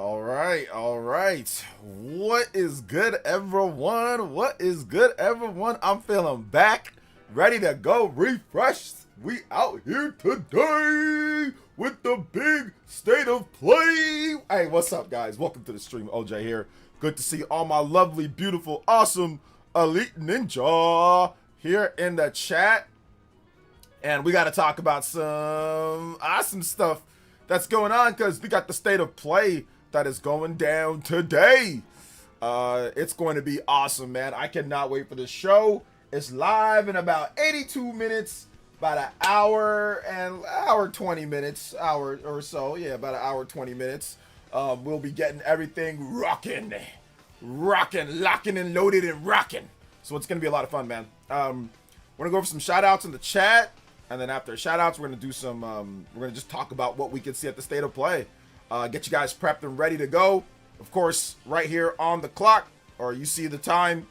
All right. What is good, everyone? What is good, everyone? I'm feeling back, ready to go, refreshed. We out here today with the big state of play. Hey, what's up, guys? Welcome to the stream. OJ here. Good to see all my lovely, beautiful, awesome elite ninja here in the chat. And we got to talk about some awesome stuff that's going on because we got the state of play that is going down today. It's going to be awesome, man. I cannot wait for the show. It's live in about 82 minutes, about an hour and hour 20 minutes, hour or so. Yeah, about an hour 20 minutes. We'll be getting everything rocking, locking and loaded and rocking. So it's going to be a lot of fun, man. We're going to go over some shout outs in the chat. And then after shout outs, we're going to do some, we're going to just talk about what we can see at the state of play. Get you guys prepped and ready to go. Of course, right here on the clock, or you see the time,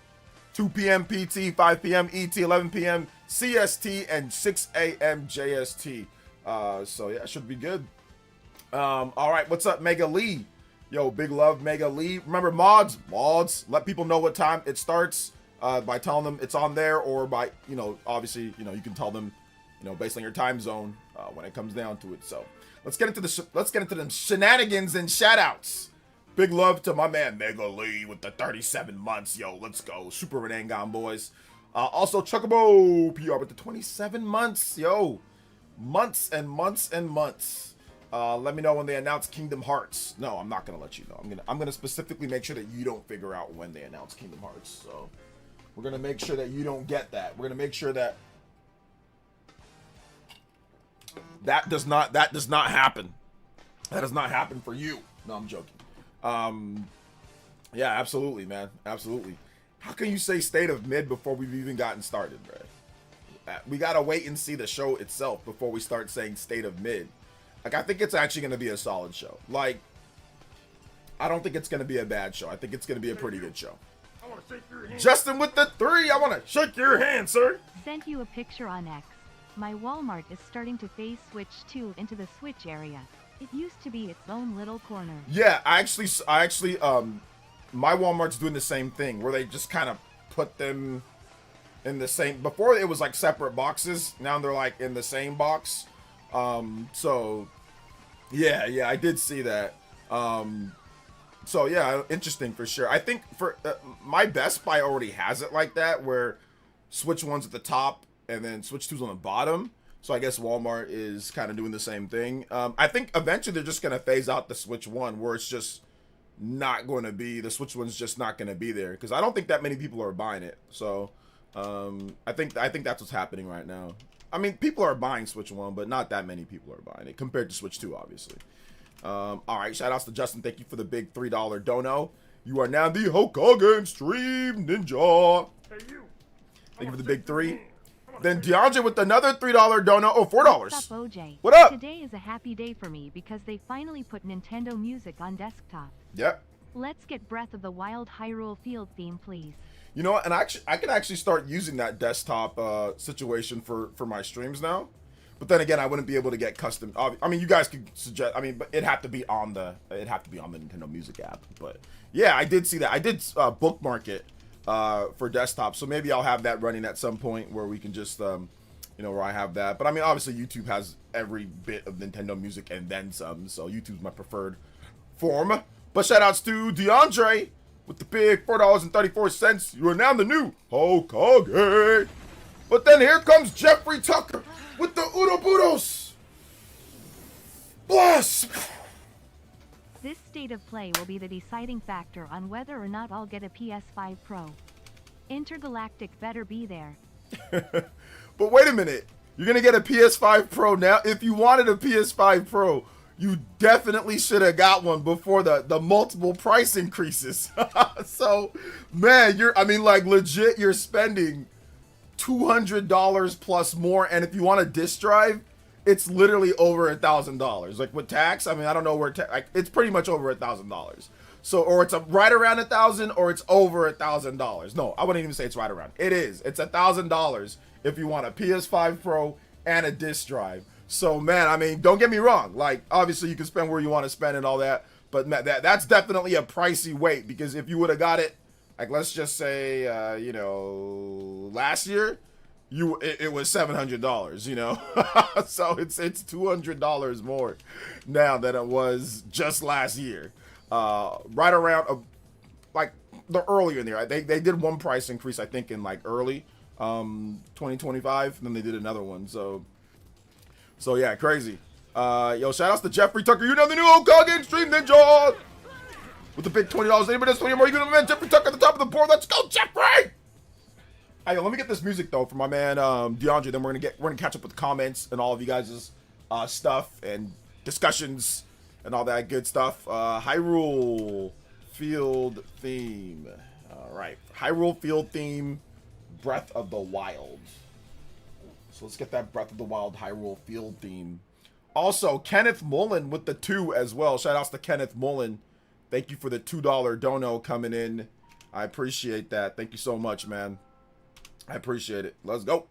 2 p.m. PT, 5 p.m. ET, 11 p.m. CST, and 6 a.m. JST. So yeah, should be good. All right, what's up, Mega Lee? Yo, big love, Mega Lee. Remember, mods, let people know what time it starts by telling them it's on there, or by, obviously, you can tell them, based on your time zone when it comes down to it. So let's get into the shenanigans and shout outs. Big love to my man Mega Lee with the 37 months. Yo, let's go. Super Renangon boys. Also Chocobo PR with the 27 months. Yo, months and months and months. Let me know when they announce Kingdom Hearts. No, I'm not gonna let you know. I'm gonna specifically make sure that you don't figure out when they announce Kingdom Hearts. So we're gonna make sure that you don't get that. We're gonna make sure that that does not happen. That does not happen for you. No, I'm joking. Yeah, absolutely, man. Absolutely. How can you say state of mid before we've even gotten started, bro? We gotta wait and see the show itself before we start saying state of mid. Like, I think it's actually gonna be a solid show. Like, I don't think it's gonna be a bad show. I think it's gonna be a pretty good show. I wanna shake your hand. Justin with the 3. I wanna shake your hand, sir. Sent you a picture on X. My Walmart is starting to phase switch 2 into the Switch area. It used to be its own little corner. Yeah, I actually, my Walmart's doing the same thing where they just kind of put them in the same. Before it was like separate boxes. Now they're like in the same box. So yeah, I did see that. So yeah, interesting for sure. I think for my Best Buy already has it like that, where Switch 1's at the top and then Switch 2's on the bottom. So I guess Walmart is kind of doing the same thing. I think eventually they're just going to phase out the Switch 1, where it's just not going to be, the Switch 1's just not going to be there, because I don't think that many people are buying it. So I think that's what's happening right now. I mean, people are buying Switch 1, but not that many people are buying it compared to Switch 2, obviously. All right, shout outs to Justin. Thank you for the big $3 dono. You are now the Hokage Stream Ninja. Hey, you. Thank you for the big 3. Then DeAndre with another $3 dono. Oh, $4. What's up, OJ? What up? Today is a happy day for me because they finally put Nintendo Music on desktop. Yep. Let's get Breath of the Wild Hyrule Field theme, please. You know what? And I can actually start using that desktop situation for my streams now. But then again, I wouldn't be able to get custom. I mean, you guys could suggest. I mean, but it'd have to be on the Nintendo Music app. But yeah, I did see that. I did bookmark it for desktop, so maybe I'll have that running at some point where we can just where I have that. But I mean, obviously YouTube has every bit of Nintendo Music and then some, so YouTube's my preferred form. But shout outs to DeAndre with the big $4.34. You are now the new Hokage. But then here comes Jeffrey Tucker with the Uroburos. Bless. This state of play will be the deciding factor on whether or not I'll get a PS5 Pro. Intergalactic better be there. But wait a minute. You're going to get a PS5 Pro now? If you wanted a PS5 Pro, you definitely should have got one before the multiple price increases. So, man, legit, you're spending $200 plus more. And if you want a disc drive, it's literally over $1,000. Like with tax, I mean, I don't know where it's pretty much over $1,000. So, or it's right around 1,000, or it's over $1,000. No, I wouldn't even say it's right around. It is. It's $1,000 if you want a PS5 Pro and a disc drive. So, man, I mean, don't get me wrong. Like, obviously, you can spend where you want to spend and all that. But that's definitely a pricey wait, because if you would have got it, like, let's just say, last year, it was $700, so it's $200 more now than it was just last year. Right around like the earlier in the year, they did one price increase, I think, in like early 2025, and then they did another one. So yeah, crazy. Yo, shout outs to Jeffrey Tucker. You know the new Okage Stream Ninja with the big $20. Anybody that's 20 more, you gonna man Jeffrey Tucker at the top of the board. Let's go, Jeffrey! Hey, let me get this music though for my man DeAndre. Then we're gonna catch up with the comments and all of you guys' stuff and discussions and all that good stuff. Hyrule Field theme. All right, Hyrule Field theme. Breath of the Wild. So let's get that Breath of the Wild Hyrule Field theme. Also, Kenneth Mullen with the 2 as well. Shout outs to Kenneth Mullen. Thank you for the $2 dono coming in. I appreciate that. Thank you so much, man. I appreciate it. Let's go.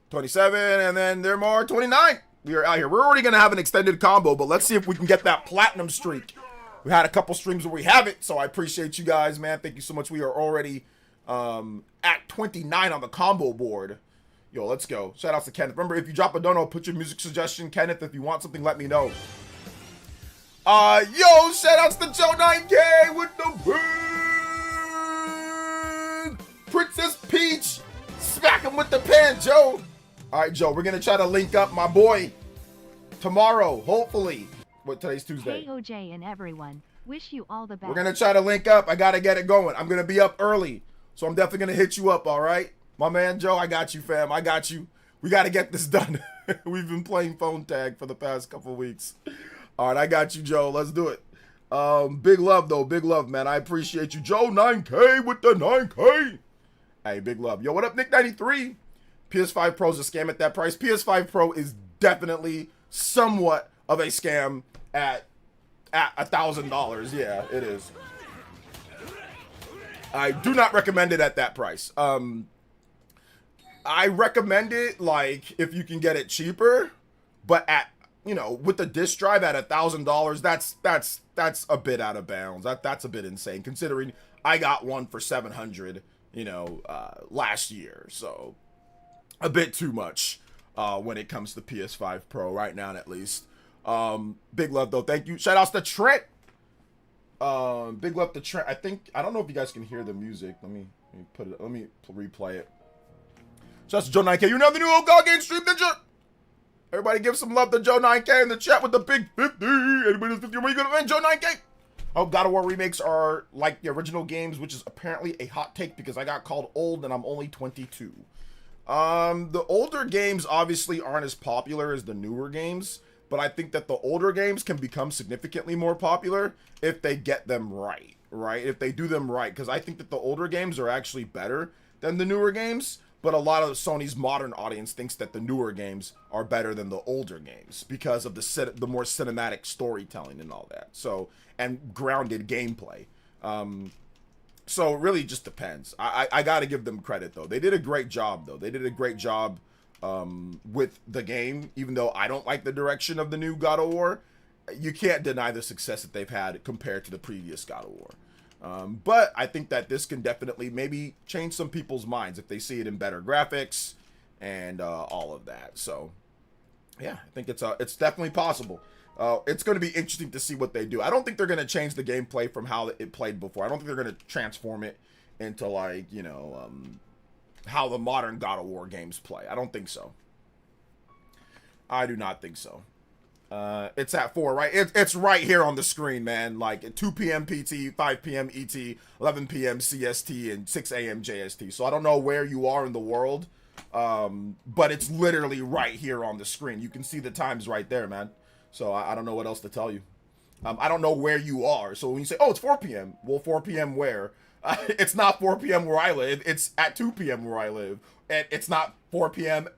27, and then there more. 29. We are out here. We're already going to have an extended combo, but let's see if we can get that platinum streak. We had a couple streams where we have it, so I appreciate you guys, man. Thank you so much. We are already at 29 on the combo board. Yo, let's go. Shout outs to Kenneth. Remember, if you drop a dono, put your music suggestion. Kenneth, if you want something, let me know. Yo, shout outs to Joe 9K with the win. Princess Peach. Smack him with the pen, Joe. All right, Joe, we're going to try to link up my boy tomorrow, hopefully. What, today's Tuesday. Hey, OJ and everyone. Wish you all the best. We're going to try to link up. I got to get it going. I'm going to be up early, so I'm definitely going to hit you up, all right? My man, Joe, I got you, fam. I got you. We got to get this done. We've been playing phone tag for the past couple weeks. All right, I got you, Joe. Let's do it. Big love, though. Big love, man. I appreciate you. Joe 9K with the 9K. Hey, big love. Yo, what up, Nick93? PS5 Pro's a scam at that price. PS5 Pro is definitely somewhat of a scam at $1,000. Yeah, it is. I do not recommend it at that price. I recommend it, like, if you can get it cheaper, but at, you know, with the disc drive at $1,000, that's a bit out of bounds. That's a bit insane, considering I got one for $700, you know, last year. So a bit too much when it comes to PS5 Pro right now, at least. Big love though. Thank you. Shout outs to Trent. Big love to Trent. I don't know if you guys can hear the music. Let me replay it. Shout out to Joe 9K. You know the new Okage Stream Ninja. Everybody give some love to Joe 9K in the chat with the big 50. Anybody that's 50, where you gonna win? Joe 9K. I hope God of War remakes are like the original games, which is apparently a hot take because I got called old and I'm only 22. The older games obviously aren't as popular as the newer games, but I think that the older games can become significantly more popular if they get them right? If they do them right, because I think that the older games are actually better than the newer games, but a lot of Sony's modern audience thinks that the newer games are better than the older games because of the more cinematic storytelling and all that. So, and grounded gameplay. So it really just depends. I got to give them credit, though. They did a great job, though. They did a great job with the game, even though I don't like the direction of the new God of War. You can't deny the success that they've had compared to the previous God of War. But I think that this can definitely maybe change some people's minds if they see it in better graphics and all of that. So, yeah, I think it's definitely possible. It's going to be interesting to see what they do. I don't think they're going to change the gameplay from how it played before. I don't think they're going to transform it into, like, you know, how the modern God of War games play. I don't think so. I do not think so. It's at 4, right? It's right here on the screen, man. Like at 2 p.m. PT, 5 p.m. ET, 11 p.m. CST, and 6 a.m. JST. So I don't know where you are in the world, but it's literally right here on the screen. You can see the times right there, man. So I don't know what else to tell you. I don't know where you are. So when you say, oh, it's 4 p.m. Well, 4 p.m. where? It's not 4 p.m. where I live. It's at 2 p.m. where I live. And it's not 4 p.m.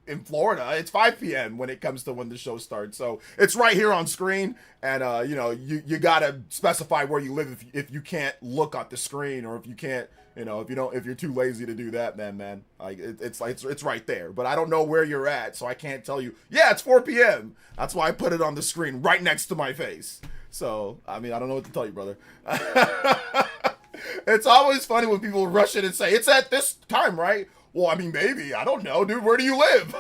in Florida. It's 5 p.m. when it comes to when the show starts. So it's right here on screen. And, you know, you got to specify where you live if you can't look at the screen, or if you can't, you know, if you're too lazy to do that, then, man, like it's right there. But I don't know where you're at, so I can't tell you, yeah, it's 4 p.m. That's why I put it on the screen right next to my face. So, I mean, I don't know what to tell you, brother. It's always funny when people rush in and say, it's at this time, right? Well, I mean, maybe. I don't know, dude. Where do you live?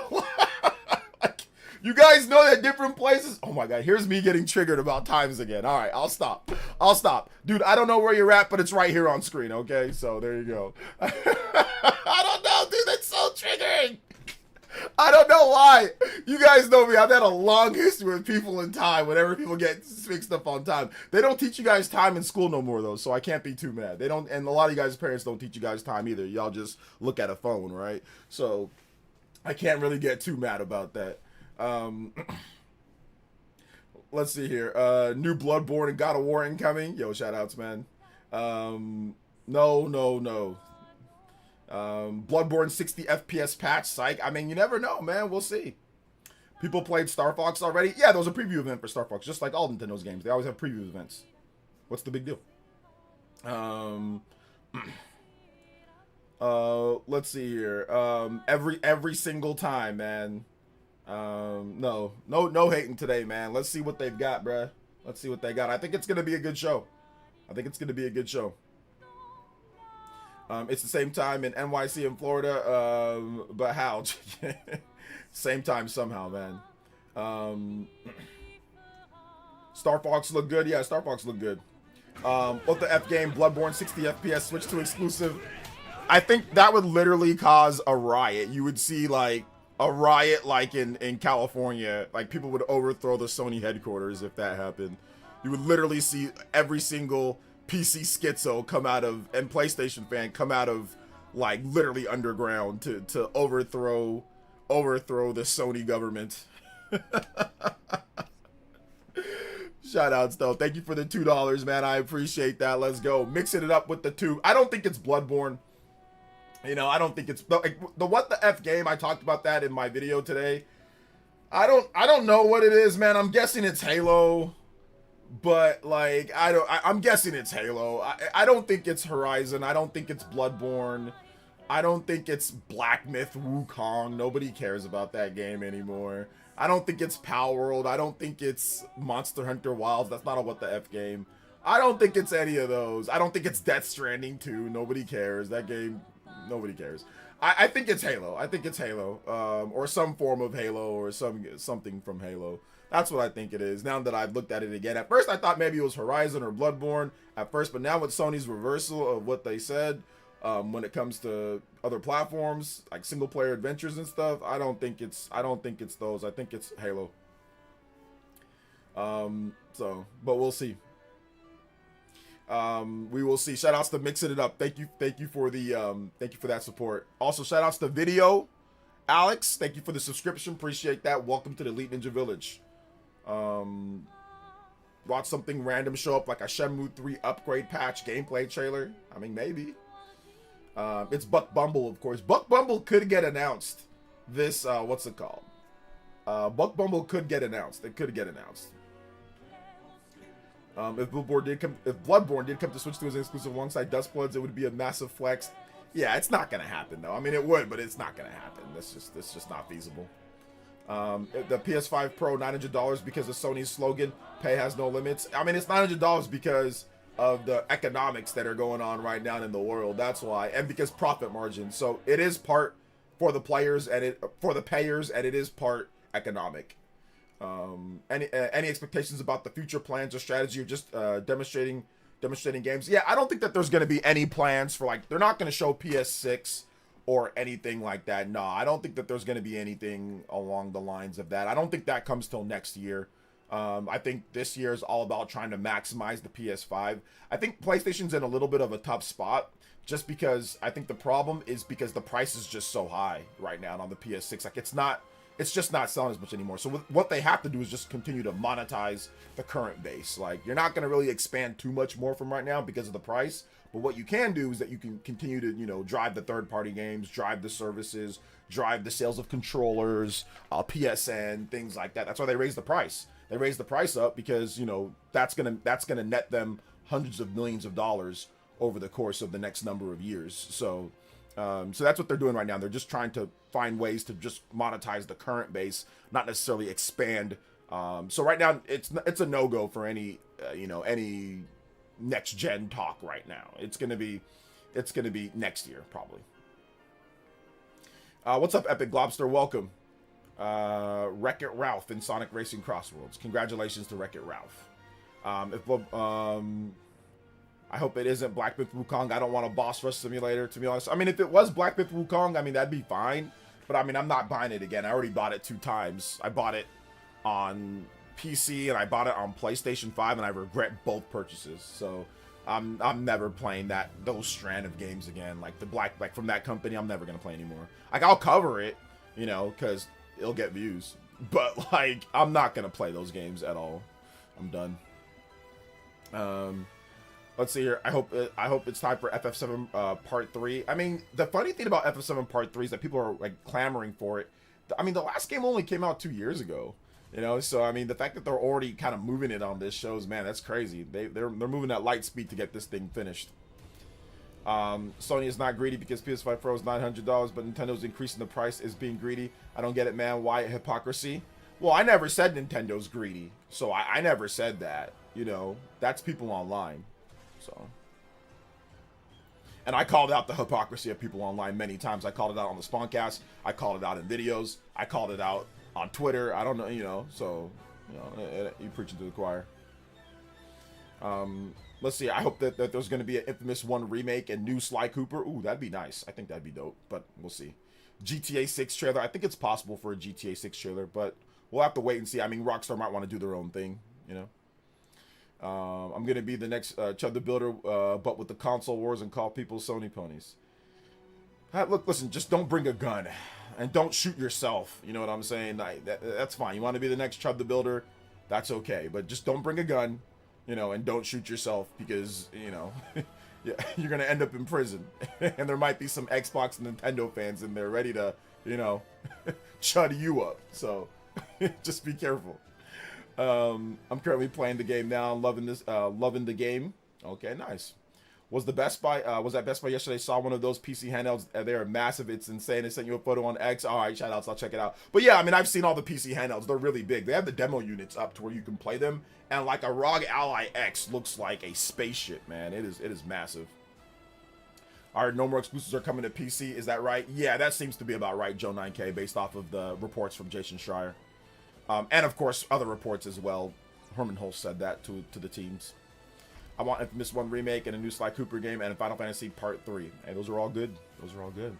Like, you guys know that different places. Oh my God, here's me getting triggered about times again. All right, I'll stop. I'll stop. Dude, I don't know where you're at, but it's right here on screen, okay? So there you go. I don't know, dude. That's so triggering. I don't know why. You guys know me. I've had a long history with people in time. Whenever people get mixed up on time, they don't teach you guys time in school no more, though. So I can't be too mad. They don't, and a lot of you guys' parents don't teach you guys time either. Y'all just look at a phone, right? So I can't really get too mad about that. Let's see here. New Bloodborne and God of War incoming. Yo, shout outs, man. No. Bloodborne 60 FPS patch, psych. I mean, you never know, man. We'll see. People played Star Fox already. Yeah, there was a preview event for Star Fox, just like all Nintendo's games. They always have preview events. What's the big deal? Let's see here. Every single time, man. No hating today, man. Let's see what they've got, bruh. Let's see what they got. I think it's gonna be a good show. It's the same time in NYC in Florida, but how? Same time somehow, man. Star Fox look good. Yeah, Star Fox look good. What the F game? Bloodborne 60 FPS switch to exclusive. I think that would literally cause a riot. You would see like a riot like in California. Like people would overthrow the Sony headquarters if that happened. You would literally see every single PC schizo come out of, and PlayStation fan come out of like literally underground to overthrow the Sony government. Shout outs though. Thank you for the $2, man. I appreciate that. Let's go. Mixing it up with the 2. I don't think it's Bloodborne. You know, I don't think it's the what the F game. I talked about that in my video today. I don't know what it is, man. I'm guessing it's Halo. But like I'm guessing it's Halo. I don't think it's Horizon. I don't think it's Bloodborne. I don't think it's Black Myth Wukong. Nobody cares about that game anymore. I don't think it's Power World. I don't think it's Monster Hunter Wilds. That's not a what the F game. I don't think it's any of those. I don't think it's Death Stranding 2. Nobody cares. That game, nobody cares. I think it's Halo. I think it's Halo. Or some form of Halo or something from Halo. That's what I think it is, now that I've looked at it again. At first, I thought maybe it was Horizon or Bloodborne at first, but now with Sony's reversal of what they said, when it comes to other platforms, like single-player adventures and stuff, I don't think it's those. I think it's Halo. But we'll see. We will see. Shout-outs to Mixing It Up. Thank you for that support. Also, shout-outs to Video. Alex, thank you for the subscription. Appreciate that. Welcome to the Elite Ninja Village. Watch something random show up like a Shenmue 3 upgrade patch gameplay trailer. I mean, maybe. It's Buck Bumble, of course. Buck Bumble could get announced. This, what's it called? Buck Bumble could get announced. It could get announced. If Bloodborne did come to Switch 2 as an exclusive alongside Dustbloods, it would be a massive flex. Yeah, it's not gonna happen though. I mean, it would, but it's not gonna happen. That's just not feasible. The PS5 Pro $900 because of Sony's slogan, "Pay has no limits." I mean, it's $900 because of the economics that are going on right now in the world. That's why, and because profit margin. So it is part for the players and for the payers, and it is part economic. Any expectations about the future plans or strategy, or just demonstrating games? Yeah, I don't think that there's going to be any plans for, like, they're not going to show PS6 or anything like that. No, I don't think that there's going to be anything along the lines of that. I don't think that comes till next year. I think this year is all about trying to maximize the PS5. I think PlayStation's in a little bit of a tough spot, just because I think the problem is because the price is just so high right now on the PS6. Like, it's just not selling as much anymore. So what they have to do is just continue to monetize the current base. Like, you're not going to really expand too much more from right now because of the price. But what you can do is that you can continue to, drive the third-party games, drive the services, drive the sales of controllers, PSN, things like that. That's why they raised the price. They raised the price up because, that's gonna net them hundreds of millions of dollars over the course of the next number of years. So that's what they're doing right now. They're just trying to find ways to just monetize the current base, not necessarily expand So right now it's a no-go for any any next gen talk right now. It's gonna be next year probably. What's up, Epic Globster? Welcome. Wreck-It Ralph in Sonic Racing Crossworlds. Congratulations to Wreck-It Ralph. I hope it isn't Black Myth Wukong. I don't want a boss rush simulator, to be honest. I mean, if it was Black Myth Wukong, I mean, that'd be fine. But I mean, I'm not buying it again. I already bought it 2 times. I bought it on PC and I bought it on PlayStation 5, and I regret both purchases. So I'm never playing those strand of games again. Like from that company, I'm never gonna play anymore. Like, I'll cover it, because it'll get views. But like, I'm not gonna play those games at all. I'm done. Let's see here. I hope it's time for FF7 Part 3. I mean, the funny thing about FF7 Part 3 is that people are like clamoring for it. I mean, the last game only came out 2 years ago. So I mean, the fact that they're already kind of moving it on this shows, man, that's crazy. They're moving at light speed to get this thing finished. Sony is not greedy because PS5 Pro is $900, but Nintendo's increasing the price is being greedy. I don't get it, man. Why hypocrisy? Well, I never said Nintendo's greedy, so I never said that. That's people online. So, and I called out the hypocrisy of people online many times. I called it out on the Spawncast. I called it out in videos. I called it out on Twitter. I don't know, so, you preaching to the choir. Let's see. I hope that there's going to be an Infamous 1 remake and new Sly Cooper. Ooh, that'd be nice. I think that'd be dope, but we'll see. GTA 6 trailer. I think it's possible for a GTA 6 trailer, but we'll have to wait and see. I mean, Rockstar might want to do their own thing, I'm going to be the next Chud the Builder, but with the console wars and call people Sony ponies. Look, listen, just don't bring a gun and don't shoot yourself. You know what I'm saying? That's fine. You want to be the next Chud the Builder, that's okay. But just don't bring a gun, and don't shoot yourself because, yeah, you're going to end up in prison. And there might be some Xbox and Nintendo fans in there ready to, chud you up. So just be careful. I'm currently playing the game now. Loving the game. Okay, nice. Was at Best Buy yesterday. Saw one of those PC handhelds. They are massive. It's insane. I sent you a photo on X. All right, shout outs. I'll check it out. But yeah, I mean, I've seen all the PC handhelds. They're really big. They have the demo units up to where you can play them. And like a ROG Ally X looks like a spaceship, man. It is massive. All right, no more exclusives are coming to PC. Is that right? Yeah, that seems to be about right, Joe 9K, based off of the reports from Jason Schreier. And of course, other reports as well. Herman Hulst said that to the teams. I want Infamous 1 remake and a new Sly Cooper game and Final Fantasy Part 3. Hey, those are all good. Those are all good.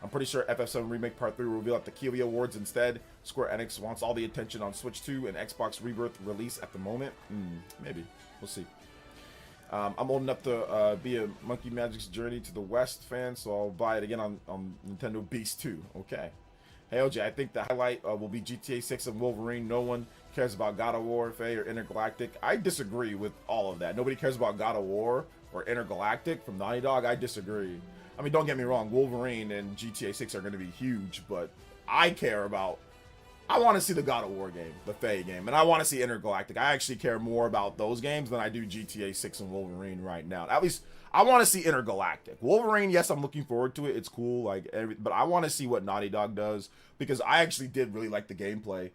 I'm pretty sure FF7 Remake Part 3 will reveal at the Kiwi Awards instead. Square Enix wants all the attention on Switch 2 and Xbox Rebirth release at the moment. Maybe. We'll see. I'm old enough to be a Monkey Magic's Journey to the West fan, so I'll buy it again on Nintendo Beast 2. Okay. Hey, OJ, I think the highlight will be GTA 6 and Wolverine. No one cares about God of War, Faye, or Intergalactic. I disagree with all of that. Nobody cares about God of War or Intergalactic from Naughty Dog. I disagree. I mean, don't get me wrong. Wolverine and GTA 6 are going to be huge, but I want to see the God of War game, the Faye game, and I want to see Intergalactic. I actually care more about those games than I do GTA 6 and Wolverine right now. At least I want to see Intergalactic. Wolverine, yes, I'm looking forward to it. It's cool, but I want to see what Naughty Dog does because I actually did really like the gameplay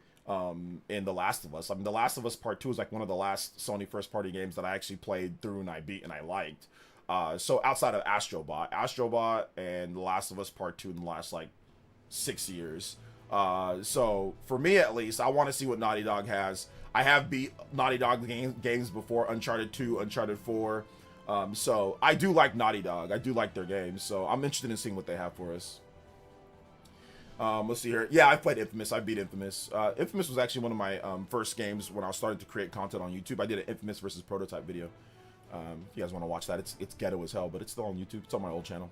in The Last of Us. I mean, The Last of Us Part 2 is like one of the last Sony first-party games that I actually played through and I beat and I liked. So outside of Astrobot and The Last of Us Part 2 in the last 6 years. So for me at least, I want to see what Naughty Dog has. I have beat Naughty Dog games before, Uncharted 2, Uncharted 4. So I do like Naughty Dog. I do like their games. So I'm interested in seeing what they have for us. Let's see here. Yeah, I played Infamous. I beat Infamous. Infamous was actually one of my first games when I was starting to create content on YouTube. I did an Infamous versus Prototype video. If you guys want to watch that, it's ghetto as hell, but it's still on YouTube. It's on my old channel.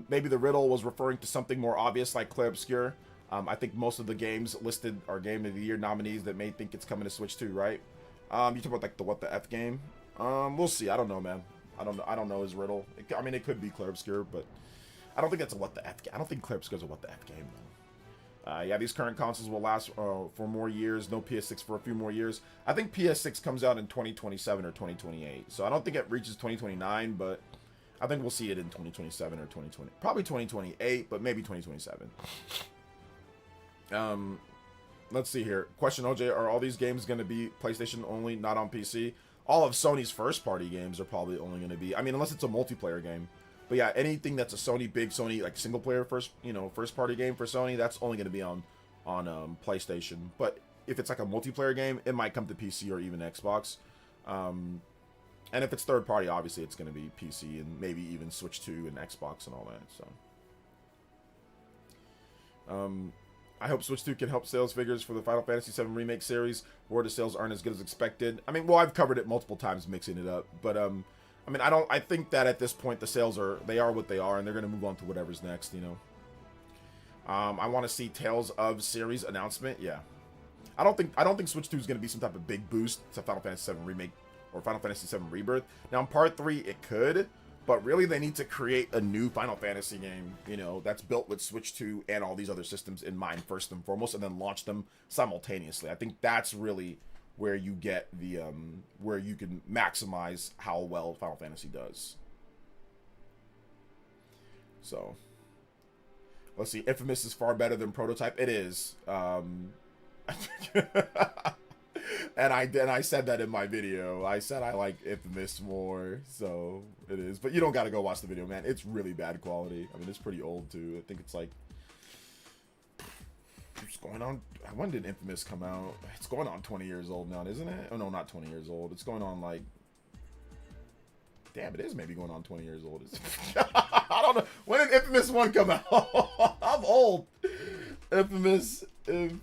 Maybe the riddle was referring to something more obvious like Clair Obscur. I think most of the games listed are Game of the Year nominees that may think it's coming to Switch 2, right? You talk about the What the F game? We'll see. I don't know, man. I don't know his riddle. I mean, it could be Clair Obscur, but I don't think that's a What the F game. I don't think Clair Obscur is a What the F game, though. Yeah, these current consoles will last for more years. No PS6 for a few more years. I think PS6 comes out in 2027 or 2028. So I don't think it reaches 2029, but I think we'll see it in 2027 or 2020. Probably 2028, but maybe 2027. let's see here. Question, OJ, are all these games going to be PlayStation only, not on PC? All of Sony's first-party games are probably only going to be, I mean, unless it's a multiplayer game. But yeah, anything that's a big Sony, like single-player first-party game for Sony, that's only going to be on PlayStation. But if it's like a multiplayer game, it might come to PC or even Xbox. And if it's third-party, obviously it's going to be PC and maybe even Switch 2 and Xbox and all that. So, I hope Switch 2 can help sales figures for the Final Fantasy VII Remake series, where the sales aren't as good as expected. I mean, well, I've covered it multiple times mixing it up, but I mean, I think that at this point the sales are what they are, and they're going to move on to whatever's next, you know. I want to see Tales of series announcement. Yeah. I don't think Switch 2 is going to be some type of big boost to Final Fantasy VII Remake or Final Fantasy VII Rebirth. Now in Part 3 it could, but really they need to create a new Final Fantasy game, you know, that's built with Switch 2 and all these other systems in mind first and foremost, and then launch them simultaneously. I think that's really where you get the where you can maximize how well Final Fantasy does. So let's see. Infamous is far better than Prototype. It is. And I said that in my video. I said I like Infamous more, so it is. But you don't gotta go watch the video, man. It's really bad quality. I mean, it's pretty old too. I think it's like, it's going on. When did Infamous come out? It's going on 20 years old now, isn't it? Oh no, not 20 years old. It's going on like, damn, it is maybe going on 20 years old. I don't know. When did Infamous 1 come out? I'm old. Infamous 1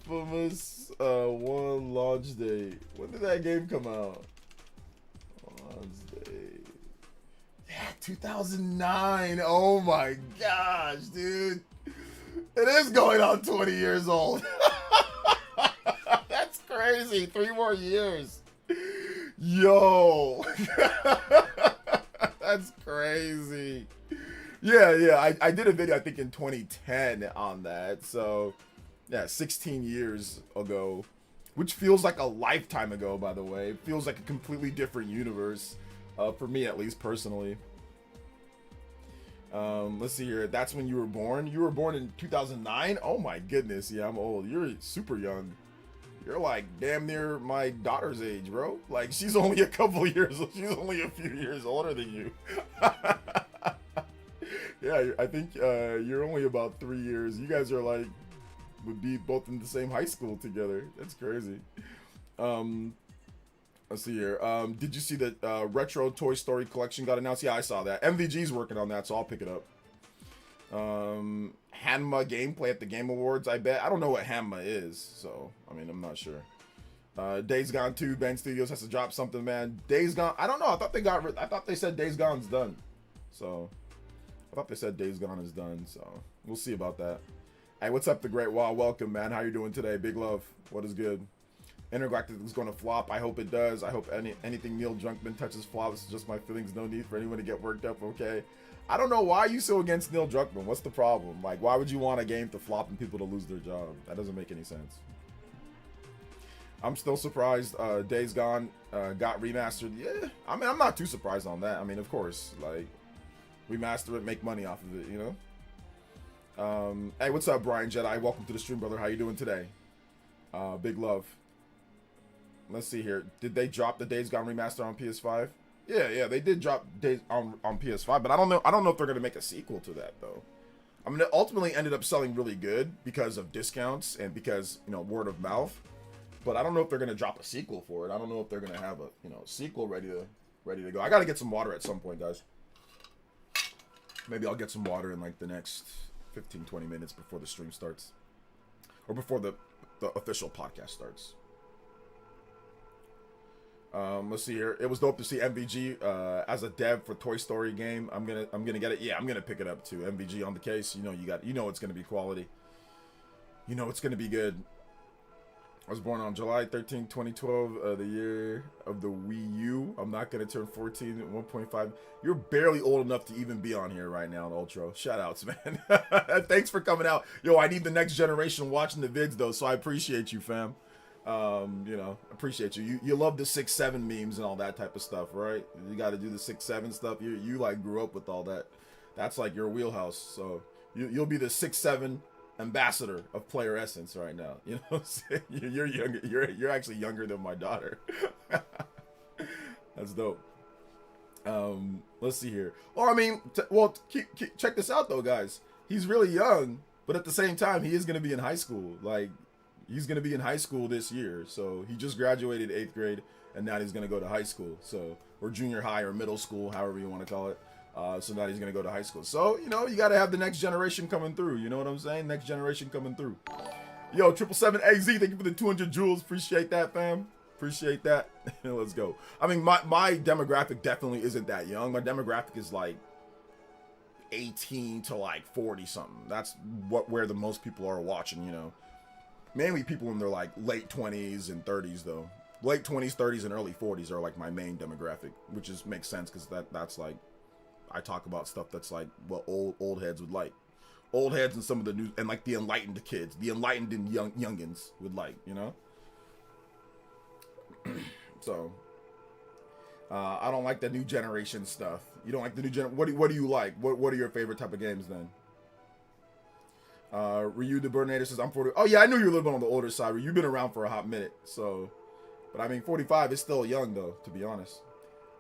launch date. When did that game come out? Launch date. Yeah, 2009. Oh my gosh, dude. It is going on 20 years old. That's crazy. 3 more years. Yo. That's crazy. Yeah. I did a video, I think, in 2010 on that. So, yeah, 16 years ago. Which feels like a lifetime ago, by the way. It feels like a completely different universe. For me, at least, personally. Let's see here. That's when you were born. You were born in 2009? Oh my goodness. Yeah, I'm old. You're super young. You're like damn near my daughter's age, bro. Like, she's only a couple years, she's only a few years older than you. Yeah, I think you're only about 3 years. You guys are like, would be both in the same high school together. That's crazy. Let's see here. Did you see that retro Toy Story collection got announced? Yeah, I saw that. MVG's working on that, so I'll pick it up. Hanma gameplay at the Game Awards, I bet. I don't know what Hanma is, so, I mean, I'm not sure. Days Gone 2, Bang Studios has to drop something, man. Days Gone, I don't know. I thought they said Days Gone's done. So, I thought they said Days Gone is done, so we'll see about that. Hey, what's up, The Great Wall? Welcome, man. How you doing today? Big love. What is good? Intergalactic is going to flop. I hope it does. I hope anything Neil Druckmann touches flops. It's just my feelings. No need for anyone to get worked up, okay? I don't know why you so against Neil Druckmann. What's the problem? Like, why would you want a game to flop and people to lose their job? That doesn't make any sense. I'm still surprised Days Gone got remastered. Yeah, I mean, I'm not too surprised on that. I mean, of course, like, remaster it, make money off of it, you know? Hey, what's up, Brian Jedi? Welcome to the stream, brother. How you doing today? Big love. Let's see here. Did they drop the Days Gone remaster on PS5? Yeah, they did drop Days on PS5, but I don't know if they're gonna make a sequel to that though. I mean, it ultimately ended up selling really good because of discounts and because, you know, word of mouth. But I don't know if they're gonna drop a sequel for it. I don't know if they're gonna have a, you know, sequel ready to go. I gotta get some water at some point, guys. Maybe I'll get some water in like the next 15-20 minutes before the stream starts, or before the official podcast starts. Let's see here. It was dope to see MVG as a dev for Toy Story game. I'm gonna get it. Yeah, I'm gonna pick it up too. MVG on the case. You know it's gonna be quality. You know it's gonna be good. I was born on July 13, 2012, the year of the Wii U. I'm not gonna turn 14 at 1.5. You're barely old enough to even be on here right now, Ultra. Shout outs, man. Thanks for coming out. Yo, I need the next generation watching the vids though, so I appreciate you, fam. You know, appreciate you. You love the 6-7 memes and all that type of stuff, right? You got to do the 6-7 stuff. You like grew up with all that. That's like your wheelhouse. So you'll be the 6-7 ambassador of PlayerEssence right now. You know what I'm saying? You're younger. You're actually younger than my daughter. That's dope. Let's see here. Or I mean, check this out though, guys. He's really young, but at the same time, he is going to be in high school. Like, he's going to be in high school this year. So he just graduated 8th grade, and now he's going to go to high school. So, or junior high or middle school, however you want to call it. So now he's going to go to high school. So, you know, you got to have the next generation coming through. You know what I'm saying? Next generation coming through. Yo, 777AZ, thank you for the 200 jewels. Appreciate that, fam. Appreciate that. Let's go. I mean, my demographic definitely isn't that young. My demographic is like 18 to like 40 something. That's where the most people are watching, you know. Mainly people in their like late 20s and 30s though. Late 20s, 30s, and early 40s are like my main demographic, which is makes sense because that's like, I talk about stuff that's like what old heads would like. Old heads and some of the new, and like the enlightened kids, the enlightened and youngins would like, you know. So I don't like the new generation stuff. You don't like the new what do you like? What are your favorite type of games then? Ryu the Burnator says I'm 40. Oh yeah, I knew you were a little bit on the older side. You've been around for a hot minute, so. But I mean, 45 is still young though, to be honest.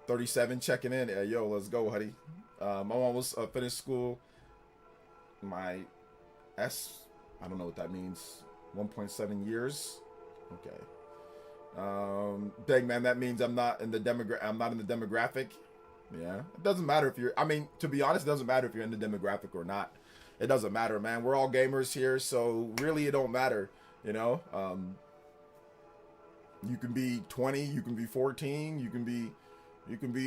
37 checking in. Hey, yo, let's go, buddy. My mom was finished school. My I don't know what that means. 1.7 years. Okay. Dang man, that means I'm not in the demographic. Yeah, it doesn't matter if you're. I mean, to be honest, it doesn't matter if you're in the demographic or not. It doesn't matter, man. We're all gamers here, so really, it don't matter. You know, you can be 20, you can be 14, you can be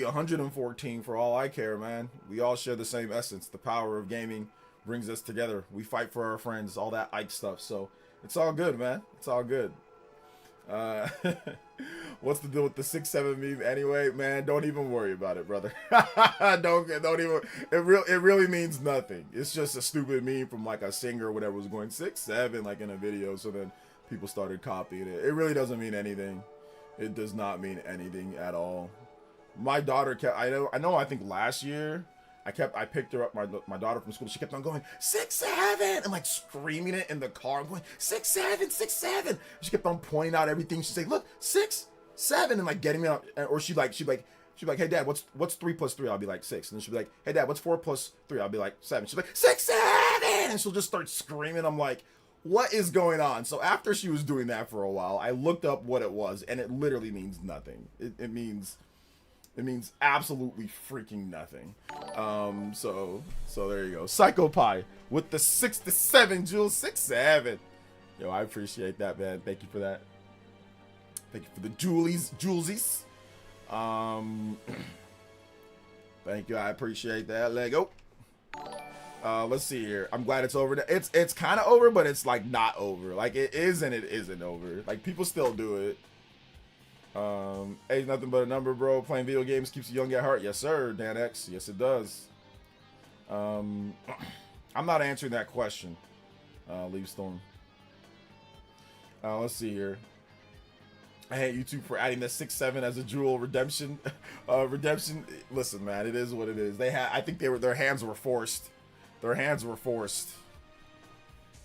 114 for all I care, man. We all share the same essence. The power of gaming brings us together. We fight for our friends, all that Ike stuff. So it's all good, man. It's all good. What's the deal with the 6-7 meme anyway, man? Don't even worry about it, brother. don't even. It really means nothing. It's just a stupid meme from like a singer or whatever was going 6-7 like in a video. So then people started copying it. It really doesn't mean anything. It does not mean anything at all. My daughter kept. I think last year. I picked her up, my daughter from school. She kept on going 6-7 and like screaming it in the car. I'm going 6-7, 6-7. She kept on pointing out everything. She'd say, "Look, 6-7," and like getting me out. Or she'd be like, "Hey dad, what's 3 plus 3?" I'll be like 6. And then she'd be like, "Hey dad, what's 4 plus 3?" I'll be like 7. She's like 6-7, and she'll just start screaming. I'm like, what is going on? So after she was doing that for a while, I looked up what it was, and it literally means nothing. It means absolutely freaking nothing. So there you go. Psycho Pie with the 6-7 jewels. 6-7. Yo, I appreciate that, man. Thank you for that. Thank you for the jewelsies. Thank you. I appreciate that. Let go. Let's see here. I'm glad it's over. It's kind of over, but it's like not over. Like it is and it isn't over. Like people still do it. Age nothing but a number, bro. Playing video games keeps you young at heart. Yes, sir, Dan X. Yes, it does. I'm not answering that question. Leave Storm. Let's see here. I hate YouTube for adding the 6-7 as a jewel redemption. Redemption. Listen, man, it is what it is. I think their hands were forced. Their hands were forced.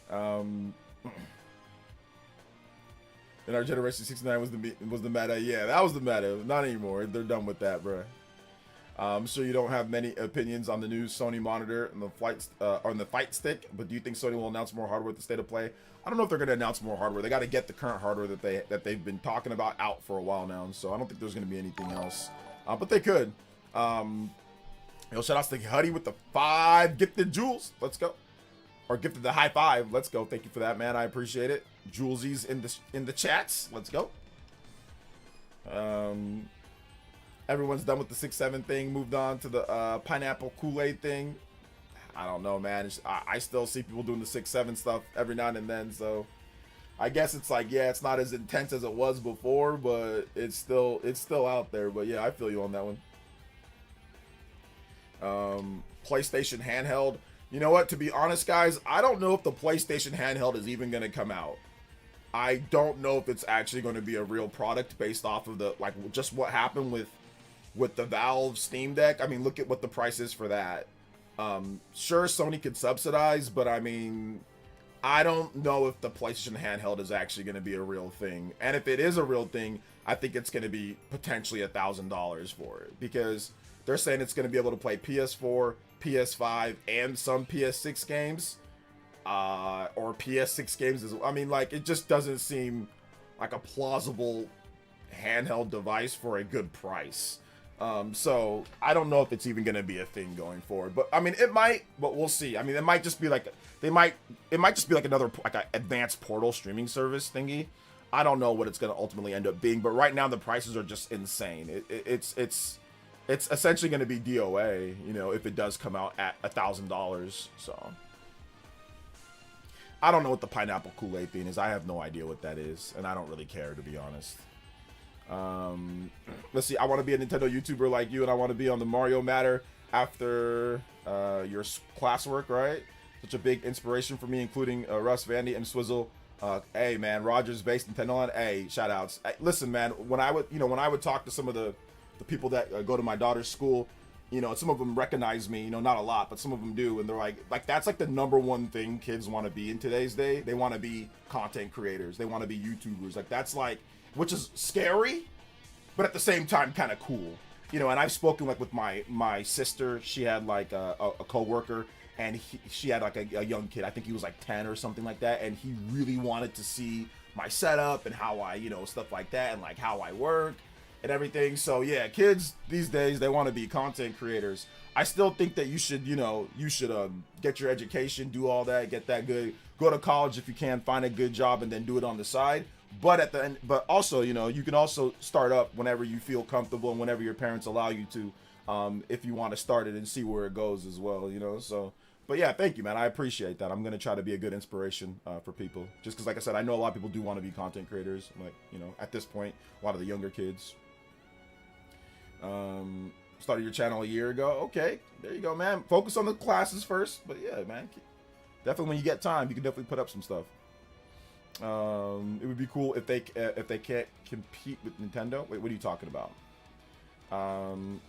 In our generation, 69 was the meta. Yeah, that was the meta. Not anymore. They're done with that, bro. I'm sure you don't have many opinions on the new Sony monitor and the fight stick, but do you think Sony will announce more hardware at the State of Play? I don't know if they're going to announce more hardware. They got to get the current hardware that they've been talking about out for a while now, so I don't think there's going to be anything else. But they could. Yo, shout out to Huddy with the 5 gifted jewels. Let's go. Or gifted the high 5. Let's go. Thank you for that, man. I appreciate it. Jewelsies in the chats. Let's go. Everyone's done with the 6-7 thing. Moved on to the pineapple Kool-Aid thing. I don't know, man. I still see people doing the 6-7 stuff every now and then. So I guess it's like, yeah, it's not as intense as it was before, but it's still out there. But yeah, I feel you on that one. PlayStation handheld. You know what? To be honest, guys, I don't know if the PlayStation handheld is even going to come out. I don't know if it's actually going to be a real product based off of just what happened with the Valve Steam Deck. I mean, look at what the price is for that. Sure, Sony could subsidize, but I mean, I don't know if the PlayStation handheld is actually going to be a real thing. And if it is a real thing, I think it's going to be potentially $1,000 for it, because they're saying it's going to be able to play PS4, PS5, and some PS6 games, or PS6 games as well. I mean, like, it just doesn't seem like a plausible handheld device for a good price. So I don't know if it's even going to be a thing going forward, but I mean, it might, but we'll see. I mean, it might just be like, it might just be like another, like an advanced Portal streaming service thingy. I don't know what it's going to ultimately end up being, but right now the prices are just insane. It's essentially going to be DOA, you know, if it does come out at $1,000. So I don't know what the pineapple Kool-Aid thing is. I have no idea what that is, and I don't really care, to be honest. Let's see. I want to be a Nintendo YouTuber like you, and I want to be on the Mario Matter after your classwork, right? Such a big inspiration for me, including Russ, Vandy, and Swizzle. Hey man, Rogers based Nintendo Land. Hey, shout outs. Hey, listen man, when I would talk to some of the people that go to my daughter's school, you know, some of them recognize me, you know, not a lot, but some of them do, and they're like that's like the number one thing kids want to be in today's day. They want to be content creators. They want to be YouTubers. Like that's like, which is scary, but at the same time kind of cool, you know. And I've spoken like with my sister. She had like a coworker, and she had like a young kid. I think he was like 10 or something like that, and he really wanted to see my setup and how I, you know, stuff like that, and like how I work and everything. So yeah, kids these days, they want to be content creators. I still think that you should get your education, do all that, get that good, go to college if you can, find a good job, and then do it on the side. But at the end, but also, you know, you can also start up whenever you feel comfortable and whenever your parents allow you to, if you want to start it and see where it goes as well, you know. So, but yeah, thank you, man. I appreciate that. I'm gonna try to be a good inspiration for people, just because, like I said, I know a lot of people do want to be content creators. Like, you know, at this point, a lot of the younger kids. Started your channel a year ago. Okay, there you go, man. Focus on the classes first, but yeah, man, definitely when you get time, you can definitely put up some stuff. It would be cool if they can't compete with Nintendo. Wait, what are you talking about?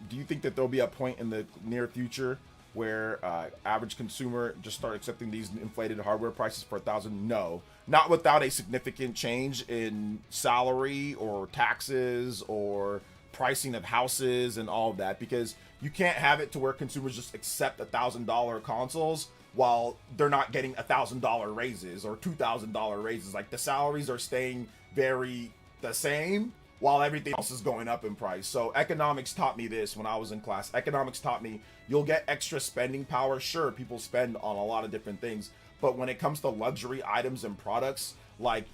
Do you think that there'll be a point in the near future where average consumer just start accepting these inflated hardware prices for $1,000? No, not without a significant change in salary or taxes or pricing of houses and all of that, because you can't have it to where consumers just accept $1,000 consoles while they're not getting $1,000 raises or $2,000 raises. Like, the salaries are staying very the same while everything else is going up in price. So economics taught me this when I was in class. Economics taught me you'll get extra spending power. Sure, people spend on a lot of different things, but when it comes to luxury items and products, like,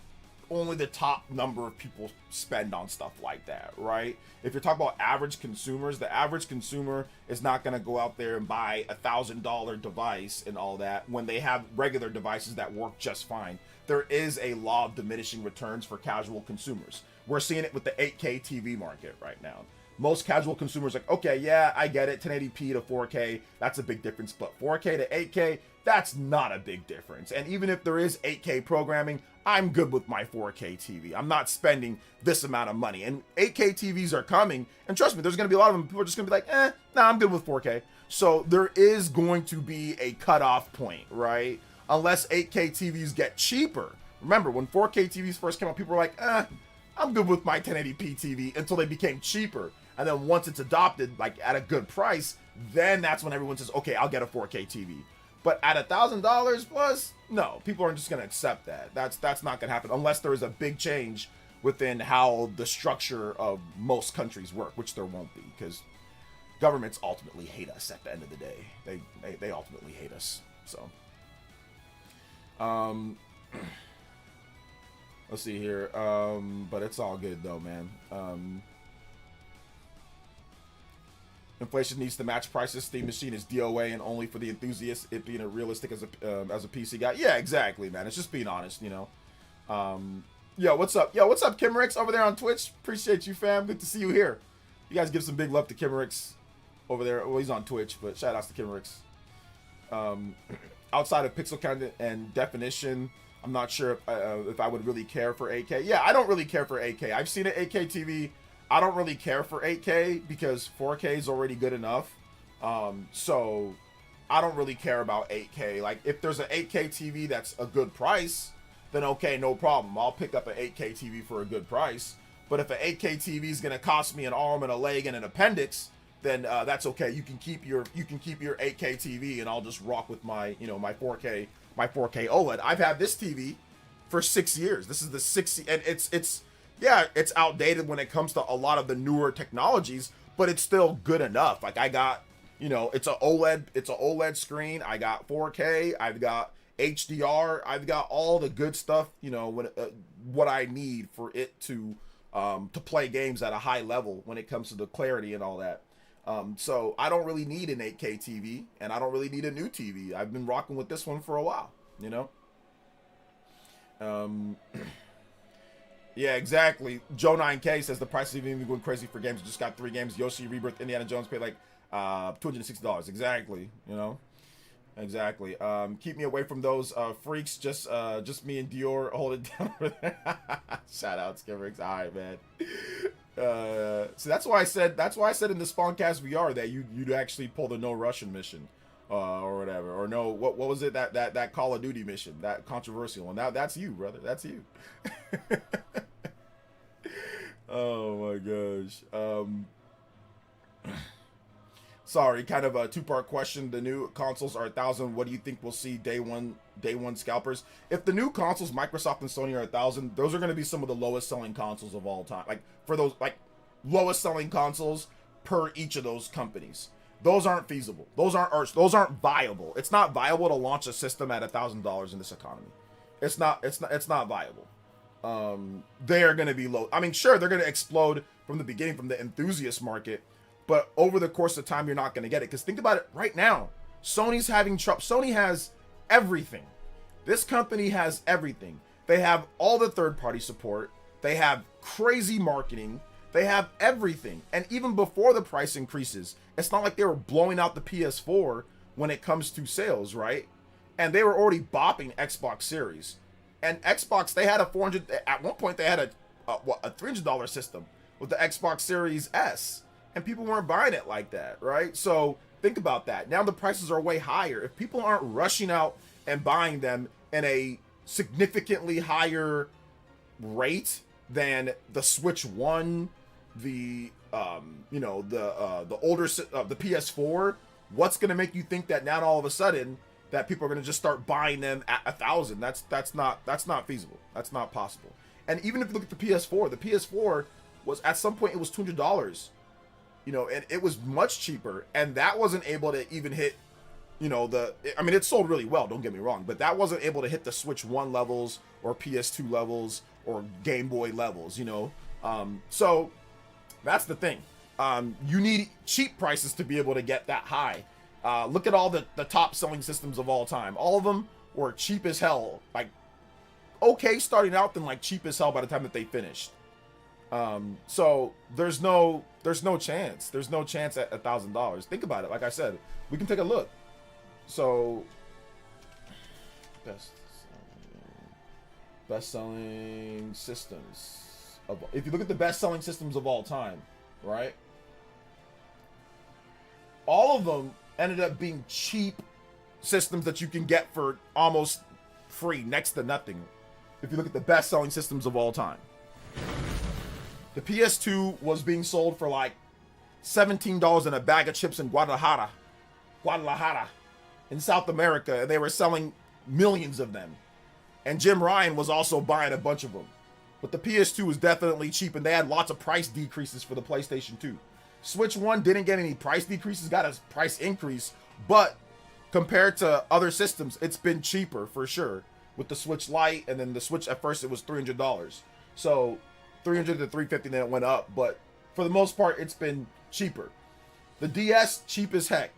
only the top number of people spend on stuff like that, right? If you're talking about average consumers, the average consumer is not going to go out there and buy $1,000 device and all that when they have regular devices that work just fine. There is a law of diminishing returns for casual consumers. We're seeing it with the 8K TV market right now. Most casual consumers are like, okay, yeah, I get it, 1080p to 4K, that's a big difference, but 4K to 8K, that's not a big difference. And even if there is 8K programming, I'm good with my 4K TV. I'm not spending this amount of money. And 8K TVs are coming, and trust me, there's going to be a lot of them. People are just going to be like, nah, I'm good with 4K. So there is going to be a cutoff point, right? Unless 8K TVs get cheaper. Remember, when 4K TVs first came out, people were like, I'm good with my 1080p TV, until they became cheaper. And then once it's adopted, like at a good price, then that's when everyone says, okay, I'll get a 4K TV. But at $1,000 plus, no, people aren't just going to accept that. That's not going to happen unless there is a big change within how the structure of most countries work, which there won't be, because governments ultimately hate us at the end of the day. They ultimately hate us. So, let's see here. But it's all good though, man. Inflation needs to match prices. Steam Machine is DOA and only for the enthusiasts. It being a realistic as a PC guy. Yeah, exactly, man. It's just being honest, you know. Yo, what's up? Yo, what's up, Kimmerix over there on Twitch? Appreciate you, fam. Good to see you here. You guys give some big love to Kimmerix over there. Well, he's on Twitch, but shout outs to Kimmerix. Outside of pixel count and definition, I'm not sure if I would really care for 8K. Yeah, I don't really care for 8K. I've seen an 8K TV. I don't really care for 8K because 4K is already good enough. So I don't really care about 8K. Like, if there's an 8K TV that's a good price, then okay, no problem. I'll pick up an 8K TV for a good price. But if an 8K TV is gonna cost me an arm and a leg and an appendix, then that's okay. You can keep your 8K TV, and I'll just rock with my my 4K OLED. I've had this TV for 6 years. This is the 6, and it's yeah, it's outdated when it comes to a lot of the newer technologies, but it's still good enough. Like, I got, it's a OLED screen. I got 4K. I've got HDR. I've got all the good stuff. What I need for it to play games at a high level when it comes to the clarity and all that. So I don't really need an 8K TV, and I don't really need a new TV. I've been rocking with this one for a while. Yeah, exactly. Joe 9K says the price is even going crazy for games. Just got 3 games. Yoshi Rebirth, Indiana Jones paid like $260. Exactly. Exactly. Keep me away from those freaks. Just me and Dior hold it down over there. Shout out Skimrix. All right, man. So that's why I said in the Spawncast VR that you'd actually pull the no Russian mission, or whatever, or no, what was it, that Call of Duty mission, that controversial one. That's you, brother. That's you. Oh my gosh. Sorry, kind of a 2-part question. The new consoles are 1,000. What do you think we'll see day one scalpers? If the new consoles, Microsoft and Sony, are 1,000, those are going to be some of the lowest selling consoles of all time. Like, for those, like, lowest selling consoles per each of those companies. Those aren't feasible. Those aren't viable. It's not viable to launch a system at $1,000 in this economy. It's not viable. They are going to be low. I mean, sure, they're going to explode from the beginning, from the enthusiast market. But over the course of time, you're not going to get it. Because think about it right now. Sony's having trouble. Sony has everything. This company has everything. They have all the third-party support. They have crazy marketing. They have everything. And even before the price increases, it's not like they were blowing out the PS4 when it comes to sales, right? And they were already bopping Xbox Series. And Xbox, they had at one point, they had a $300 system with the Xbox Series S. And people weren't buying it like that, right? So think about that. Now the prices are way higher. If people aren't rushing out and buying them in a significantly higher rate than the Switch 1, the older the PS4, what's going to make you think that now all of a sudden that people are going to just start buying them at 1,000? That's not feasible. That's not possible. And even if you look at the PS4 was, at some point, it was $200. And it was much cheaper, and that wasn't able to even hit, it sold really well, don't get me wrong, but that wasn't able to hit the Switch 1 levels or PS2 levels or Game Boy levels, so that's the thing. You need cheap prices to be able to get that high. Look at all the top selling systems of all time. All of them were cheap as hell, like okay starting out, then like cheap as hell by the time that they finished. So there's no chance. There's no chance at $1,000. Think about it. Like I said, we can take a look. So best selling systems if you look at the best selling systems of all time, right? All of them ended up being cheap systems that you can get for almost free, next to nothing. If you look at the best selling systems of all time. The PS2 was being sold for like $17 in a bag of chips in Guadalajara, in South America, and they were selling millions of them. And Jim Ryan was also buying a bunch of them. But the PS2 was definitely cheap, and they had lots of price decreases for the PlayStation 2. Switch 1 didn't get any price decreases, got a price increase, but compared to other systems, it's been cheaper for sure. With the Switch Lite, and then the Switch, at first it was $300. So $300 to $350, then it went up, but for the most part, it's been cheaper. The DS, cheap as heck.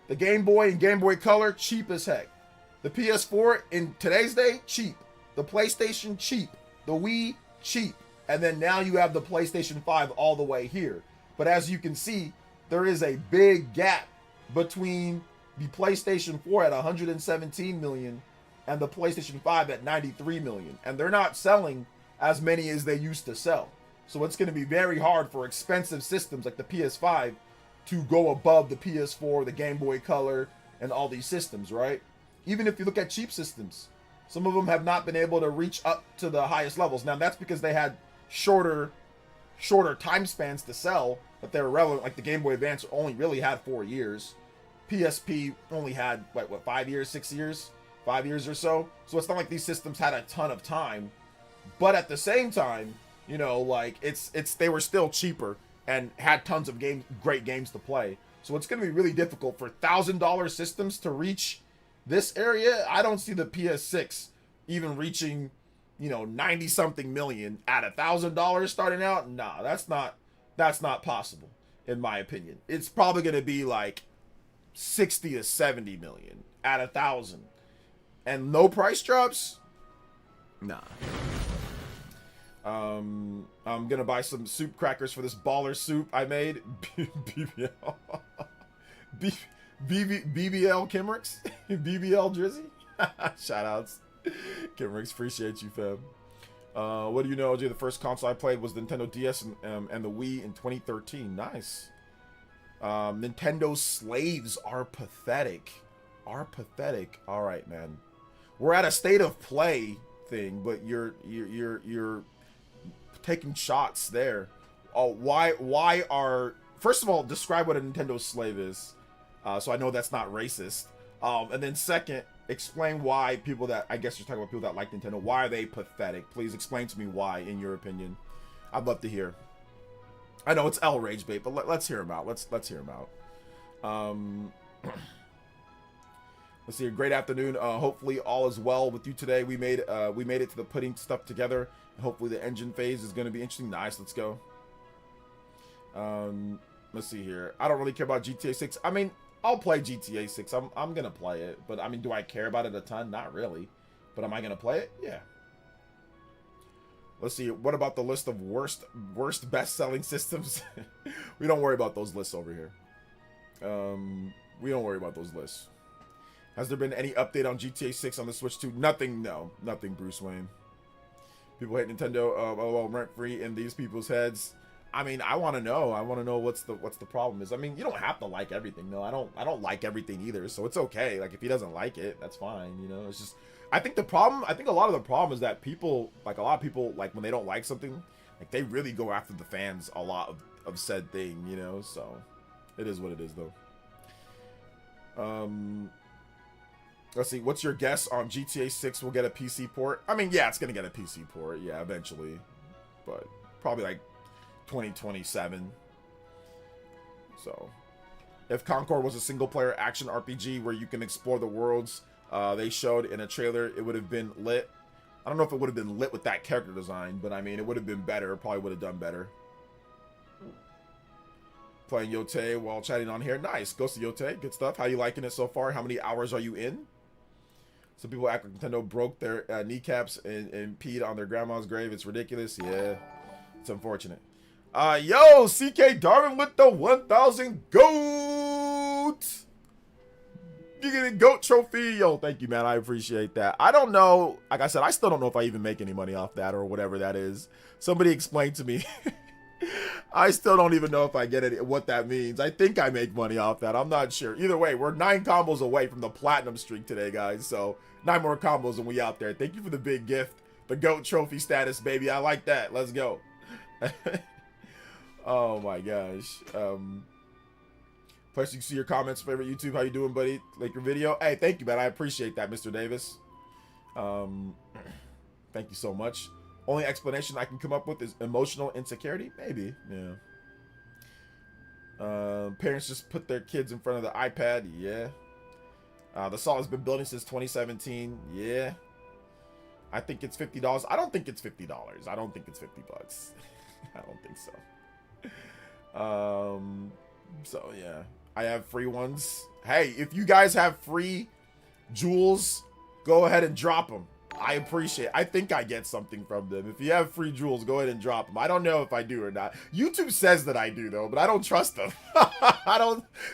The Game Boy and Game Boy Color, cheap as heck. The PS4, in today's day, cheap. The PlayStation, cheap. The Wii, cheap. And then now you have the PlayStation 5 all the way here. But as you can see, there is a big gap between the PlayStation 4 at 117 million and the PlayStation 5 at 93 million. And they're not selling as many as they used to sell. So it's going to be very hard for expensive systems like the PS5 to go above the PS4, the Game Boy Color, and all these systems, right? Even if you look at cheap systems, some of them have not been able to reach up to the highest levels. Now that's because they had shorter time spans to sell, but they were relevant. Like the Game Boy Advance only really had 4 years. PSP only had what 5 years, 6 years, 5 years or so. So it's not like these systems had a ton of time, but at the same time, you know, like it's they were still cheaper and had tons of great games to play. So it's going to be really difficult for $1,000 systems to reach this area. I don't see the PS6 even reaching, you know, 90 something million at $1,000 starting out. Nah, that's not possible in my opinion. It's probably going to be like 60 to 70 million at 1,000, and no price drops. Nah. I'm gonna buy some soup crackers for this baller soup I made. BBL. BBL Kimmerick's. BBL Drizzy. Shoutouts. Kimmerick's, appreciate you, fam. What do you know, OJ? The first console I played was the Nintendo DS and the Wii in 2013. Nice. Nintendo's slaves are pathetic. All right, man. We're at a state of play thing, but you're taking shots there. Why are, first of all, describe what a Nintendo slave is, so I know that's not racist. And then second, explain why people that, I guess you're talking about people that like Nintendo, why are they pathetic? Please explain to me why, in your opinion. I'd love to hear. I know it's L Rage Bait, but let's hear him out. Let's hear him out. Let's see. Great afternoon. Hopefully all is well with you today. We made it to the putting stuff together. Hopefully the engine phase is going to be interesting. Nice. Let's go. Let's see here. I don't really care about GTA 6. I mean, I'll play GTA 6. I'm gonna play it, but I mean, do I care about it a ton? Not really. But am I gonna play it? Yeah. Let's see. What about the list of worst best-selling systems? We don't worry about those lists over here. We don't worry about those lists. Has there been any update on GTA 6 on the Switch 2? Nothing. No, nothing. Bruce Wayne. People hate Nintendo. Rent free in these people's heads. I mean, I want to know. I want to know what's the problem is. I mean, you don't have to like everything. No, I don't like everything either. So it's okay. Like if he doesn't like it, that's fine. You know, it's just. I think a lot of the problem is that people, like a lot of people, like when they don't like something, like they really go after the fans a lot of said thing, you know. So it is what it is, though. Let's see. What's your guess on GTA 6 will get a PC port? I mean, yeah, it's gonna get a PC port, yeah, eventually, but probably like 2027. So, if Concord was a single-player action RPG where you can explore the worlds they showed in a trailer, it would have been lit. I don't know if it would have been lit with that character design, but I mean, it would have been better. Probably would have done better. Playing Yote while chatting on here. Nice. Ghost of Yote. Good stuff. How you liking it so far? How many hours are you in? Some people act like Nintendo broke their kneecaps and peed on their grandma's grave. It's ridiculous. Yeah. It's unfortunate. Yo, CK Darwin with the 1,000 GOAT. Giggity GOAT trophy. Yo, thank you, man. I appreciate that. I don't know. Like I said, I still don't know if I even make any money off that or whatever that is. Somebody explain to me. I still don't even know if I get it, what that means. I think I make money off that. I'm not sure. Either way, we're 9 combos away from the platinum streak today, guys. So 9 more combos and we out there. Thank you for the big gift. The GOAT trophy status, baby. I like that. Let's go. Oh my gosh. Plus, you can see your comments. Favorite YouTube. How you doing, buddy? Like your video. Hey, thank you, man. I appreciate that, Mr. Davis. Thank you so much. Only explanation I can come up with is emotional insecurity. Maybe. Yeah. Parents just put their kids in front of the iPad. Yeah. The salt has been building since 2017. Yeah. I think it's $50. I don't think it's $50. I don't think it's $50. I don't think so. So yeah, I have free ones. Hey, if you guys have free jewels, go ahead and drop them. I appreciate it. I think I get something from them. If you have free jewels, go ahead and drop them. I don't know if I do or not. YouTube says that I do though, but I don't trust them.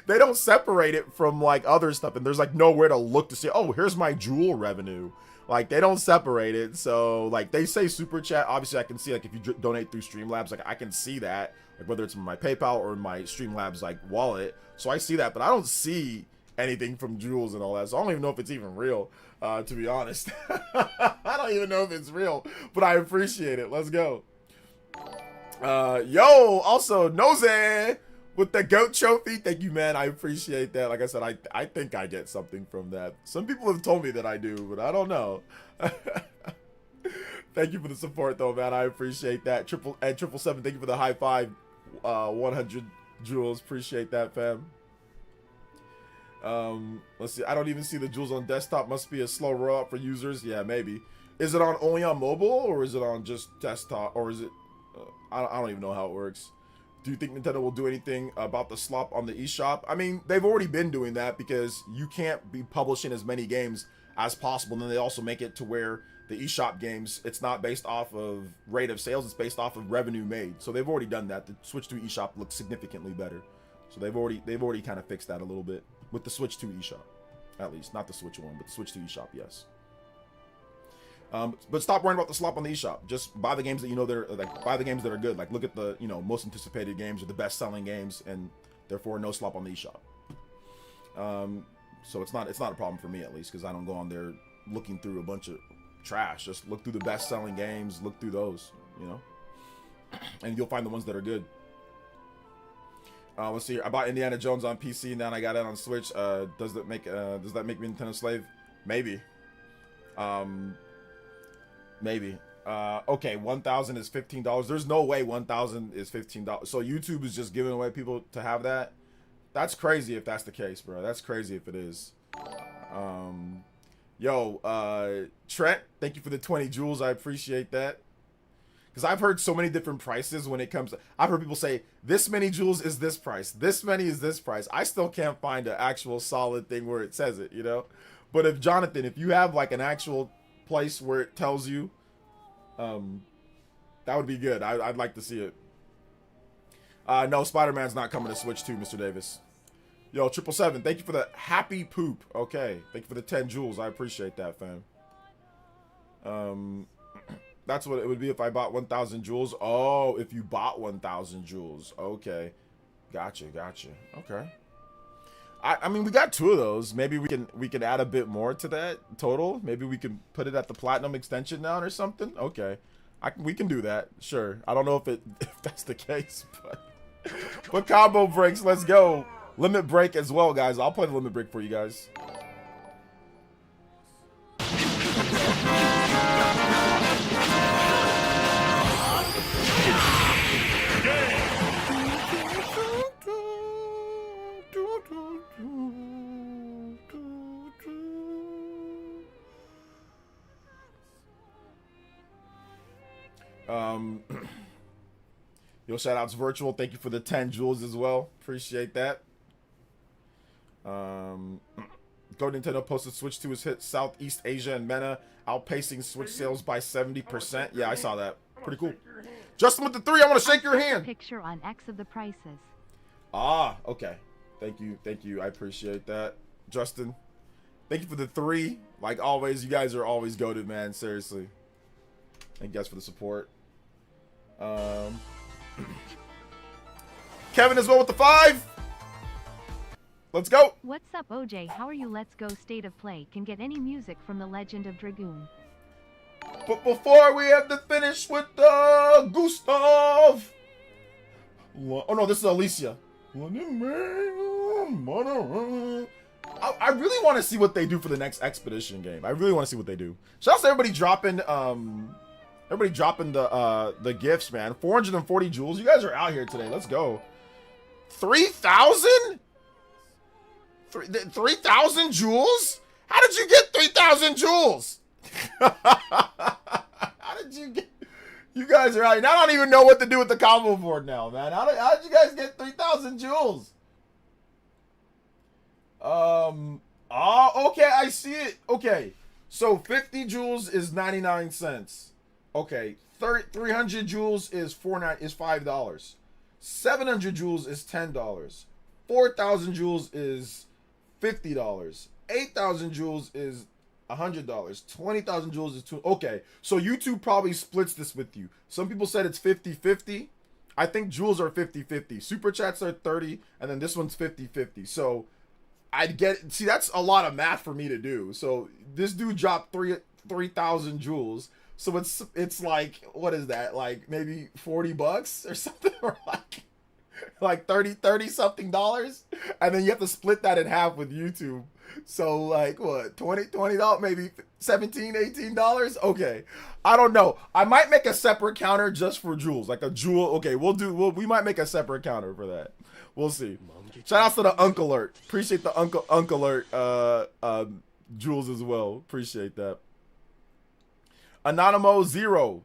They don't separate it from like other stuff, and there's like nowhere to look to see, oh, here's my jewel revenue. Like they don't separate it. So like they say super chat. Obviously I can see like if you donate through Streamlabs, like I can see that, like whether it's in my PayPal or my Streamlabs like wallet. So I see that, but I don't see anything from Jules and all that. So I don't even know if it's even real, to be honest. I don't even know if it's real, but I appreciate it. Let's go. Yo, also Nose with the GOAT trophy. Thank you, man. I appreciate that. Like I said, I think I get something from that. Some people have told me that I do, but I don't know. Thank you for the support, though, man. I appreciate that. Triple 7. Thank you for the high five. 100 jewels. Appreciate that, fam. Let's see. I don't even see the jewels on desktop. Must be a slow rollout for users. Yeah, maybe. Is it on only on mobile, or is it on just desktop, or is it? I don't even know how it works. Do you think Nintendo will do anything about the slop on the eShop? I mean, they've already been doing that because you can't be publishing as many games as possible. And then they also make it to where the eShop games, it's not based off of rate of sales, it's based off of revenue made. So they've already done that. The Switch 2 eShop looks significantly better. So they've already kind of fixed that a little bit with the Switch 2 eShop. At least, not the Switch 1, but the Switch 2 eShop, yes. But stop worrying about the slop on the eShop. Just buy the games that you know that are like, buy the games that are good. Like, look at the, you know, most anticipated games or the best selling games, and therefore no slop on the eShop. So it's not a problem for me, at least, because I don't go on there looking through a bunch of trash. Just look through the best selling games, look through those, you know, and you'll find the ones that are good. Let's see. I bought Indiana Jones on PC, and then I got it on Switch. Does that make me a Nintendo slave? Maybe. Maybe. Okay, 1,000 is $15. There's no way 1,000 is $15. So YouTube is just giving away people to have that. That's crazy if that's the case, bro. That's crazy if it is. Trent, thank you for the 20 jewels. I appreciate that. Because I've heard so many different prices when it comes to... I've heard people say, this many jewels is this price. This many is this price. I still can't find an actual solid thing where it says it, you know? But if, Jonathan, if you have like an actual place where it tells you, that would be good. I'd like to see it. No, Spider-Man's not coming to Switch 2, Mr. Davis. Yo, 777, thank you for the happy poop. Okay, thank you for the 10 jewels. I appreciate that, fam. That's what it would be if I bought 1,000 jewels. Oh, if you bought 1,000 jewels. Okay, gotcha. Okay. I mean, we got 2 of those. Maybe we can add a bit more to that total. Maybe we can put it at the platinum extension now or something. Okay, we can do that. Sure. I don't know if that's the case, but combo breaks. Let's go. Limit break as well, guys. I'll play the limit break for you guys. Yo, shout outs virtual. Thank you for the 10 jewels as well. Appreciate that. Go Nintendo posted Switch 2 has hit Southeast Asia and MENA, outpacing Switch sales by 70%. Yeah, I saw that. Pretty cool. Justin with the 3, I want to shake your hand. Picture on X of the prices. Ah, okay. Thank you. I appreciate that, Justin. Thank you for the 3. Like always, you guys are always goated, man. Seriously. Thank you guys for the support. Kevin as well with the 5. Let's go. What's up, OJ? How are you? Let's go. State of Play can get any music from The Legend of Dragoon. But before we have to finish with Gustav. Oh no, this is Alicia. I really want to see what they do for the next Expedition game. I really want to see what they do. Shout out to everybody dropping the gifts, man. 440 jewels. You guys are out here today. Let's go. 3,000? 3,000 jewels? How did you get 3,000 jewels? How did you get... You guys are out here. I don't even know what to do with the combo board now, man. How did you guys get 3,000 jewels? Oh, okay, I see it. Okay, so 50 jewels is 99 cents. Okay, 300 jewels is $5. 700 jewels is $10. 4,000 jewels is $50. 8,000 jewels is $100. 20,000 jewels is $2. Okay, so YouTube probably splits this with you. Some people said it's 50-50. I think jewels are 50-50. Super chats are 30, and then this one's 50-50. So I'd get, see, that's a lot of math for me to do. So this dude dropped 3,000 jewels. So it's like, what is that? Like maybe $40 or something, or like 30 something dollars. And then you have to split that in half with YouTube. So like what, $20, maybe $17, $18. Okay. I don't know. I might make a separate counter just for jewels, like a jewel. Okay, we might make a separate counter for that. We'll see. Shout out to the Uncle Alert. Appreciate the Uncle Alert jewels as well. Appreciate that. Anonymo Zero.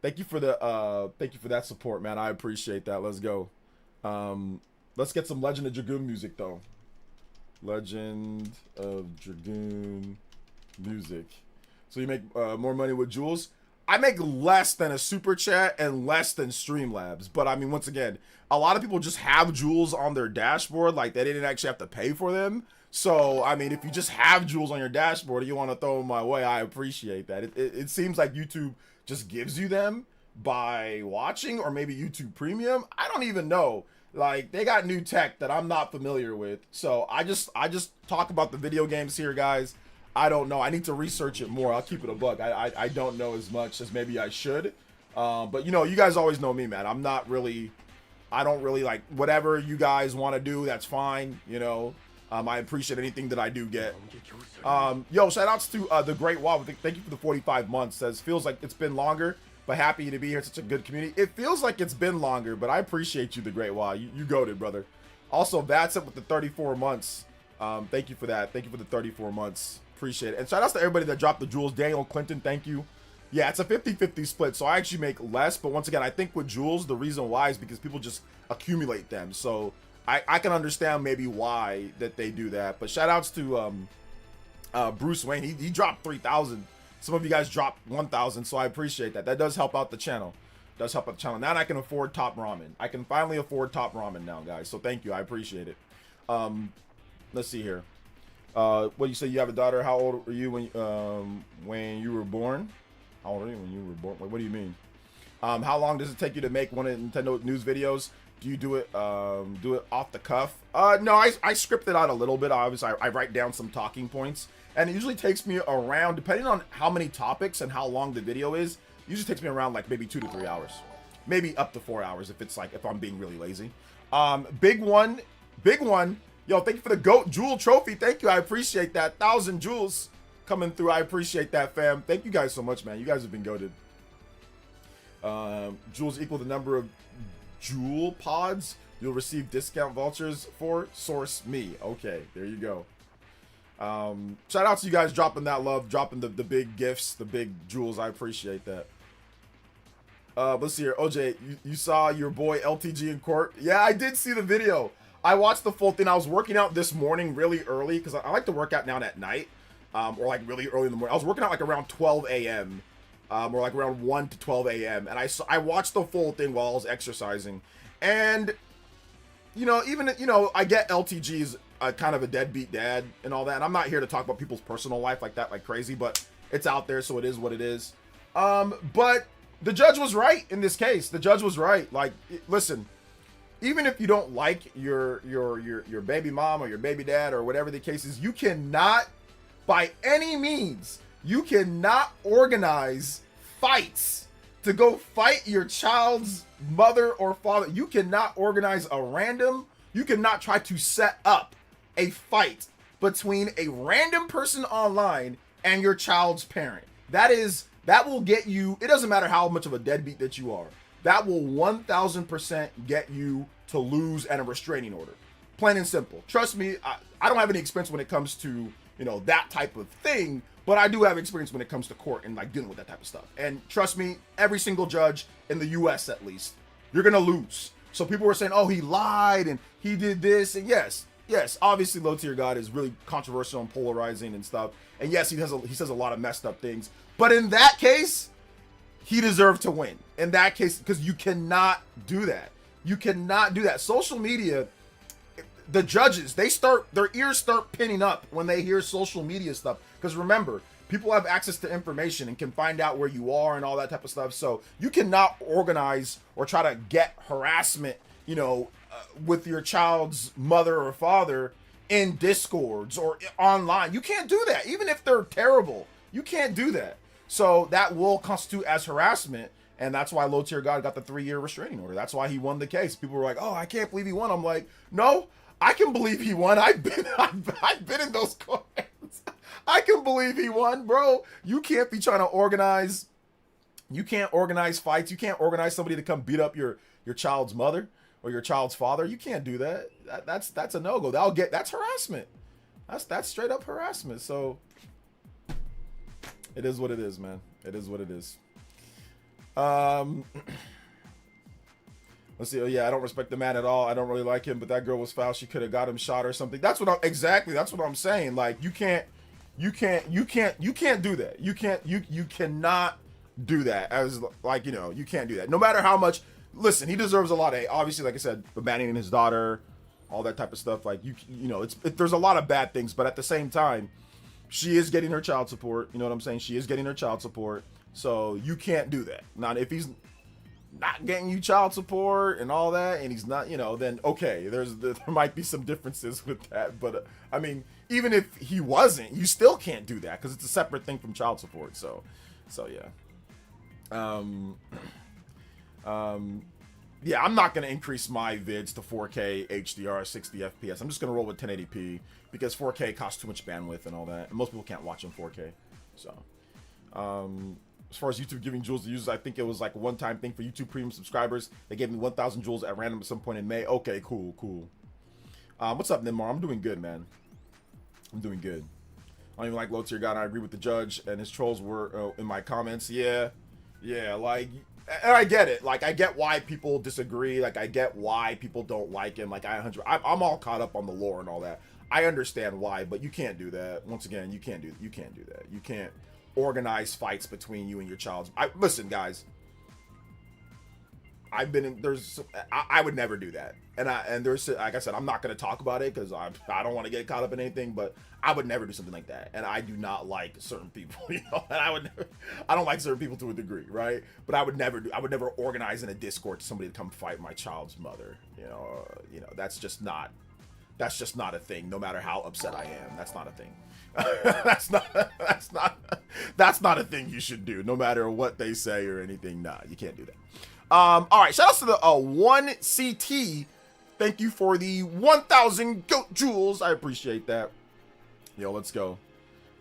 Thank you for that support, man. I appreciate that. Let's go. Let's get some Legend of Dragoon music though. Legend of Dragoon music. So you make more money with jewels? I make less than a super chat and less than Streamlabs. But I mean, once again, a lot of people just have jewels on their dashboard. Like they didn't actually have to pay for them. So, I mean, if you just have jewels on your dashboard and you want to throw them my way, I appreciate that. It seems like YouTube just gives you them by watching, or maybe YouTube Premium. I don't even know. Like, they got new tech that I'm not familiar with. So, I just talk about the video games here, guys. I don't know. I need to research it more. I'll keep it a buck. I don't know as much as maybe I should. But, you know, you guys always know me, man. I don't really like whatever you guys want to do. That's fine, you know. I appreciate anything that I do get. Yo, shout outs to the Great Wall. Thank you for the 45 months. Says, feels like it's been longer, but happy to be here. Such a good community. It feels like it's been longer, but I appreciate you, the Great Wall. You goated, brother. Also, that's it with the 34 months. Thank you for that. Thank you for the 34 months. Appreciate it. And shout outs to everybody that dropped the jewels. Daniel Clinton, thank you. Yeah, it's a 50-50 split, so I actually make less. But once again, I think with jewels, the reason why is because people just accumulate them. So I can understand maybe why that they do that. But shout outs to Bruce Wayne. He dropped 3,000. Some of you guys dropped 1,000, so I appreciate that. That does help out the channel. Now I can afford Top Ramen. I can finally afford Top Ramen now, guys. So thank you. I appreciate it. Let's see here. What you say? You have a daughter. How old were you when you were born? How old are you when you were born? What do you mean? How long does it take you to make one of Nintendo news videos? Do you do it off the cuff? No, I script it out a little bit. Obviously, I write down some talking points, and it usually takes me around, depending on how many topics and how long the video is, it usually takes me around like maybe 2 to 3 hours, maybe up to 4 hours if I'm being really lazy. Big one. Yo, thank you for the GOAT Jewel Trophy. Thank you, I appreciate that. 1,000 jewels coming through. I appreciate that, fam. Thank you guys so much, man. You guys have been goated. Jewels equal the number of jewel pods you'll receive discount vouchers for. Source me. Okay, there you go. Shout out to you guys dropping that love, dropping the big gifts, the big jewels. I appreciate that. Let's see here. OJ, you saw your boy LTG in court? Yeah, I did see the video. I watched the full thing. I was working out this morning really early because I like to work out now at night, or like really early in the morning. I was working out like around 12 a.m. Or like around 1 to 12 a.m. And I watched the full thing while I was exercising. And, you know, even, you know, I get LTG's kind of a deadbeat dad and all that. And I'm not here to talk about people's personal life like that, like crazy, but it's out there, so it is what it is. But the judge was right in this case. The judge was right. Like, listen, even if you don't like your baby mom or your baby dad or whatever the case is, you cannot, by any means, you cannot organize fights to go fight your child's mother or father. You cannot organize you cannot try to set up a fight between a random person online and your child's parent. That will get you, it doesn't matter how much of a deadbeat that you are, that will 1000% get you to lose and a restraining order. Plain and simple. Trust me, I don't have any experience when it comes to, you know, that type of thing, but I do have experience when it comes to court and like dealing with that type of stuff. And trust me, every single judge in the US at least, you're gonna lose. So people were saying, oh, he lied and he did this. And yes, obviously Low Tier God is really controversial and polarizing and stuff. And yes, he says a lot of messed up things. But in that case, he deserved to win. In that case, because you cannot do that. You cannot do that. Social media, the judges, their ears start pinning up when they hear social media stuff. Because remember, people have access to information and can find out where you are and all that type of stuff. So you cannot organize or try to get harassment, you know, with your child's mother or father in Discords or online. You can't do that. Even if they're terrible, you can't do that. So that will constitute as harassment. And that's why Low Tier God got the 3-year restraining order. That's why he won the case. People were like, "Oh, I can't believe he won." I'm like, "No, I can believe he won. I've been in those courts. I can believe he won, bro. You can't be trying to organize. You can't organize fights. You can't organize somebody to come beat up your child's mother or your child's father. You can't do that. That's a no-go. That's harassment. That's straight up harassment. So it is what it is, man. It is what it is. Let's see. Oh yeah, I don't respect the man at all. I don't really like him, but that girl was foul. She could have got him shot or something. That's what I'm saying. Like you can't do that. You cannot do that as like, you can't do that. No matter how much, listen, he deserves a lot of hate. Obviously, like I said, abandoning his daughter, all that type of stuff. Like there's a lot of bad things, but at the same time, she is getting her child support. You know what I'm saying? She is getting her child support. So you can't do that. Now, if he's not getting you child support and all that, and he's not, then okay, there might be some differences with that. But I mean, even if he wasn't, you still can't do that because it's a separate thing from child support. So yeah. Yeah, I'm not gonna increase my vids to 4K HDR 60 FPS. I'm just gonna roll with 1080p because 4K costs too much bandwidth and all that, and most people can't watch in 4K. So, as far as YouTube giving jewels to users, I think it was like a one-time thing for YouTube Premium subscribers. They gave me 1,000 jewels at random at some point in May. Okay, cool. What's up, Nimar? I'm doing good, man. I'm doing good. I don't even like Low Tier God. I agree with the judge, and his trolls were in my comments. Yeah, like, and I get it. Like, I get why people disagree. Like, I get why people don't like him. Like, I'm all caught up on the lore and all that. I understand why, but you can't do that. Once again, you can't do that. You can't organize fights between you and your child. Listen, guys. I would never do that. And there's, like I said, I'm not going to talk about it because I don't want to get caught up in anything, but I would never do something like that. And I do not like certain people, and I don't like certain people to a degree, right? But I would never organize in a Discord to somebody to come fight my child's mother. That's just not a thing, no matter how upset I am. That's not a thing. That's not a thing you should do, no matter what they say or anything. Nah, you can't do that. All right, shout outs to the 1CT. Thank you for the 1,000 goat jewels. I appreciate that. Yo, let's go.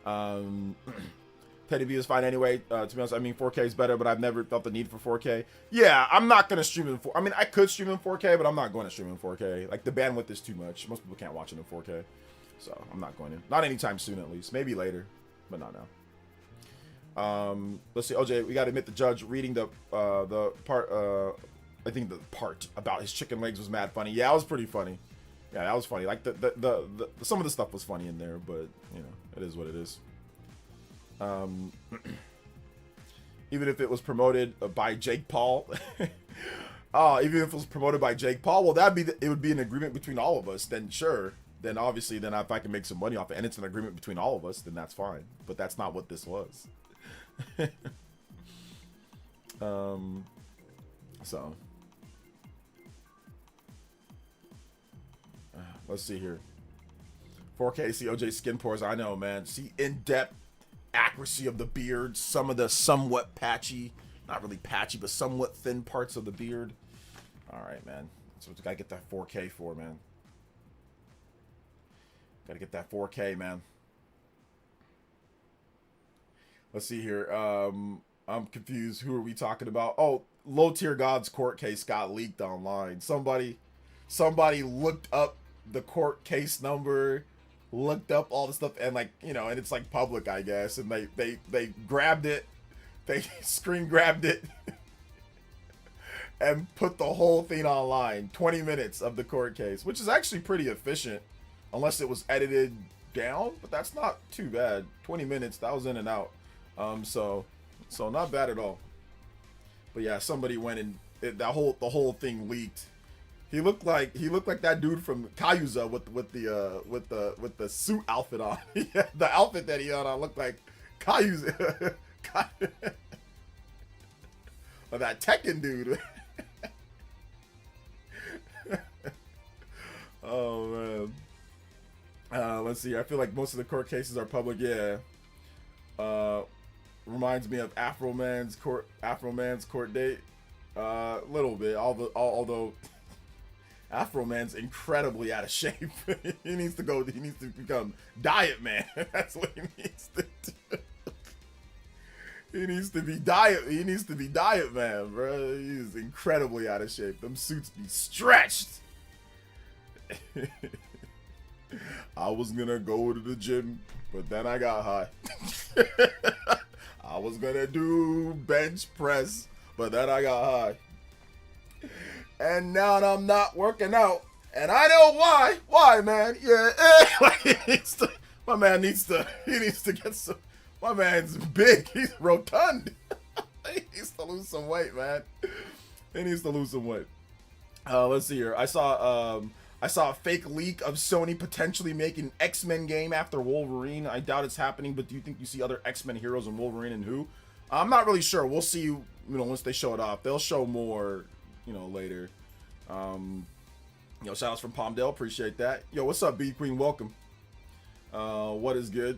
Teddy B is fine anyway. To be honest, I mean 4K is better, but I've never felt the need for 4K. Yeah, I'm not gonna stream in 4K. I mean, I could stream in 4K, but I'm not going to stream in 4K. Like, the bandwidth is too much. Most people can't watch it in 4K, so I'm not going to. Not anytime soon, at least. Maybe later, but not now. Let's see, OJ, we got to admit the judge reading the part, I think the part about his chicken legs was mad funny. Yeah, it was pretty funny. Yeah, that was funny. Like, the some of the stuff was funny in there, but, it is what it is. Even if it was promoted by Jake Paul, even if it was promoted by Jake Paul, well, it would be an agreement between all of us. Then sure, then obviously, then if I can make some money off it, and it's an agreement between all of us, then that's fine. But that's not what this was. So let's see here. 4K, see OJ skin pores. I know, man. See in-depth accuracy of the beard. Some of the somewhat patchy, not really patchy, but somewhat thin parts of the beard. All right, man. That's what you gotta get that 4K for, man. Gotta get that 4K, man. Let's see here. I'm confused. Who are we talking about? Oh, Low Tier God's court case got leaked online. Somebody looked up the court case number, looked up all the stuff, and and it's like public, I guess. And they grabbed it, they screen grabbed it, and put the whole thing online. 20 minutes of the court case, which is actually pretty efficient, unless it was edited down. But that's not too bad. 20 minutes, that was in and out. So not bad at all. But yeah, somebody went and the whole thing leaked. He looked like that dude from Kayuza with the suit outfit on. Yeah, the outfit that he had on looked like Kayuza. Or that Tekken dude. Oh man. Let's see. I feel like most of the court cases are public. Yeah. Uh, reminds me of Afro Man's court date. Little bit. Although Afro Man's incredibly out of shape. He needs to go. He needs to become Diet Man. That's what he needs to do. He needs to be diet. He needs to be Diet Man, bro. He's incredibly out of shape. Them suits be stretched. I was gonna go to the gym, but then I got high. I was gonna do bench press, but then I got high. And now I'm not working out. And I know why. Why, man? Yeah. My man needs to get some. My man's big. He's rotund. He needs to lose some weight, man. He needs to lose some weight. Let's see here. I saw a fake leak of Sony potentially making X-Men game after Wolverine. I doubt it's happening, but do you think you see other X-Men heroes in Wolverine and who? I'm not really sure. We'll see, once they show it off. They'll show more, later. Shout outs from Palmdale. Appreciate that. Yo, what's up, B Queen? Welcome. What is good?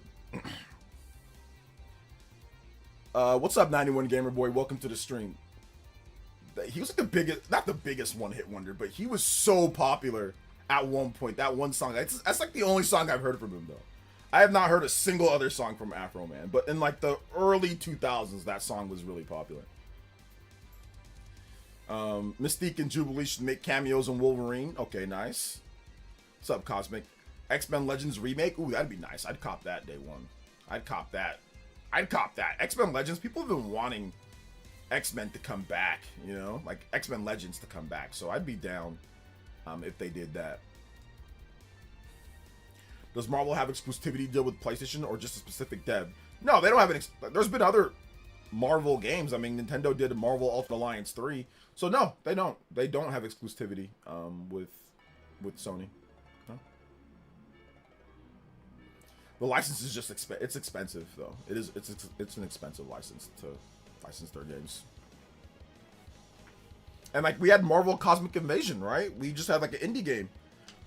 What's up, 91 Gamer Boy? Welcome to the stream. He was like the biggest, not the biggest one-hit wonder, but he was so popular at one point. That one song, that's like the only song I've heard from him, though. I have not heard a single other song from Afro Man, but in like the early 2000s, that song was really popular. Mystique and Jubilee should make cameos in Wolverine. Okay, nice. What's up, Cosmic? X-Men Legends remake? Ooh, that'd be nice. I'd cop that day one. I'd cop that. X-Men Legends, people have been wanting X-Men to come back, like X-Men Legends to come back. So I'd be down if they did that. Does Marvel have exclusivity deal with PlayStation or just a specific dev? No, they don't have there's been other Marvel games. I mean, Nintendo did Marvel Ultimate Alliance 3. So no, they don't. They don't have exclusivity with Sony. No. The license is just it's expensive though. It's an expensive license to license their games. And like we had Marvel Cosmic Invasion, right? We just had like an indie game,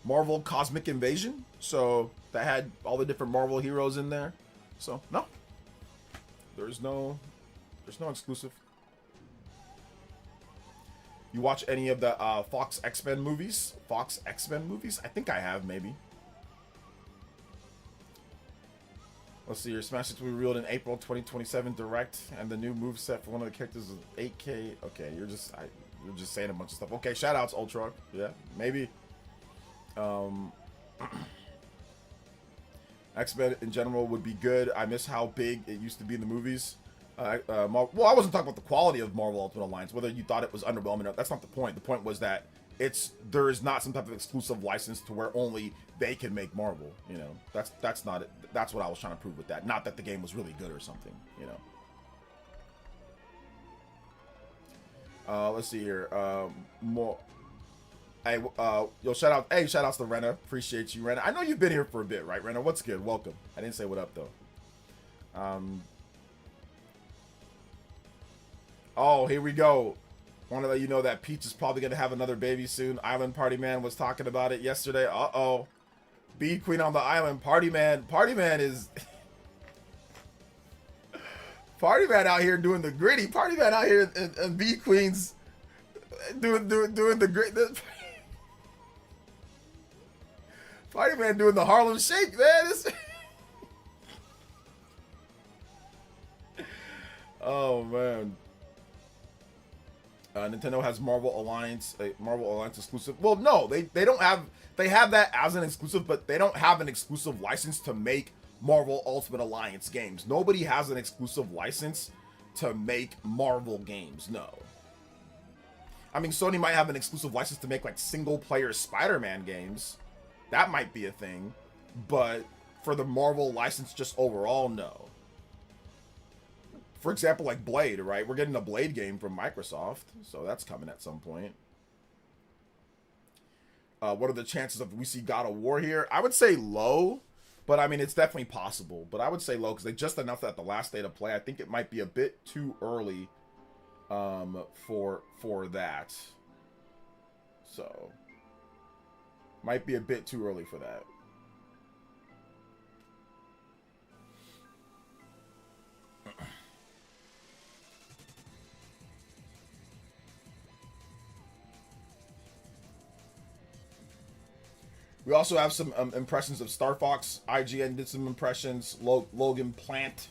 Marvel Cosmic Invasion. So that had all the different Marvel heroes in there. So no, there's no exclusive. You watch any of the Fox X-Men movies? Fox X-Men movies? I think I have, maybe. Let's see, your Smash 6 will be revealed in April 2027 Direct, and the new moveset for one of the characters is 8K. Okay, you're just saying a bunch of stuff. Okay, shoutouts, Ultron. Yeah, maybe. X-Men in general would be good. I miss how big it used to be in the movies. Well, I wasn't talking about the quality of Marvel Ultimate Alliance, whether you thought it was underwhelming. That's not the point. The point was that there is not some type of exclusive license to where only they can make Marvel. That's not it. That's what I was trying to prove with that. Not that the game was really good or something. Let's see here. More. Hey, shout outs to Renna. Appreciate you, Renna. I know you've been here for a bit, right, Renna? What's good? Welcome. I didn't say what up though. Oh, here we go. Want to let you know that Peach is probably going to have another baby soon. Island Party Man was talking about it yesterday. Uh-oh. B Queen on the island. Party Man is... Party Man out here doing the gritty. Party Man out here and B Queen's doing the grit. Party Man doing the Harlem Shake, man. Oh, man. Nintendo has Marvel Alliance exclusive. Well, no, they don't have. They have that as an exclusive, but they don't have an exclusive license to make Marvel Ultimate Alliance games. Nobody has an exclusive license to make Marvel games. No. I mean, Sony might have an exclusive license to make like single-player Spider-Man games. That might be a thing, but for the Marvel license just overall, no. For example, like Blade, right? We're getting a Blade game from Microsoft, so that's coming at some point. What are the chances of we see God of War here? I would say low, but I mean, it's definitely possible. But I would say low because they just announced that at the last State of Play. I think it might be a bit too early for that. So, might be a bit too early for that. We also have some impressions of Star Fox. IGN did some impressions. Logan Plant.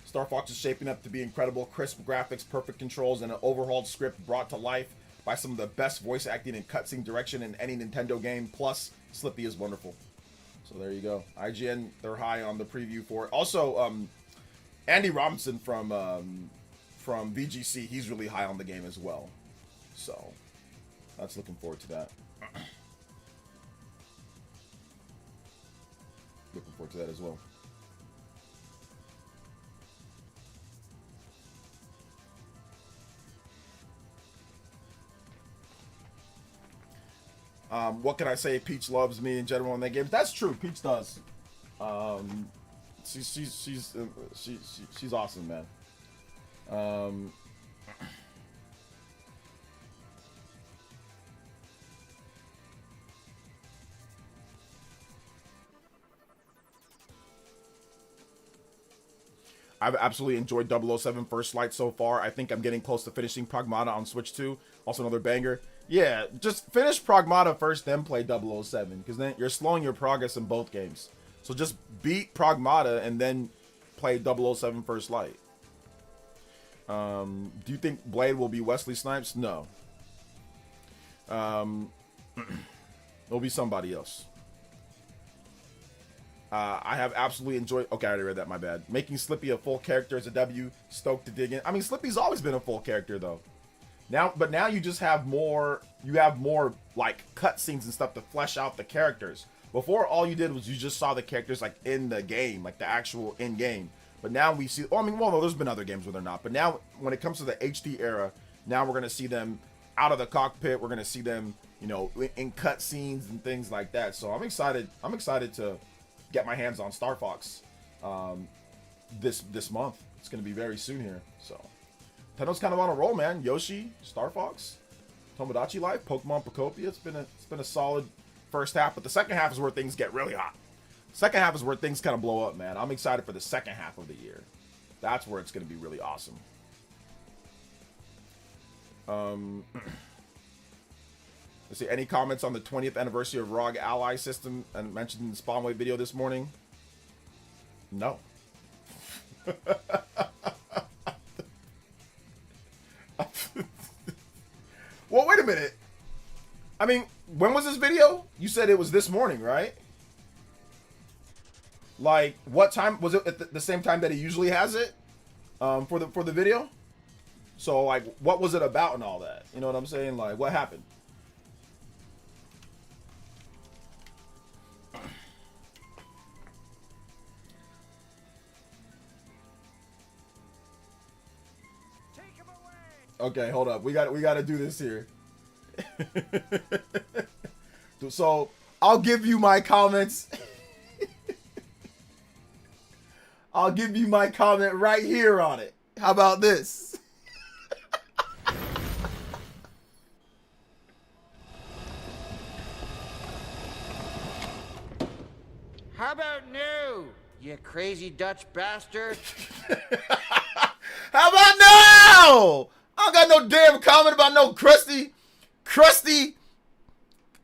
Star Fox is shaping up to be incredible. Crisp graphics, perfect controls, and an overhauled script brought to life by some of the best voice acting and cutscene direction in any Nintendo game. Plus, Slippy is wonderful. So there you go. IGN, they're high on the preview for it. Also, Andy Robinson from VGC, he's really high on the game as well. So that's looking forward to that. Looking forward to that as well. What can I say? Peach loves me in general in that game. That's true. Peach does. She's awesome, man. I've absolutely enjoyed 007 First Light so far. I think I'm getting close to finishing Pragmata on Switch 2. Also another banger. Yeah, just finish Pragmata first, then play 007, because then you're slowing your progress in both games. So just beat Pragmata and then play 007 First Light. Do you think Blade will be Wesley Snipes? No. It'll be somebody else. I have absolutely enjoyed... Okay, I already read that, my bad. Making Slippy a full character is a W. Stoked to dig in. I mean, Slippy's always been a full character, though. But now you just have more... You have more, like, cutscenes and stuff to flesh out the characters. Before, all you did was you just saw the characters, like, in the game. Like, the actual in-game. But now we see... Well, I mean, well, no, there's been other games where they're not. But now, when it comes to the HD era, now we're going to see them out of the cockpit. We're going to see them, you know, in cutscenes and things like that. So I'm excited. I'm excited to get my hands on Star Fox this month. It's going to be very soon here. So Nintendo's kind of on a roll, man. Yoshi, Star Fox, Tomodachi Life, Pokemon Pocopia. It's been a solid first half, but the second half is where things get really hot. Second half is where things kind of blow up, man. I'm excited for the second half of the year. That's where it's going to be really awesome. Let's see, any comments on the 20th anniversary of ROG Ally system and mentioned in the Spawnway video this morning? No. Well, wait a minute. I mean, when was this video? You said it was this morning, right? Like, what time? Was it at the same time that he usually has it for the video? So, like, what was it about and all that? You know what I'm saying? Like, what happened? Okay, hold up. We got to do this here. So, I'll give you my comments. I'll give you my comment right here on it. How about this? How about no, you crazy Dutch bastard? How about no? I don't got no damn comment about no crusty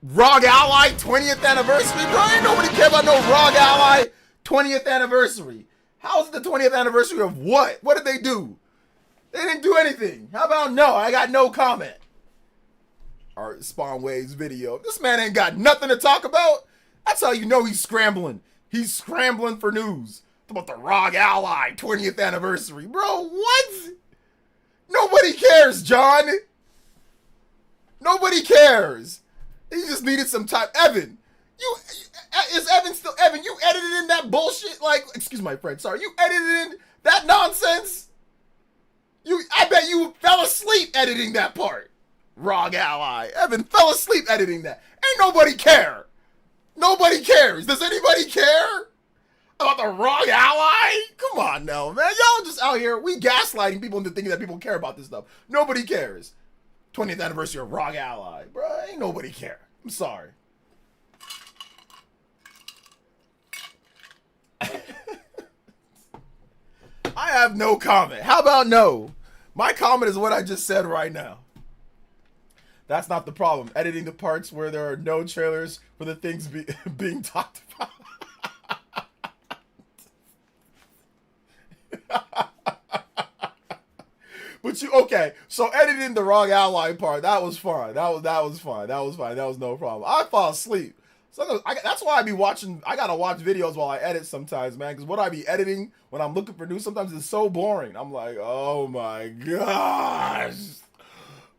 ROG Ally 20th anniversary, bro. Ain't nobody care about no ROG Ally 20th anniversary. How's it the 20th anniversary of what? What did they do? They didn't do anything. How about no? I got no comment. All right, Spawnway's video. This man ain't got nothing to talk about. That's how you know he's scrambling. He's scrambling for news about the ROG Ally 20th anniversary. Bro, what? Nobody cares, John. Nobody cares. He just needed some time. Evan, is Evan still Evan? You edited in that bullshit? Like, excuse my friend. Sorry, you edited in that nonsense. I bet you fell asleep editing that part. ROG Ally. Evan fell asleep editing that. Ain't nobody care. Nobody cares. Does anybody care about the ROG Ally? Come on now, man. Y'all just out here, we gaslighting people into thinking that people care about this stuff. Nobody cares. 20th anniversary of ROG Ally. Bro, ain't nobody care. I'm sorry. I have no comment. How about no? My comment is what I just said right now. That's not the problem. Editing the parts where there are no trailers for the things being talked about. But you okay? So editing the wrong ally part, that was fine. That was fine. That was fine. That was no problem. I fall asleep. So that's why I be watching. I gotta watch videos while I edit sometimes, man. Because what I be editing when I'm looking for news sometimes is so boring. I'm like, oh my gosh.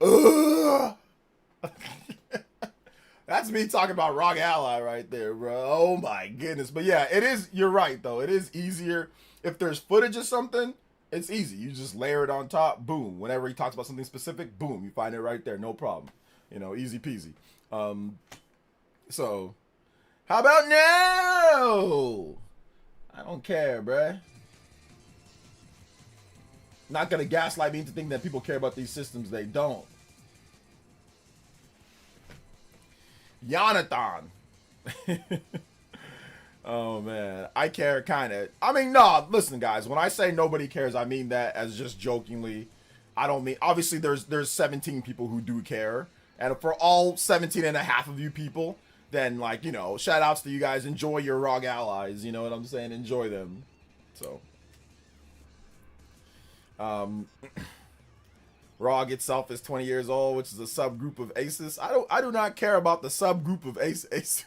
Ugh. That's me talking about wrong ally right there, bro. Oh my goodness. But yeah, it is. You're right though. It is easier if there's footage of something. It's easy. You just layer it on top. Boom. Whenever he talks about something specific, boom, you find it right there. No problem. You know, easy peasy. So, how about now? I don't care, bruh. Not gonna gaslight me into thinking that people care about these systems. They don't. Jonathan. Oh man, I care kind of. I mean, no, listen guys, when I say nobody cares, I mean that as just jokingly. I don't mean, obviously there's 17 people who do care, and for all 17 and a half of you people, then like, you know, shout outs to you guys. Enjoy your ROG allies, you know what I'm saying? Enjoy them. So ROG itself is 20 years old, which is a subgroup of Asus. I do not care about the subgroup of Asus.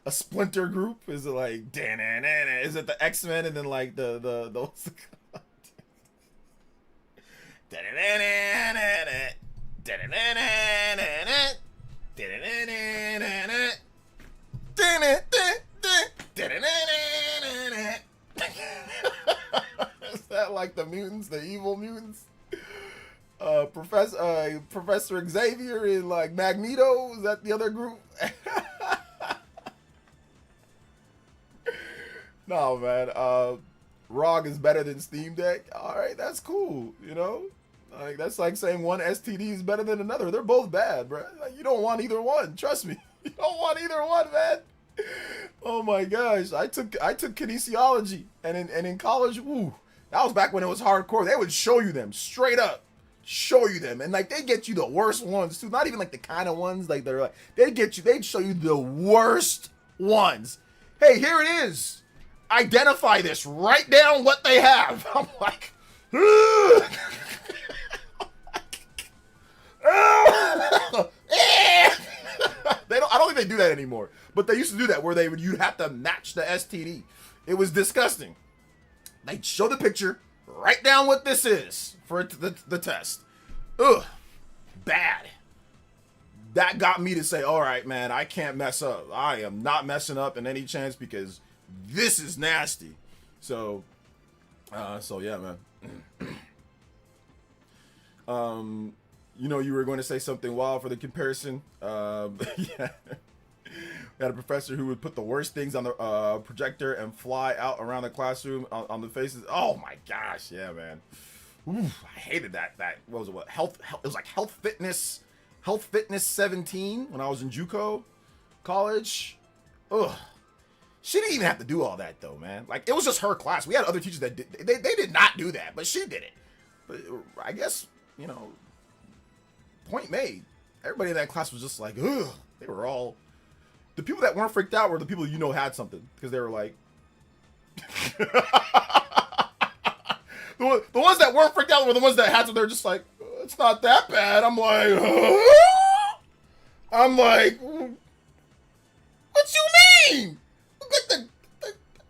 A splinter group? Is it like is it the X-Men and then like the what's the is that like the mutants, the evil mutants? Professor Xavier and like Magneto, is that the other group? No, man. ROG is better than Steam Deck. All right, that's cool. You know, like that's like saying one STD is better than another. They're both bad, bro. Like, you don't want either one. Trust me, you don't want either one, man. Oh my gosh, I took kinesiology, and in college, woo, that was back when it was hardcore. They would show you them straight up, show you them, and like they get you the worst ones too. Not even like the kind of ones like they're like they'd show you the worst ones. Hey, here it is. Identify this. Write down what they have. I'm like, they don't. I don't think they do that anymore. But they used to do that where you'd have to match the STD. It was disgusting. They'd show the picture. Write down what this is for the test. Ugh, bad. That got me to say, all right, man, I can't mess up. I am not messing up in any chance because this is nasty. So yeah, man. You know, you were going to say something wild for the comparison. Yeah. We had a professor who would put the worst things on the projector and fly out around the classroom on the faces. Oh my gosh, yeah, man. Oof, I hated that. What was it? What health? It was like health fitness 17 when I was in JUCO college. Ugh. She didn't even have to do all that though, man. Like it was just her class. We had other teachers that they did not do that, but she did it. But I guess, you know, point made. Everybody in that class was just like, ugh. They were all, the people that weren't freaked out were the people you know had something because they were like, the ones that weren't freaked out were the ones that had something. They're just like, it's not that bad. I'm like, what you mean?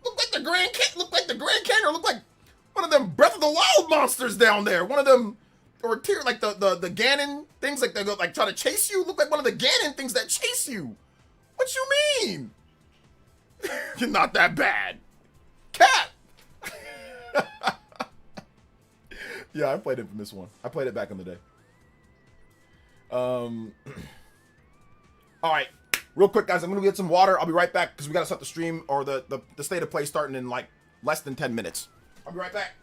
Look like the Grand Canyon, or look like one of them Breath of the Wild monsters down there. One of them, or like the Ganon things, like they go like try to chase you. Look like one of the Ganon things that chase you. What you mean? You're not that bad, cat. Yeah, I played Infamous 1. I played it back in the day. All right. Real quick, guys, I'm going to get some water. I'll be right back because we got to start the stream or the state of play starting in like less than 10 minutes. I'll be right back.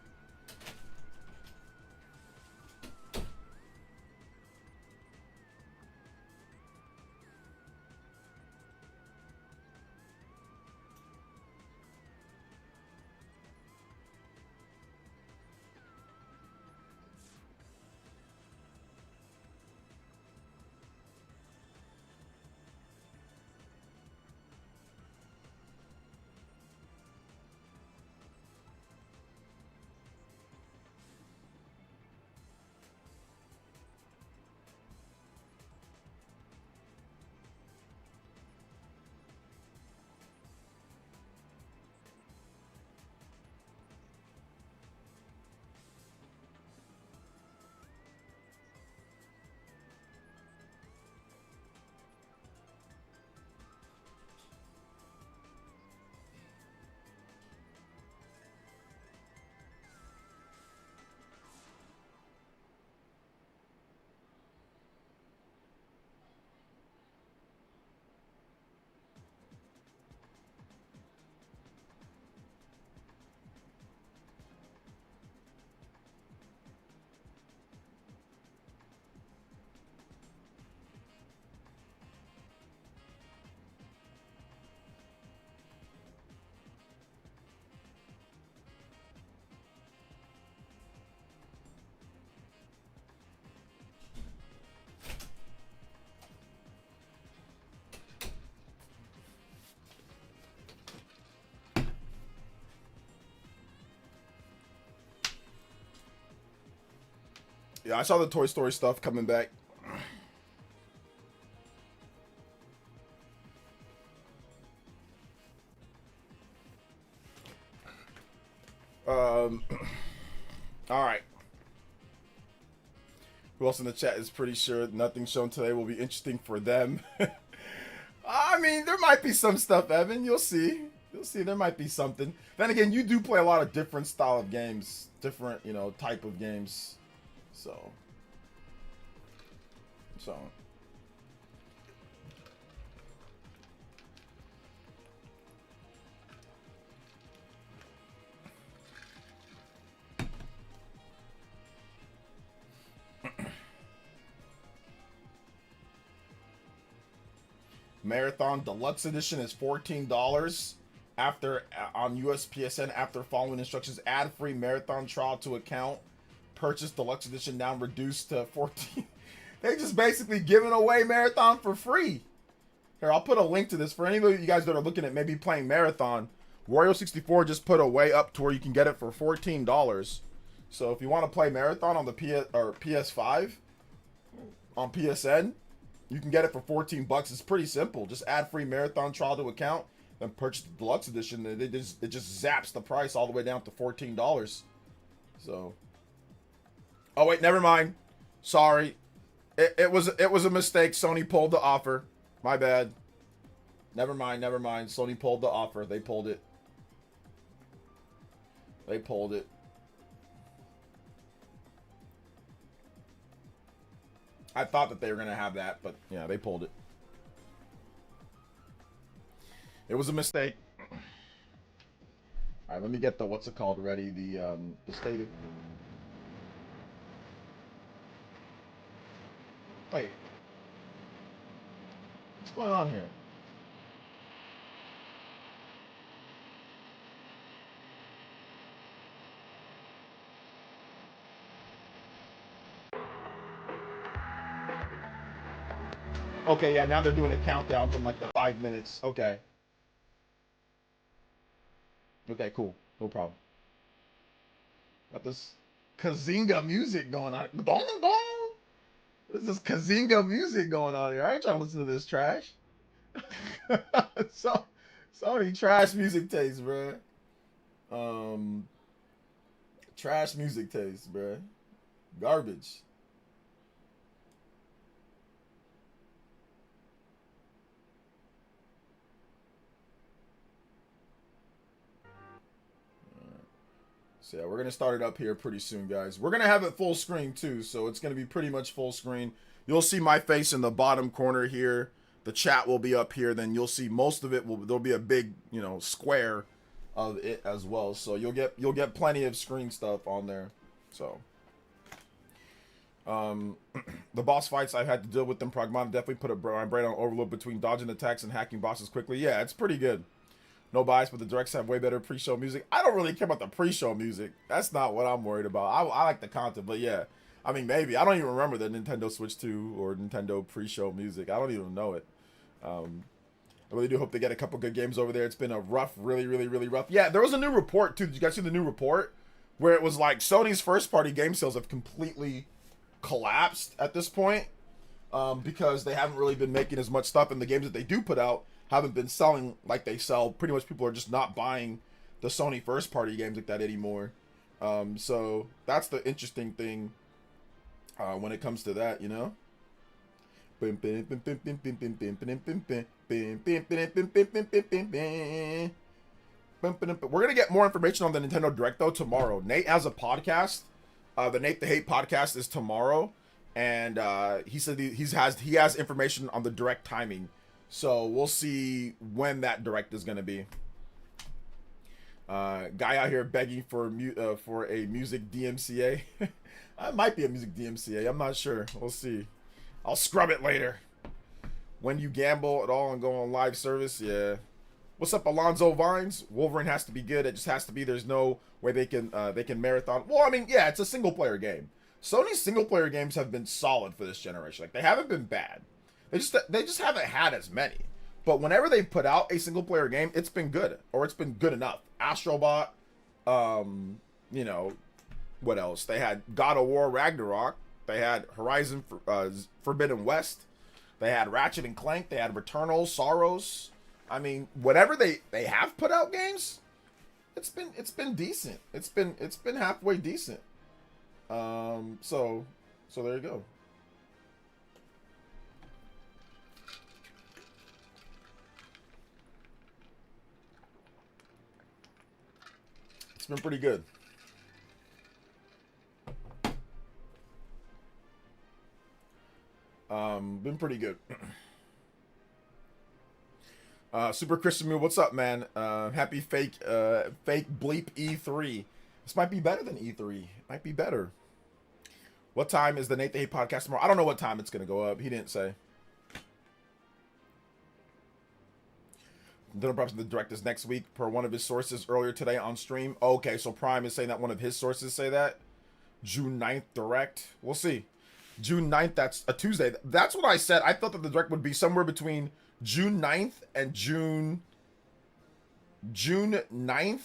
Yeah, I saw the Toy Story stuff coming back. All right. Who else in the chat is pretty sure nothing shown today will be interesting for them? I mean, there might be some stuff, Evan. You'll see. You'll see. There might be something. Then again, you do play a lot of different style of games, different, you know, type of games. So. Marathon Deluxe Edition is $14 after on USPSN after following instructions. Ad-free Marathon trial to account. Purchase Deluxe Edition now reduced to 14. They just basically giving away Marathon for free. Here, I'll put a link to this for any of you guys that are looking at maybe playing Marathon. Wario64 just put a way up to where you can get it for $14. So if you want to play Marathon on the PS5 on PSN, you can get it for 14 bucks. It's pretty simple. Just add free Marathon trial to account, then purchase the Deluxe Edition. It just zaps the price all the way down to $14. So, oh wait, never mind. Sorry, it was a mistake. Sony pulled the offer. My bad. Never mind. Sony pulled the offer. They pulled it. I thought that they were gonna have that, but yeah, they pulled it. It was a mistake. All right, let me get the what's it called ready? The state of. Wait, what's going on here? Okay, yeah, now they're doing a countdown from like the 5 minutes. Okay. Okay, cool. No problem. Got this Kazinga music going on. Dong, dong. What is this Kazinga music going on here? I ain't trying to listen to this trash. so many trash music tastes, bro. Trash music tastes, bro. Garbage. So yeah, we're gonna start it up here pretty soon, guys. We're gonna have it full screen too, so it's gonna be pretty much full screen. You'll see my face in the bottom corner here. The chat will be up here. Then you'll see most of it. There'll be a big, you know, square of it as well. So you'll get plenty of screen stuff on there. So, the boss fights I've had to deal with them. Pragmata definitely put my brain on overload between dodging attacks and hacking bosses quickly. Yeah, it's pretty good. No bias, but the directs have way better pre-show music. I don't really care about the pre-show music. That's not what I'm worried about. I like the content, but yeah. I mean, maybe. I don't even remember the Nintendo Switch 2 or Nintendo pre-show music. I don't even know it. I really do hope they get a couple good games over there. It's been a rough, really rough. Yeah, there was a new report, too. Did you guys see the new report? Where it was like Sony's first-party game sales have completely collapsed at this point. Because they haven't really been making as much stuff, and the games that they do put out haven't been selling like they sell. Pretty much people are just not buying the Sony first party games like that anymore. So that's the interesting thing when it comes to that, you know. We're gonna get more information on the Nintendo Direct though tomorrow. Nate has a podcast. The Nate the Hate podcast is tomorrow, and he said he has information on the Direct timing. So we'll see when that Direct is going to be. Guy out here begging for a music DMCA. I might be a music DMCA. I'm not sure. We'll see. I'll scrub it later. When you gamble at all and go on live service, yeah. What's up, Alonzo Vines? Wolverine has to be good. It just has to be. There's no way they can marathon. Well, I mean, yeah, it's a single player game. Sony's single player games have been solid for this generation. Like, they haven't been bad. They just haven't had as many. But whenever they put out a single player game, it's been good, or it's been good enough. Astrobot, you know, what else? They had God of War Ragnarok. They had Horizon Forbidden West. They had Ratchet and Clank. They had Returnal, Sorrows. I mean, whatever they have put out games, it's been decent. It's been halfway decent. So there you go. It's been pretty good. Been pretty good. Super Christian Moon, what's up, man? Happy fake bleep E3. This might be better than E3. Might be better. What time is the Nate the Hate podcast tomorrow? I don't know what time it's gonna go up. He didn't say. Dinner perhaps the direct is next week per one of his sources earlier today on stream. Okay, so Prime is saying that one of his sources say that. June 9th direct. We'll see. June 9th, that's a Tuesday. That's what I said. I thought that the direct would be somewhere between June 9th and June 9th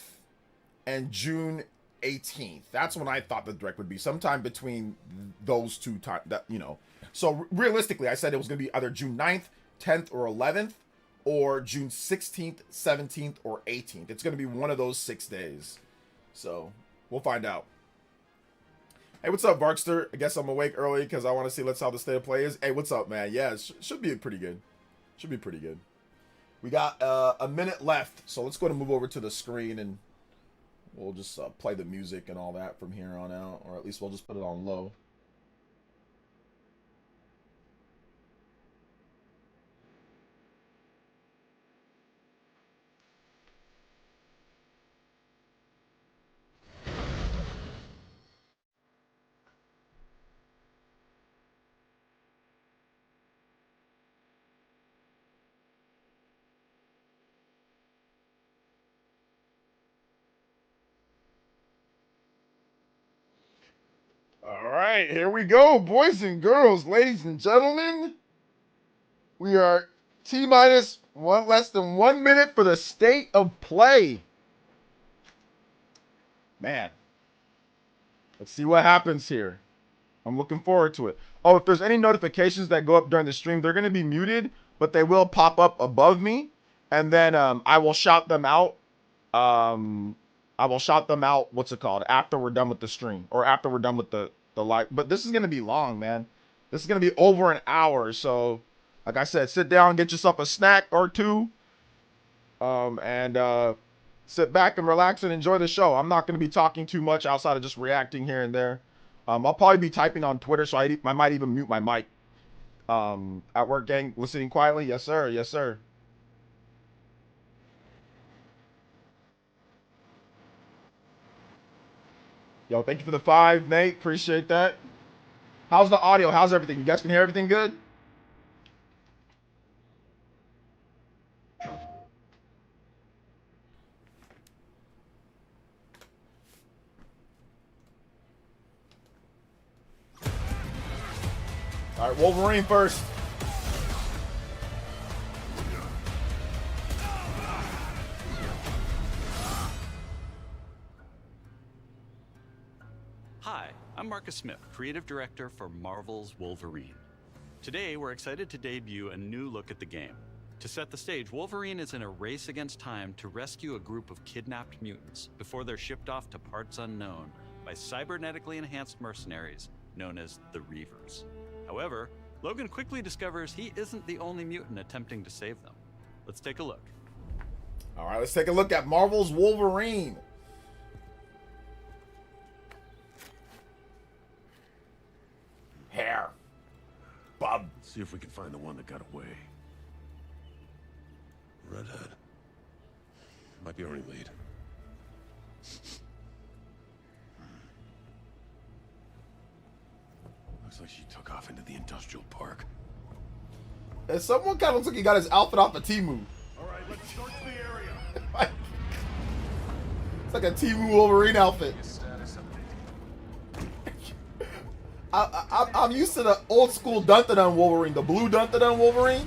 and June 18th. That's when I thought the direct would be, sometime between those two times, that, you know. So realistically, I said it was going to be either June 9th, 10th, or 11th, or June 16th, 17th, or 18th. It's going to be one of those 6 days. So we'll find out. Hey, what's up, Varkster? I guess I'm awake early because I want to see Let's How the State of Play is. Hey, what's up, man? Yeah, it should be pretty good. Should be pretty good. We got a minute left, so let's go ahead and move over to the screen, and we'll just play the music and all that from here on out, or at least we'll just put it on low. All right, here we go, boys and girls, ladies and gentlemen. We are T-minus less than 1 minute for the state of play. Man, let's see what happens here. I'm looking forward to it. Oh, if there's any notifications that go up during the stream, they're going to be muted, but they will pop up above me, and then I will shout them out. I will shout them out, what's it called, after we're done with the stream, or after we're done with the live. But this is going to be long, man. This is going to be over an hour. So, like I said, sit down, get yourself a snack or two, and sit back and relax and enjoy the show. I'm not going to be talking too much outside of just reacting here and there. I'll probably be typing on Twitter, so I might even mute my mic. At work, gang, listening quietly. Yes, sir. Yes, sir. Yo, thank you for the 5, Nate. Appreciate that. How's the audio? How's everything? You guys can hear everything good? All right, Wolverine first. Hi, I'm Marcus Smith, Creative Director for Marvel's Wolverine. Today, we're excited to debut a new look at the game. To set the stage, Wolverine is in a race against time to rescue a group of kidnapped mutants before they're shipped off to parts unknown by cybernetically enhanced mercenaries known as the Reavers. However, Logan quickly discovers he isn't the only mutant attempting to save them. Let's take a look. All right, let's take a look at Marvel's Wolverine. Hair. Bob. Let's see if we can find the one that got away. Redhead. Might be our only lead. Looks like she took off into the industrial park. And someone kind of looks like he got his outfit off of Temu. All right, let's search the area. It's like a Temu Wolverine outfit. I'm used to the old school Dun-Dun Wolverine, the blue Dun-Dun Wolverine.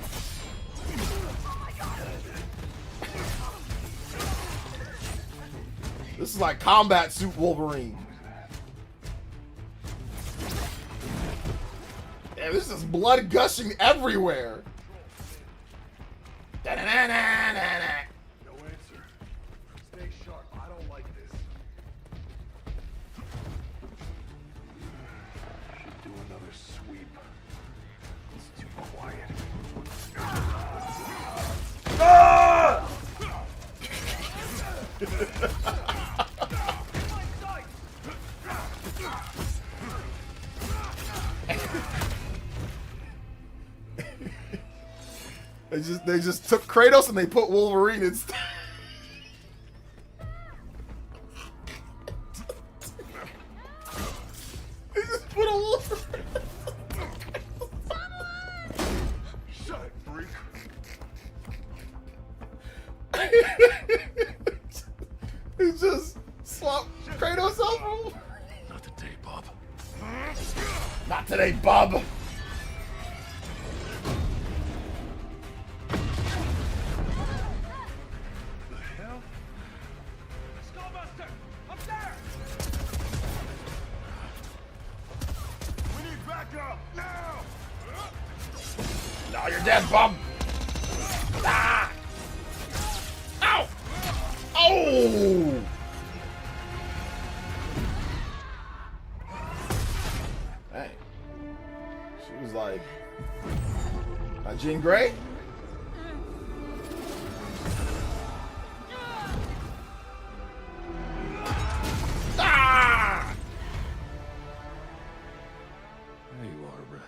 This is like combat suit Wolverine. Man, this is blood gushing everywhere. Da-na-na-na-na-na. No answer. Stay sharp. I don't like this. Should do another sweep. It's too quiet. Ah! They just took Kratos and they put Wolverine instead. They just put a Wolverine. Shut it, freak. He just swapped Kratos over. Not today, Bob. Not today, Bob. No, you're dead, Bob. Ah! Ow! Oh! Hey. She was like, Jean Grey? Ah! There you are, Red.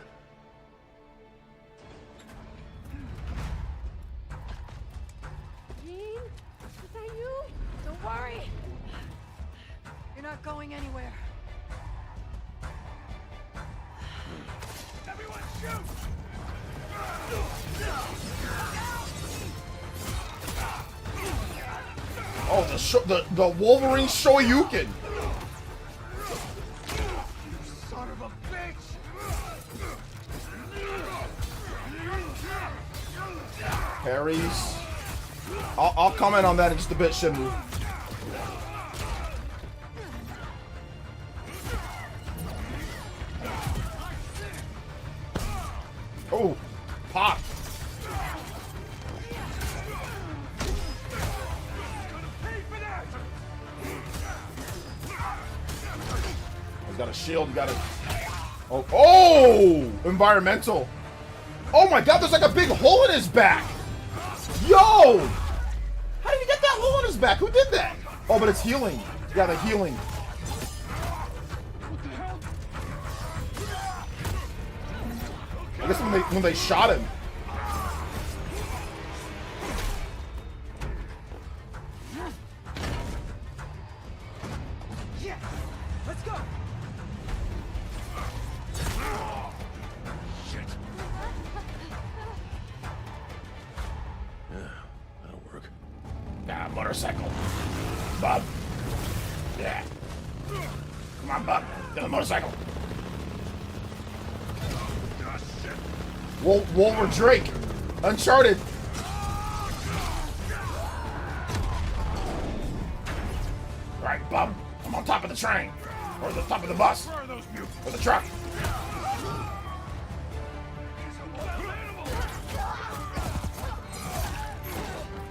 Jean? Is that you? Don't worry. You're not going anywhere. Everyone shoot! Oh, the Wolverine Shoryuken. Son of a bitch! Parries. I'll comment on that in just a bit, Shinbu. Oh, pop. He's got a shield, he got a... Oh, oh! Environmental. Oh my god, there's like a big hole in his back! Yo! How did he get that hole in his back? Who did that? Oh, but it's healing. Yeah, the healing. I guess when they shot him. Yeah. Let's go. Shit. Yeah, that'll work. Ah, motorcycle. Bob. Yeah. Come on, Bob. Get on the motorcycle. Wolver Drake. Uncharted. Right, Bob. I'm on top of the train. Or the top of the bus. Or the truck.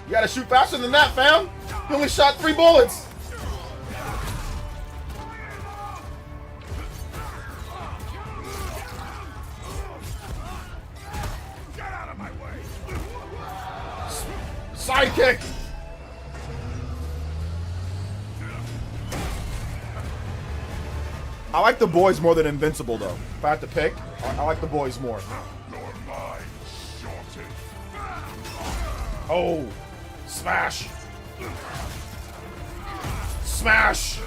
You gotta shoot faster than that, fam. You only shot 3 bullets. Sidekick! I like the boys more than Invincible, though. If I have to pick, I like the boys more. Oh! Smash! Smash!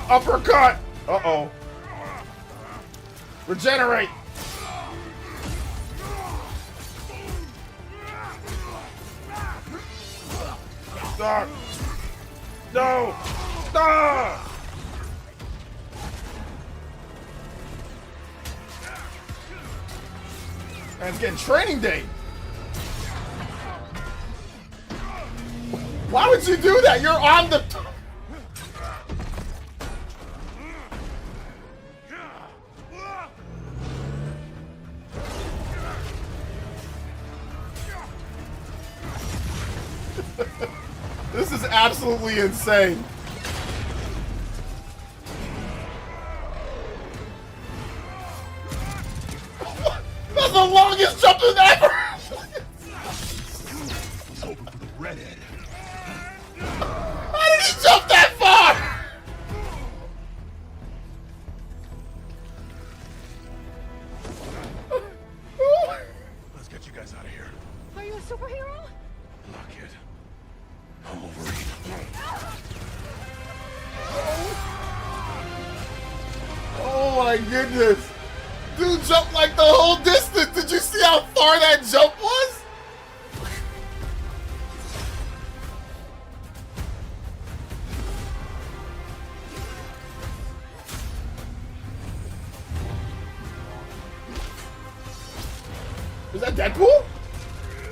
Uppercut! Uh-oh. Regenerate! Stop! No! Stop! Man's getting training day. Why would you do that? You're on the... This is absolutely insane. That's the longest jump in ever! He's hoping for the redhead. How did he jump that far? Let's get you guys out of here. Are you a superhero? Look, kid. I'm Wolverine. Oh my goodness. Dude jumped like the whole distance. Did you see how far that jump was? Is that Deadpool?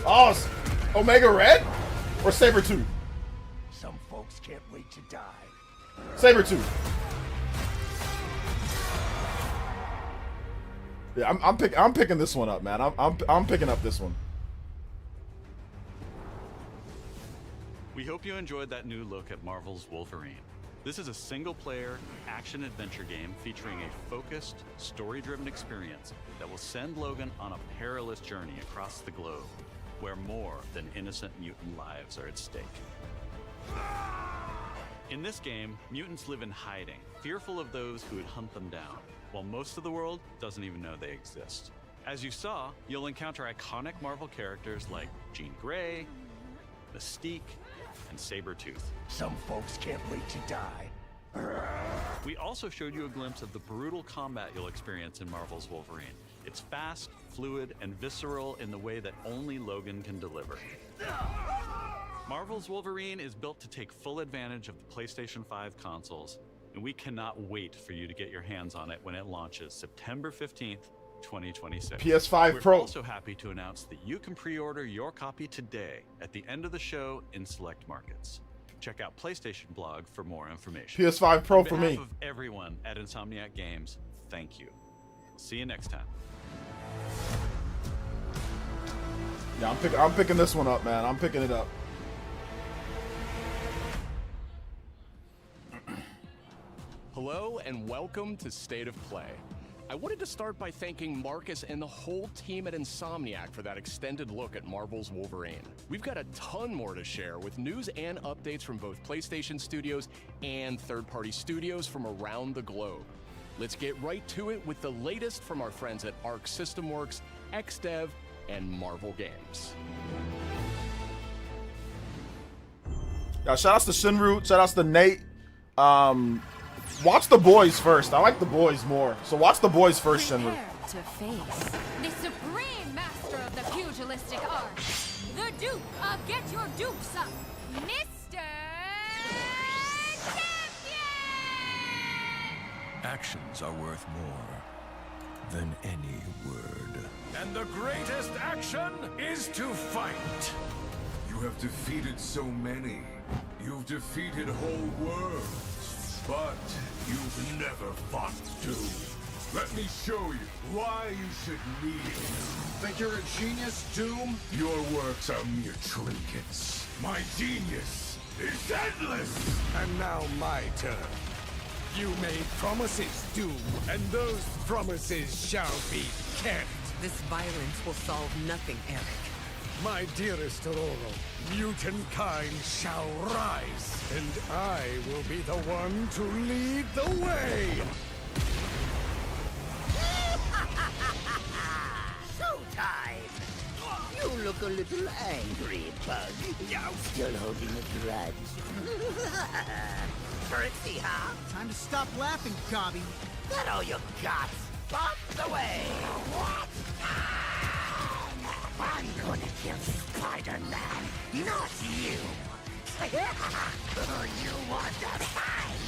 Oh, Omega Red? Or Sabretooth? Some folks can't wait to die. Sabretooth. Yeah, I'm picking this one up, man. I'm picking up this one. We hope you enjoyed that new look at Marvel's Wolverine. This is a single-player, action-adventure game featuring a focused, story-driven experience that will send Logan on a perilous journey across the globe, where more than innocent mutant lives are at stake. In this game, mutants live in hiding, fearful of those who would hunt them down, while most of the world doesn't even know they exist. As you saw, you'll encounter iconic Marvel characters like Jean Grey, Mystique, and Sabretooth. Some folks can't wait to die. We also showed you a glimpse of the brutal combat you'll experience in Marvel's Wolverine. It's fast, fluid, and visceral in the way that only Logan can deliver. Marvel's Wolverine is built to take full advantage of the PlayStation 5 consoles, and we cannot wait for you to get your hands on it when it launches September 15th, 2026. PS5 We're Pro. also happy to announce that you can pre-order your copy today at the end of the show in select markets. Check out PlayStation Blog for more information. PS5 Pro On for behalf me. of everyone at Insomniac Games, thank you. See you next time. Yeah, I'm picking this one up, man. I'm picking it up. Hello and welcome to State of Play. I wanted to start by thanking Marcus and the whole team at Insomniac for that extended look at Marvel's Wolverine. We've got a ton more to share with news and updates from both PlayStation studios and third-party studios from around the globe. Let's get right to it with the latest from our friends at Arc System Works, XDev, and Marvel Games. Yeah, shout outs to Shinru, shout outs to Nate. Watch The Boys first. I like The Boys more. So watch The Boys first, Shinru. Prepare to face the supreme master of the pugilistic art, the Duke of Get Your Dukes Up, Mr. Champion! Actions are worth more than any word. And the greatest action is to fight. You have defeated so many. You've defeated whole worlds. But you've never fought Doom. Let me show you why you should need it. Think you're a genius, Doom? Your works are mere trinkets. My genius is endless. And now my turn. You made promises, Doom, and those promises shall be kept. This violence will solve nothing, Eric. My dearest Aurora, mutant kind shall rise, and I will be the one to lead the way! Showtime! You look a little angry, Bug. Still holding a grudge. Currency, huh? Time to stop laughing, Gobby. That all you got? Bump the way! What? I'm gonna kill Spider-Man, not you! You want to fight?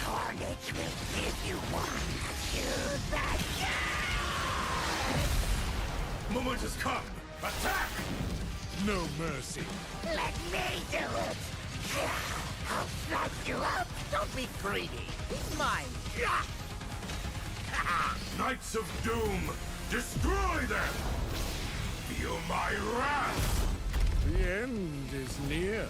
Carnage will give you one. Use that gun! Moment has come! Attack! No mercy. Let me do it! I'll snatch you up! Don't be greedy! He's mine! Knights of Doom, destroy them! Feel my wrath! The end is near.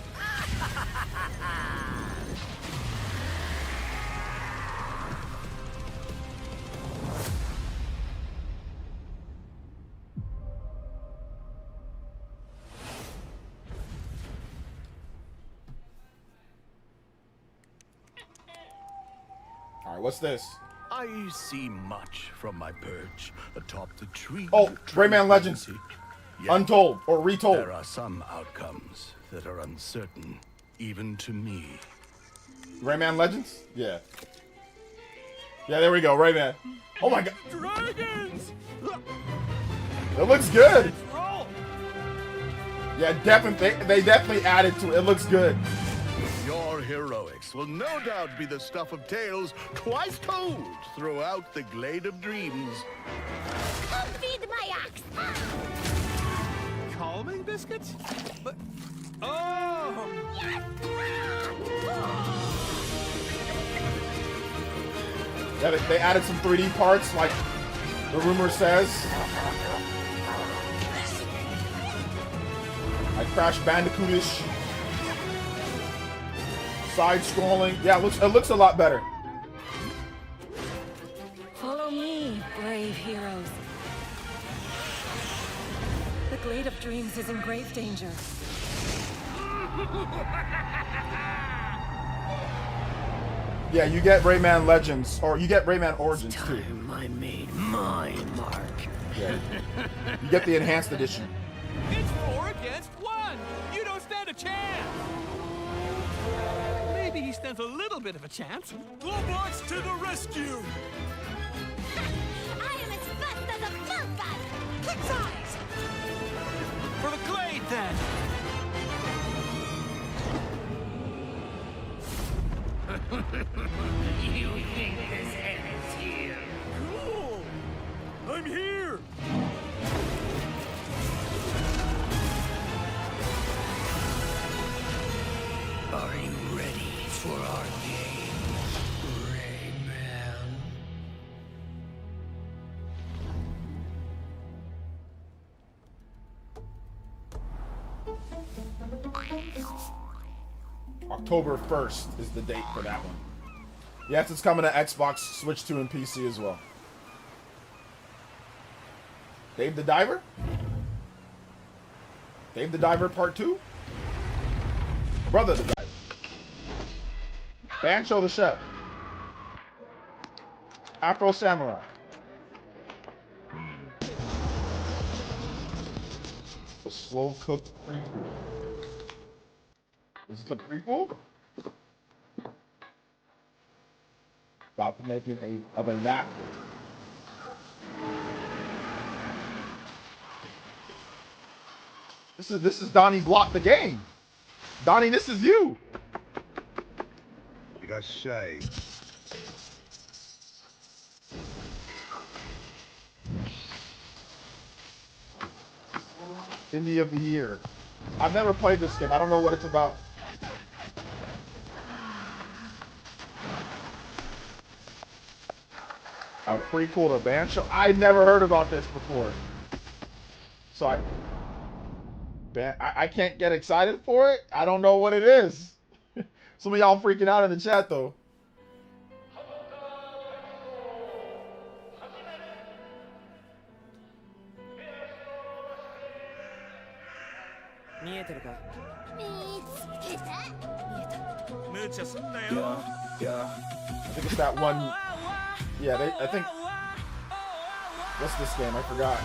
What's this? I see much from my perch atop the tree. Oh, of Rayman Legends. tranquility. Yet Untold or retold. there are some outcomes that are uncertain, even to me. Rayman Legends? Yeah. Yeah, there we go, Rayman. Oh my god. Dragons! It looks good. Let's roll! Yeah, definitely. They definitely added to it. It looks good. Your heroics will no doubt be the stuff of tales twice told throughout the Glade of Dreams. Come feed my ox! Calming biscuits? But... Oh! Yeah, they added some 3D parts, like the rumor says. Like Crash Bandicoot-ish. Side-scrolling. Yeah, it looks a lot better. Follow me, brave heroes. The Glade of Dreams is in grave danger. Yeah, you get Rayman Legends, or you get Rayman Origins too. Time I made my mark. Yeah. You get the enhanced edition. It's 4 against 1! You don't stand a chance! Maybe he stands a little bit of a chance. Globots to the rescue! I am as fast as a falcon! Kick size! For the Glade, then! You think this ends here? Cool! I'm here! Are you ready for our game, Rayman? October 1st is the date for that one. Yes, it's coming to Xbox, Switch 2, and PC as well. Dave the Diver? Dave the Diver Part 2? Brother the Diver. Bancho the Chef. Afro Samurai. The Slow Cooked Prequel. Is it the prequel? About the making of a nap. This is Donnie Block the game. Donnie, this is you. You got say. Indie of the Year. I've never played this game. I don't know what it's about. A prequel to Bancho? I never heard about this before. So I can't get excited for it. I don't know what it is. Some of y'all freaking out in the chat though. I think it's that one. Yeah, I think. What's this game? I forgot.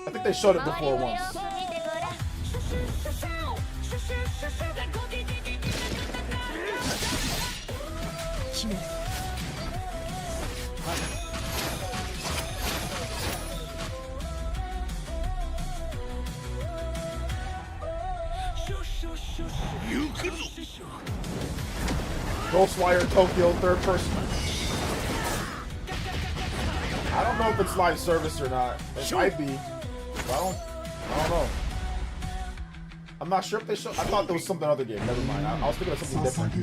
I think they showed it before once. Ghostwire Tokyo third person. I don't know if it's live service or not. It might be. But I don't know. I'm not sure if they show. I thought there was something other game. Never mind. I was thinking of something different.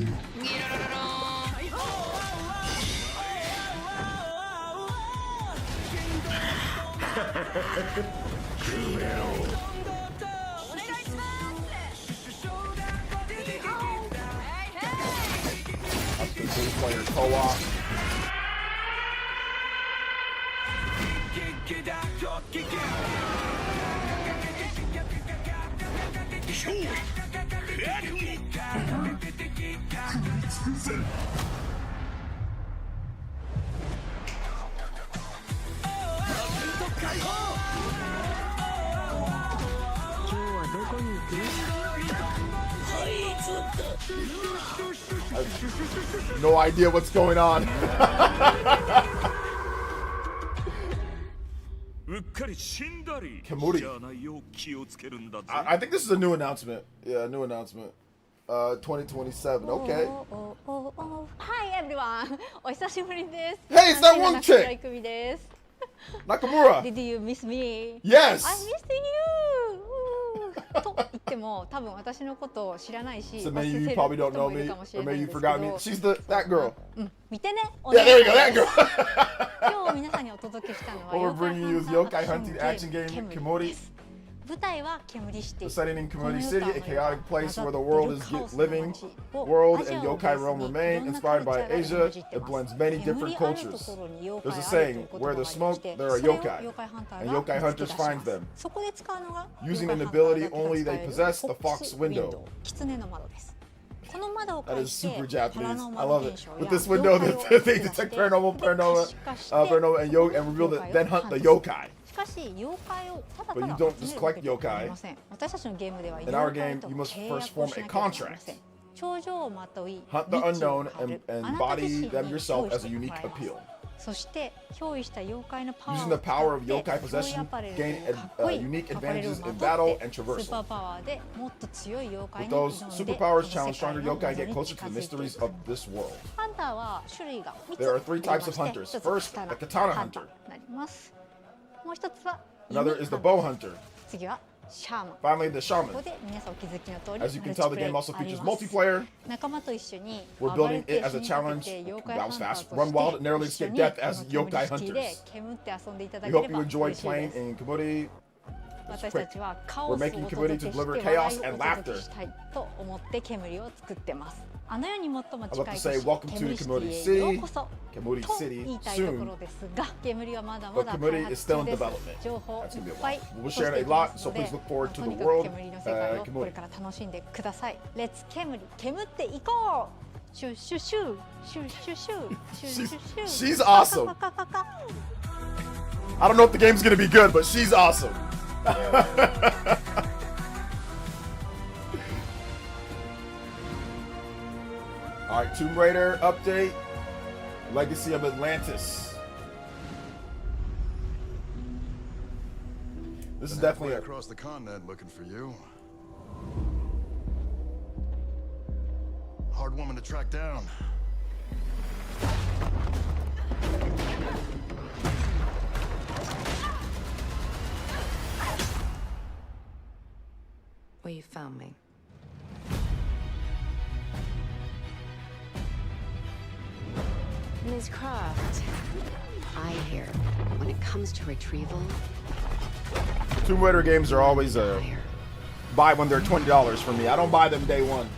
That's the two-player co-op. No idea what's going on. Kemuri. I think this is a new announcement. Yeah, a new announcement. 2027. Okay. Hi everyone. お久しぶりです。 Hey, it's that one chick. 久美です。 Nakamura. Did you miss me? Yes. I missed you. と言っても多分私のことを知らないし、 So maybe you probably don't know me, or maybe you forgot me. She's that girl. 見てね。 Yeah, there you go, that girl. 今日皆さんにお届けしたのは What we're bringing you is Yokai Hunting action game Kemuri. 舞台は煙シティ。 The setting in Kemuri City, a chaotic place where the world is living. World and yokai realm remain inspired by Asia. It blends many different cultures. There's a saying, where there's smoke, there are yokai. And yokai hunters find them. Using an ability only they possess, the Fox Window. That is super Japanese. I love it. With this window, they detect paranormal, and reveal that then hunt the yokai. But you don't just collect yokai. In our game, you must first form a contract. Hunt the unknown and body them yourself as a unique appeal. Using the power of yokai possession, gain unique advantages in battle and traversal. With those superpowers, challenge stronger yokai, get closer to the mysteries of this world. There are 3 types of hunters. First, the katana hunter. Another is the bow hunter. Finally, the shaman. As you can tell, the game also features multiplayer. We're building it as a challenge. That was fast. Run wild and narrowly escape death as yokai hunters. We hope you enjoyed playing in Kemuri. We're making Kemuri to deliver chaos and laughter. I'd love to say welcome to Kemuri City. Kemuri City soon. But Kemuri is still in development. That's going to be a lot. We'll share a lot, so please look forward to the world. Kemuri. Let's Kemuri. 煙っていこう。シュシュシュシュシュシュシュシュシュ。 She's awesome. I don't know if the game's going to be good, but she's awesome. Alright, Tomb Raider update. Legacy of Atlantis. This is definitely across the continent looking for you. Hard woman to track down. Well, you found me. Ms. Croft, I hear when it comes to retrieval, Tomb Raider games are always buy when they're $20 for me. I don't buy them day one.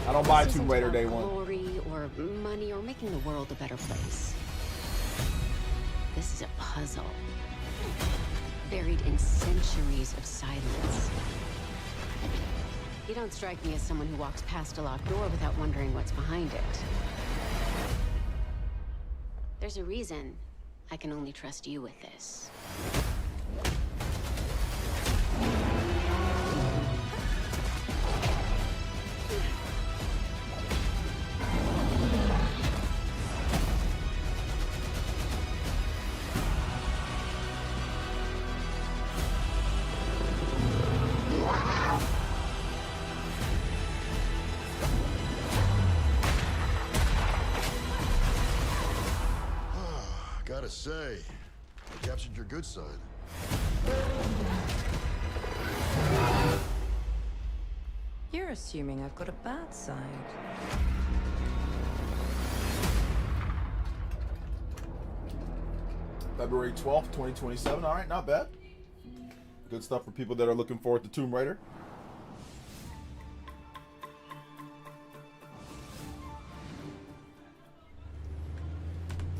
I don't buy Tomb Raider day one. Glory or money or making the world a better place. This is a puzzle, buried in centuries of silence. You don't strike me as someone who walks past a locked door without wondering what's behind it. There's a reason I can only trust you with this. Gotta say, you captured your good side. You're assuming I've got a bad side. February 12th, 2027. All right, not bad. Good stuff for people that are looking forward to Tomb Raider.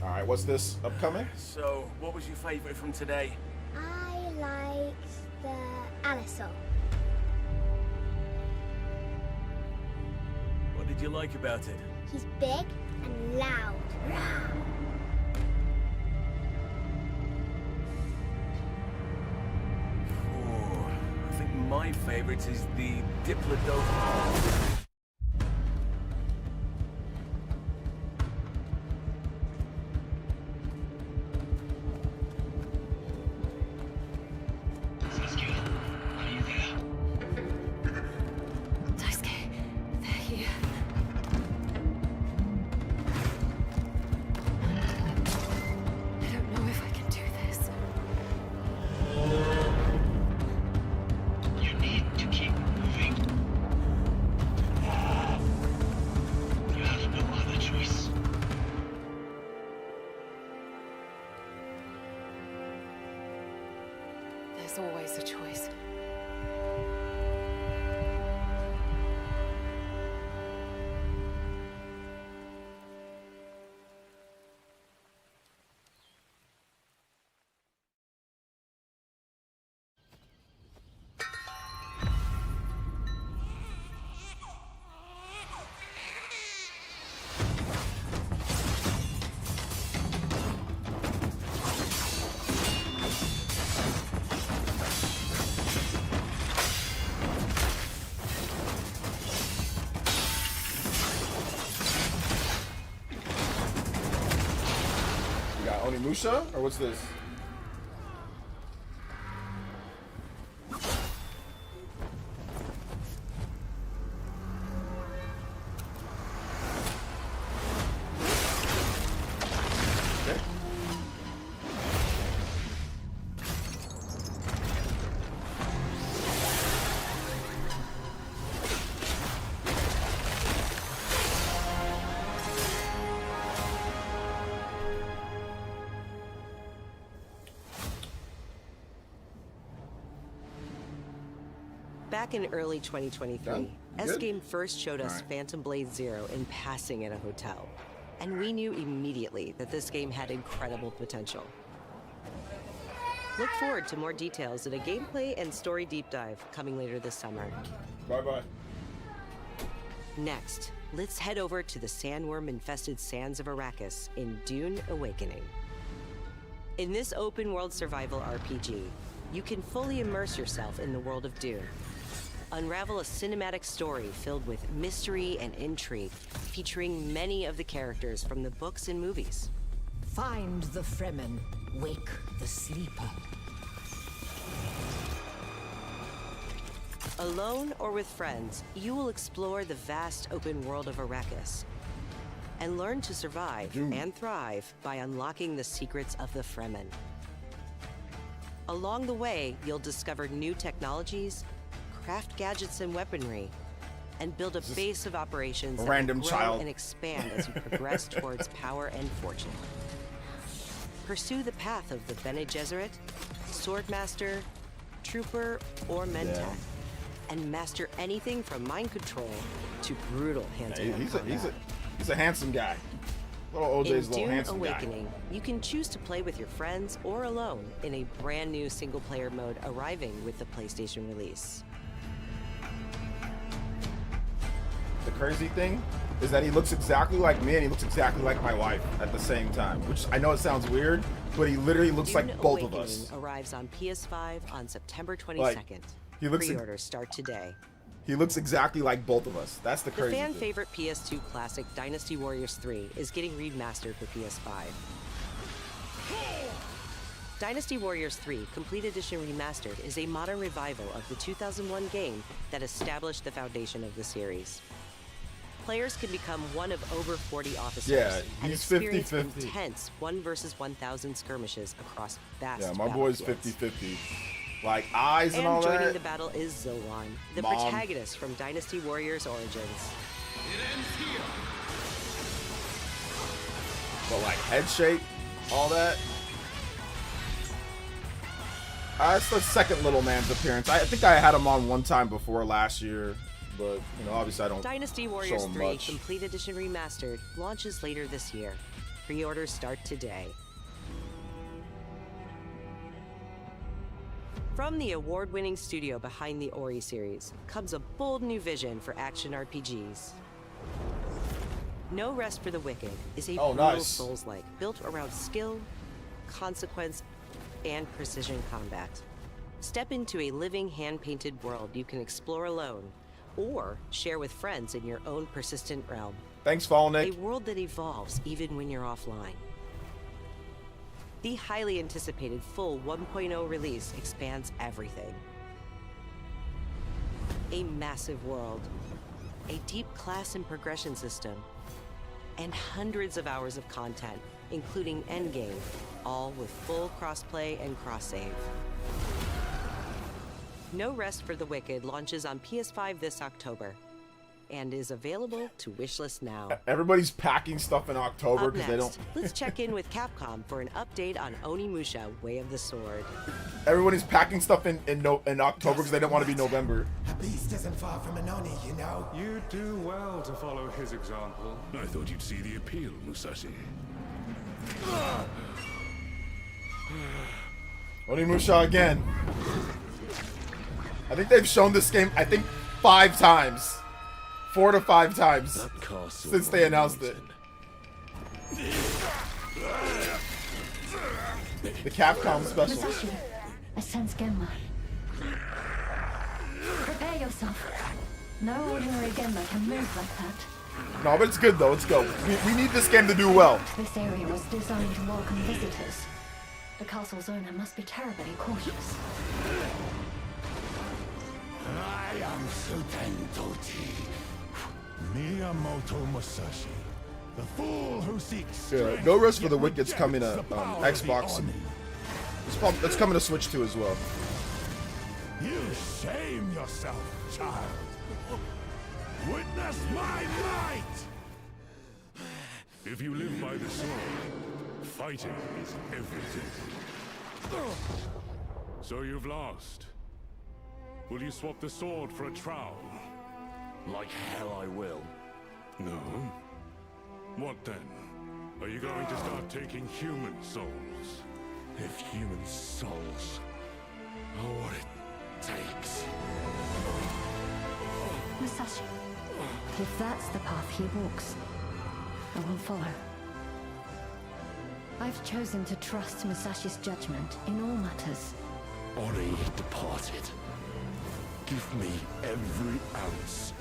All right, what's this upcoming? So, what was your favorite from today? I liked the Alisol. What did you like about it? He's big and loud. Oh, I think my My favorite is the Diplodocus. There's always a choice. Onimusha? Or what's this? Okay. Back in early 2023, S-Game first showed us Phantom Blade Zero in passing at a hotel. And we knew immediately that this game had incredible potential. Look forward to more details in a gameplay and story deep dive coming later this summer. Bye-bye. Next, let's head over to the sandworm-infested sands of Arrakis in Dune Awakening. In this open-world survival RPG, you can fully immerse yourself in the world of Dune. Unravel a cinematic story filled with mystery and intrigue, featuring many of the characters from the books and movies. Find the Fremen, wake the sleeper. Alone or with friends, you will explore the vast open world of Arrakis and learn to survive and thrive by unlocking the secrets of the Fremen. Along the way, you'll discover new technologies, craft gadgets and weaponry, and build a base of operations that will grow and expand as you progress towards power and fortune. Pursue the path of the Bene Gesserit, Swordmaster, Trooper, or Mentat, and master anything from mind control to brutal hand-to-hand combat. He's a handsome guy. Little OJ's little handsome guy. In Dune Awakening, you can choose to play with your friends or alone in a brand new single-player mode arriving with the PlayStation release. The crazy thing is that he looks exactly like me and he looks exactly like my wife at the same time, which I know it sounds weird, but he literally looks Dune like both Awakening of us. Arrives on PS5 on September 22nd. He looks Pre-orders start today. He looks exactly like both of us. That's the crazy The fan thing. favorite PS2 classic Dynasty Warriors 3 is getting remastered for PS5. Dynasty Warriors 3 Complete Edition Remastered is a modern revival of the 2001 game that established the foundation of the series. Players can become one of over 40 officers and experience 50-50. intense 1 versus 1,000 skirmishes across vast Yeah, my boy's battlefields. 50-50. Like eyes and all joining that. the battle is Zolan, the Mom. protagonist from Dynasty Warriors Origins. But like head shape, all that. It's the second little man's appearance. I think I had him on one time before last year, but you know, obviously I don't Dynasty show Warriors him 3 much. Complete Edition Remastered launches later this year. Pre-orders start today. From the award-winning studio behind the Ori series comes a bold new vision for action RPGs. No Rest for the Wicked is a brutal Souls-like built around skill, consequence, and precision combat. Step into a living, hand-painted world you can explore alone, or share with friends in your own persistent realm. Thanks, Fall Nick. A world that evolves even when you're offline. The highly anticipated full 1.0 release expands everything. A massive world, a deep class and progression system, and hundreds of hours of content, including endgame, all with full crossplay and cross-save. No Rest for the Wicked launches on PS5 this October and is available to wishlist now. Everybody's packing stuff in October because they don't. Let's check in with Capcom for an update on Onimusha: Way of the Sword. Everybody's packing stuff in October because they don't want to be November. A beast isn't far from an Oni, you know. You do well to follow his example. I thought you'd see the appeal, Musashi. Onimusha again. I think they've shown this game, 5 times. 4 to 5 times since they announced it. The Capcom special. Musashi, I sense Genma. Prepare yourself. No ordinary Genma can move like that. No, but it's good though. Let's go. We need this game to do well. This area was designed to welcome visitors. The castle's owner must be terribly cautious. I am Suten Toti. Miyamoto Musashi. The fool who seeks Yeah, No Rest for the Wicked's coming to Xbox. It's coming to Switch too as well. You shame yourself, child. Witness my might! If you live by the sword, fighting is everything. So you've lost. Will you swap the sword for a trowel? Like hell I will. No? What then? Are you going to start taking human souls? If human souls are what it takes. Musashi, if that's the path he walks, I will follow. I've chosen to trust Musashi's judgment in all matters. Ori departed. Give me every ounce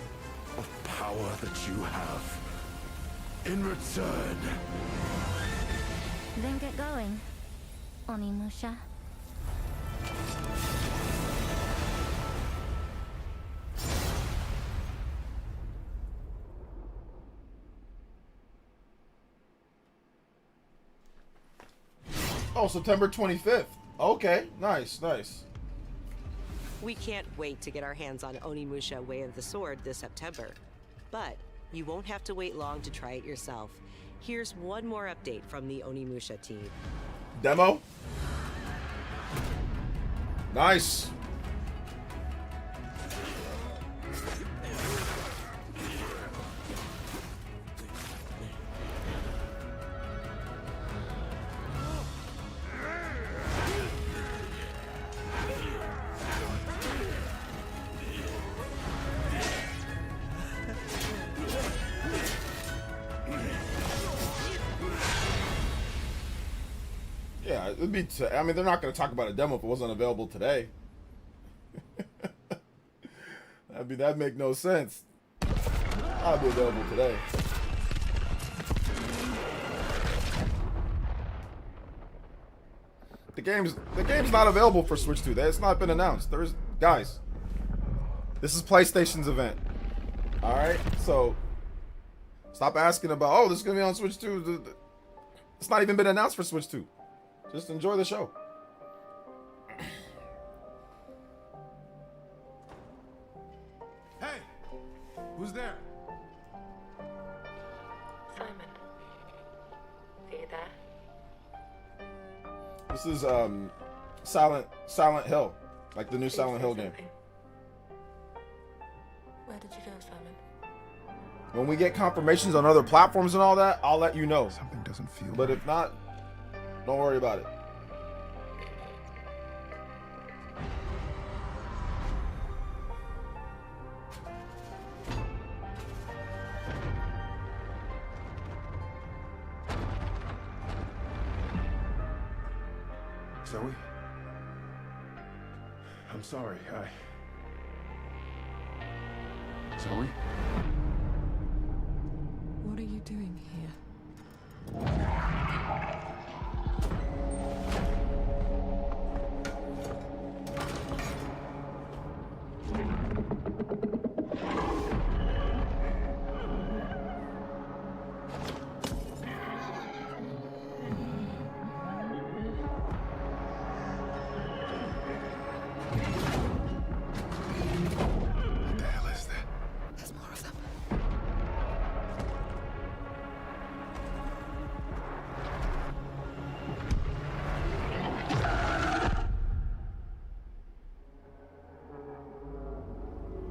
of power that you have. In return. Then get going, Onimusha. Oh, September 25th. Okay, nice, nice. We can't wait to get our hands on Onimusha: Way of the Sword this September. But you won't have to wait long to try it yourself. Here's one more update from the Onimusha team. Demo? Nice. Yeah, it'd be. I mean, they're not going to talk about a demo if it wasn't available today. That'd make no sense. I'll be available today. The game's not available for Switch 2. It's not been announced. Guys, this is PlayStation's event. All right, so stop asking about. Oh, this is gonna be on Switch 2. It's not even been announced for Switch 2. Just enjoy the show. Hey, who's there? Simon. Are you there? This is Silent Hill, like the new Silent Hill game. Where did you go, Simon? When we get confirmations on other platforms and all that, I'll let you know. Something doesn't feel But if not, don't worry about it. Zoe? I'm sorry. Sorry? What are you doing here? What the hell is that? There's more of them.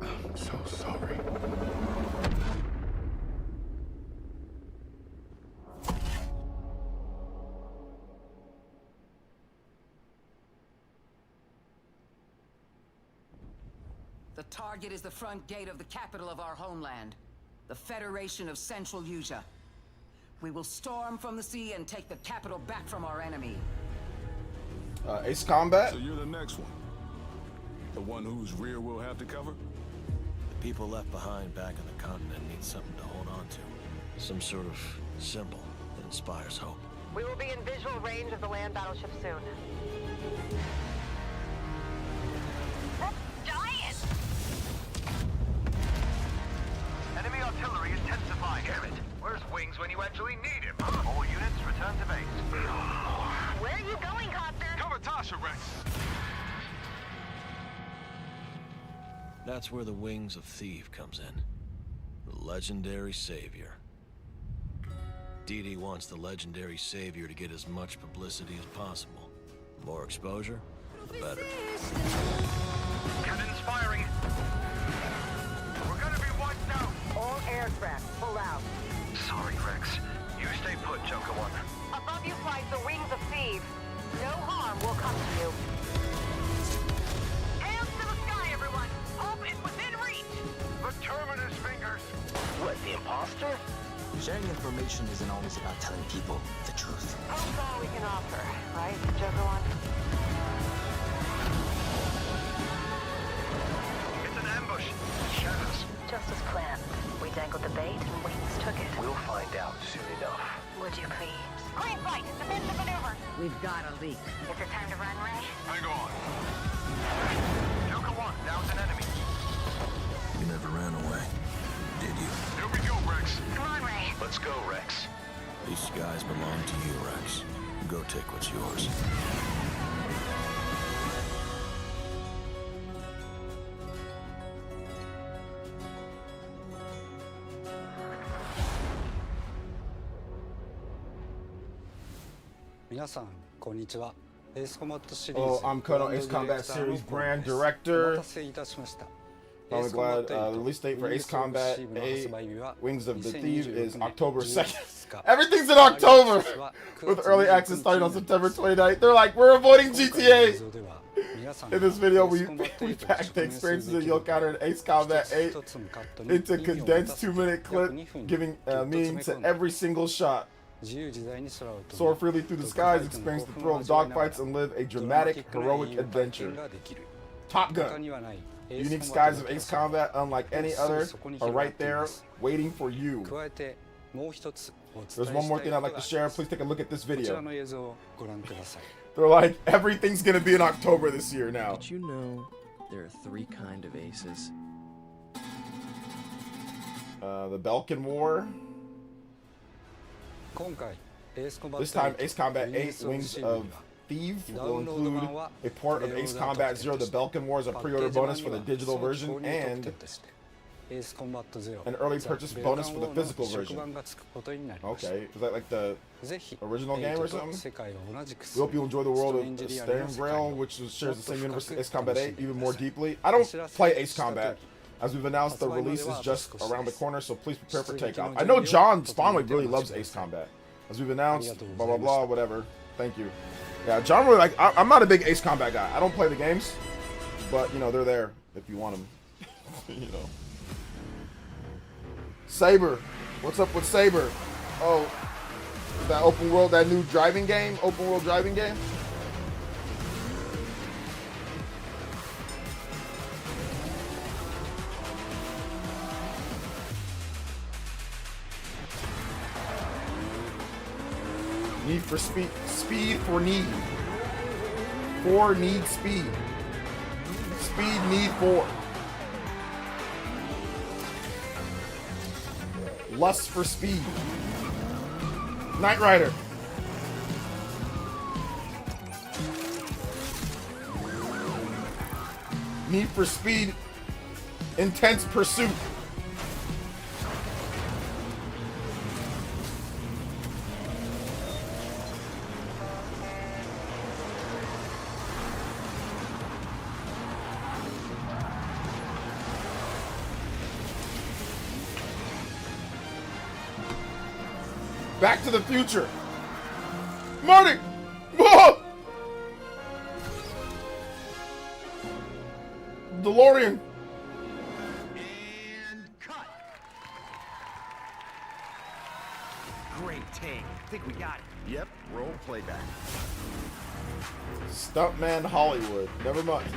I'm so sorry. The target is the front gate of the capital of our homeland, the Federation of Central Asia. We will storm from the sea and take the capital back from our enemy. Ace Combat? So you're the next one? The one whose rear we'll have to cover? The people left behind back on the continent need something to hold on to. Some sort of symbol that inspires hope. We will be in visual range of the land battleship soon. Giant! Enemy artillery intensifying. Damn it. Where's Wings when you actually need him? All units return to base. Where are you going, Copter? Cover Tasha, Rex. That's where the Wings of Thief comes in. The legendary savior. Dee wants the legendary savior to get as much publicity as possible. The more exposure, the better. Cannons firing. We're gonna be wiped out. All aircraft, pull out. Sorry, Rex. You stay put, Joker One. Above you flies the Wings of Thieves. No harm will come to you. Hands to the sky, everyone. Hope is within reach. The Terminus fingers. What, the imposter? Sharing information isn't always about telling people the truth. Hope's all we can offer, right, Joker One? It's an ambush. Shadows. Just as planned. We dangled the bait and Wings took it. We'll find out soon enough. Would you please? Green flight, defensive maneuver. We've got a leak. Is it time to run, Ray? Hang on. Joker One, down's an enemy. You never ran away, did you? Here we go, Rex. Come on, Ray. Let's go, Rex. These skies belong to you, Rex. Go take what's yours. Oh, I'm Kono, Ace Combat Series brand director. I'm glad the release date for Ace Combat 8 Wings of the Thief is October 2nd. Everything's in October! With early access starting on September 29th. They're like, we're avoiding GTA! In this video, we packed the experiences that you'll encounter in Ace Combat 8 into a condensed 2-minute clip, giving meaning to every single shot. Soar freely through the skies, experience the thrill of dogfights, and live a dramatic, heroic adventure. Top Gun. Unique skies of Ace Combat, unlike any other, are right there, waiting for you. There's one more thing I'd like to share. Please take a look at this video. They're like, everything's gonna be in October this year now. Did you know there are 3 kinds of aces? The Belkin War. This time, Ace Combat 8 Wings of Thief will include a port of Ace Combat 0, the Belkin War, as a pre-order bonus for the digital version, and an early purchase bonus for the physical version. Okay, is that like the original game or something? We hope you enjoy the world of Staring Grail, which shares the same universe as Ace Combat 8 even more deeply. I don't play Ace Combat. As we've announced, the release is just around the corner, so please prepare for takeoff. I know John Spawnwick really loves Ace Combat. As we've announced, blah blah blah, whatever. Thank you. Yeah, John really like. I'm not a big Ace Combat guy. I don't play the games, but you know they're there if you want them. You know. Saber, what's up with Saber? Oh, that open world, that new driving game, open world driving game. Need for speed. Speed for need. For need speed. Speed need for. Lust for speed. Knight Rider. Need for speed. Intense pursuit. Back to the Future. Marty! Whoa! DeLorean. Great take. Think we got it. Yep, roll playback. Stuntman Hollywood. Never mind.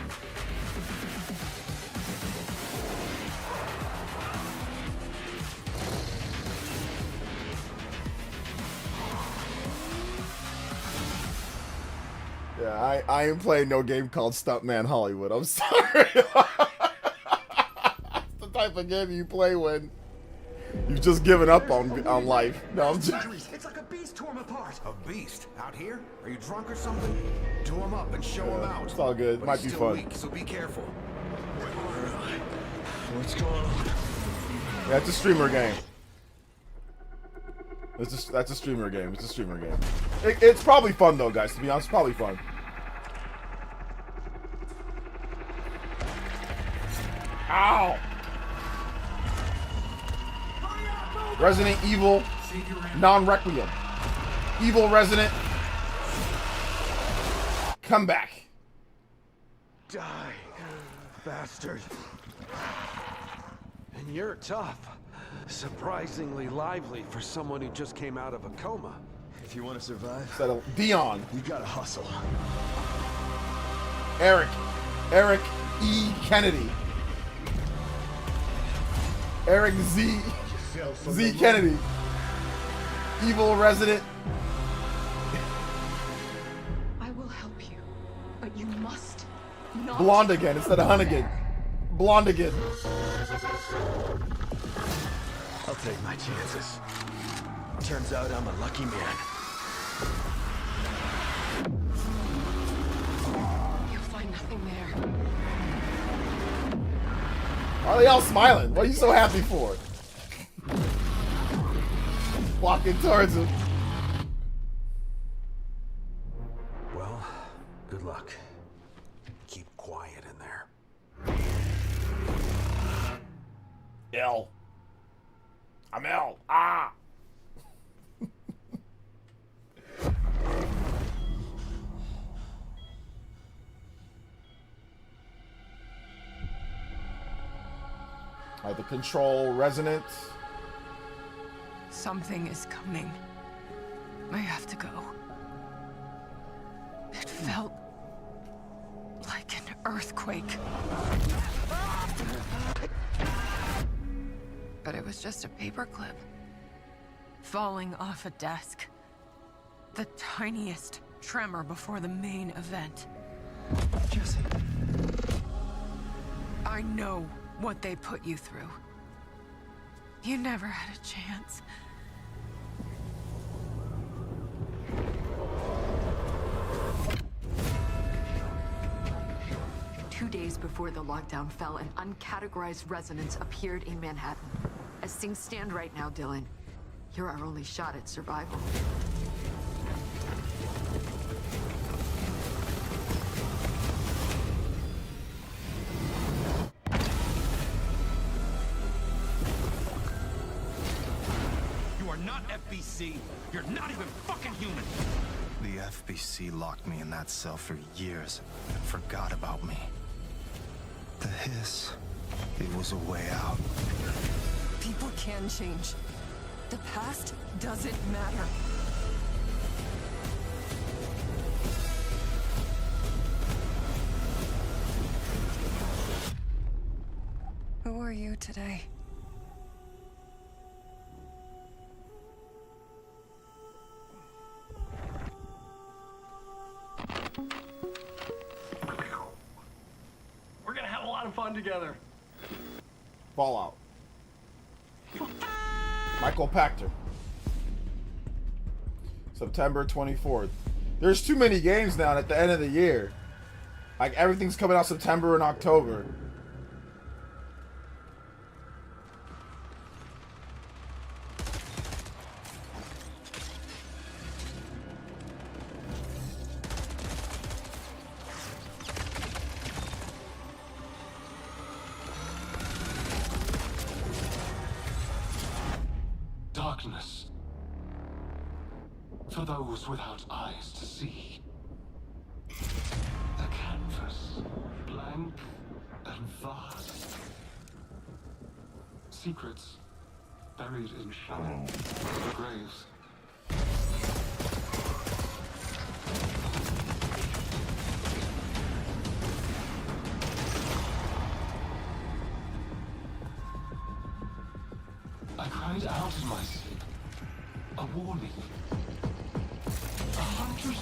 Yeah, I ain't playing no game called Stuntman Hollywood. I'm sorry. It's the type of game you play when you've just given up on life. No, I'm just... It's like a beast tore him apart. A beast? Out here? Are you drunk or something? Do him up and show him out. It's all good. But Might he's be still fun. weak, so be careful. What's going on? Yeah, it's a streamer game. That's a streamer game. It's a streamer game. It's probably fun though, guys. To be honest, it's probably fun. Ow! Resident Evil non-Requiem. Evil Resident. Come back. Die, bastard. And you're tough. Surprisingly lively for someone who just came out of a coma. If you want to survive, Settle. Dion. you gotta hustle. Eric E. Kennedy. Eric Z. Kennedy. Evil Resident. I will help you, but you must not. Blonde again instead of Hunnigan. Blonde again. I'll take my chances. Turns out I'm a lucky man. You'll find nothing there. Why are they all smiling? What are you so happy for? Walking towards him. Well, good luck. Keep quiet in there. L. I'm L. Ah. The control resonant. Something is coming. I have to go. It felt like an earthquake. But it was just a paperclip falling off a desk. The tiniest tremor before the main event. Jesse. I know what they put you through. You never had a chance. Two days before the lockdown fell, an uncategorized resonance appeared in Manhattan. As things stand right now, Dylan, you're our only shot at survival. You are not FBC. You're not even fucking human. The FBC locked me in that cell for years and forgot about me. The hiss, it was a way out. People can change. The past doesn't matter. Who are you today? lot of fun together. Fallout. Michael Pachter. September 24th. There's too many games now at the end of the year. Like, everything's coming out September and October. Darkness. For those without eyes to see. A canvas, blank and vast. Secrets buried in shallow graves. I cried out in my sleep. A warning. A hunter's...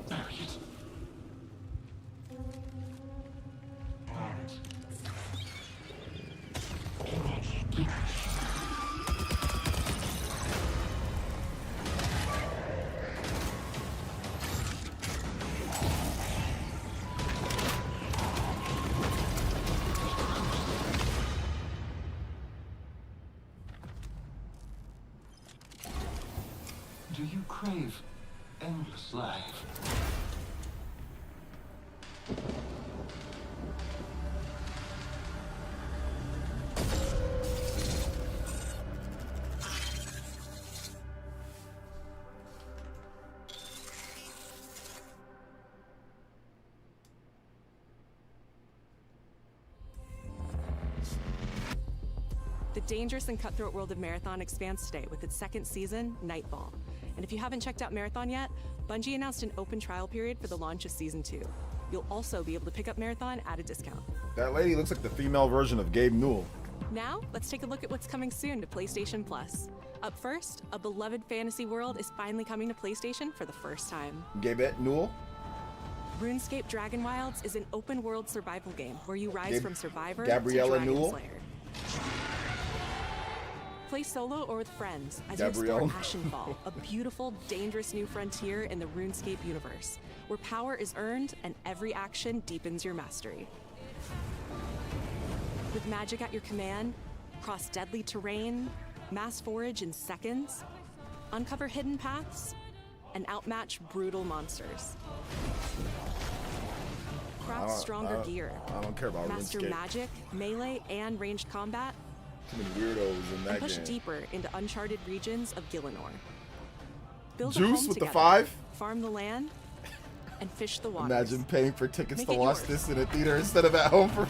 Bury it. Do you crave endless life? The dangerous and cutthroat world of Marathon expands today with its second season, Nightfall. And if you haven't checked out Marathon yet, Bungie announced an open trial period for the launch of Season 2. You'll also be able to pick up Marathon at a discount. That lady looks like the female version of Gabe Newell. Now, let's take a look at what's coming soon to PlayStation Plus. Up first, a beloved fantasy world is finally coming to PlayStation for the first time. Gabette Newell? RuneScape Dragon Wilds is an open-world survival game where you rise from survivor Gabriella to dragon Newell? slayer. Play solo or with friends as Gabrielle. you explore Ashenfall, a beautiful, dangerous new frontier in the RuneScape universe, where power is earned and every action deepens your mastery. With magic at your command, cross deadly terrain, mass forage in seconds, uncover hidden paths, and outmatch brutal monsters. Craft stronger gear, I don't care about master RuneScape. magic, melee, and ranged combat, Too many weirdos in that and push game. deeper into uncharted regions of Gielinor. Build a Juice home with the together, 5? farm the land, and fish the waters. Imagine paying for tickets Make to it watch yours. this in a theater instead of at home for.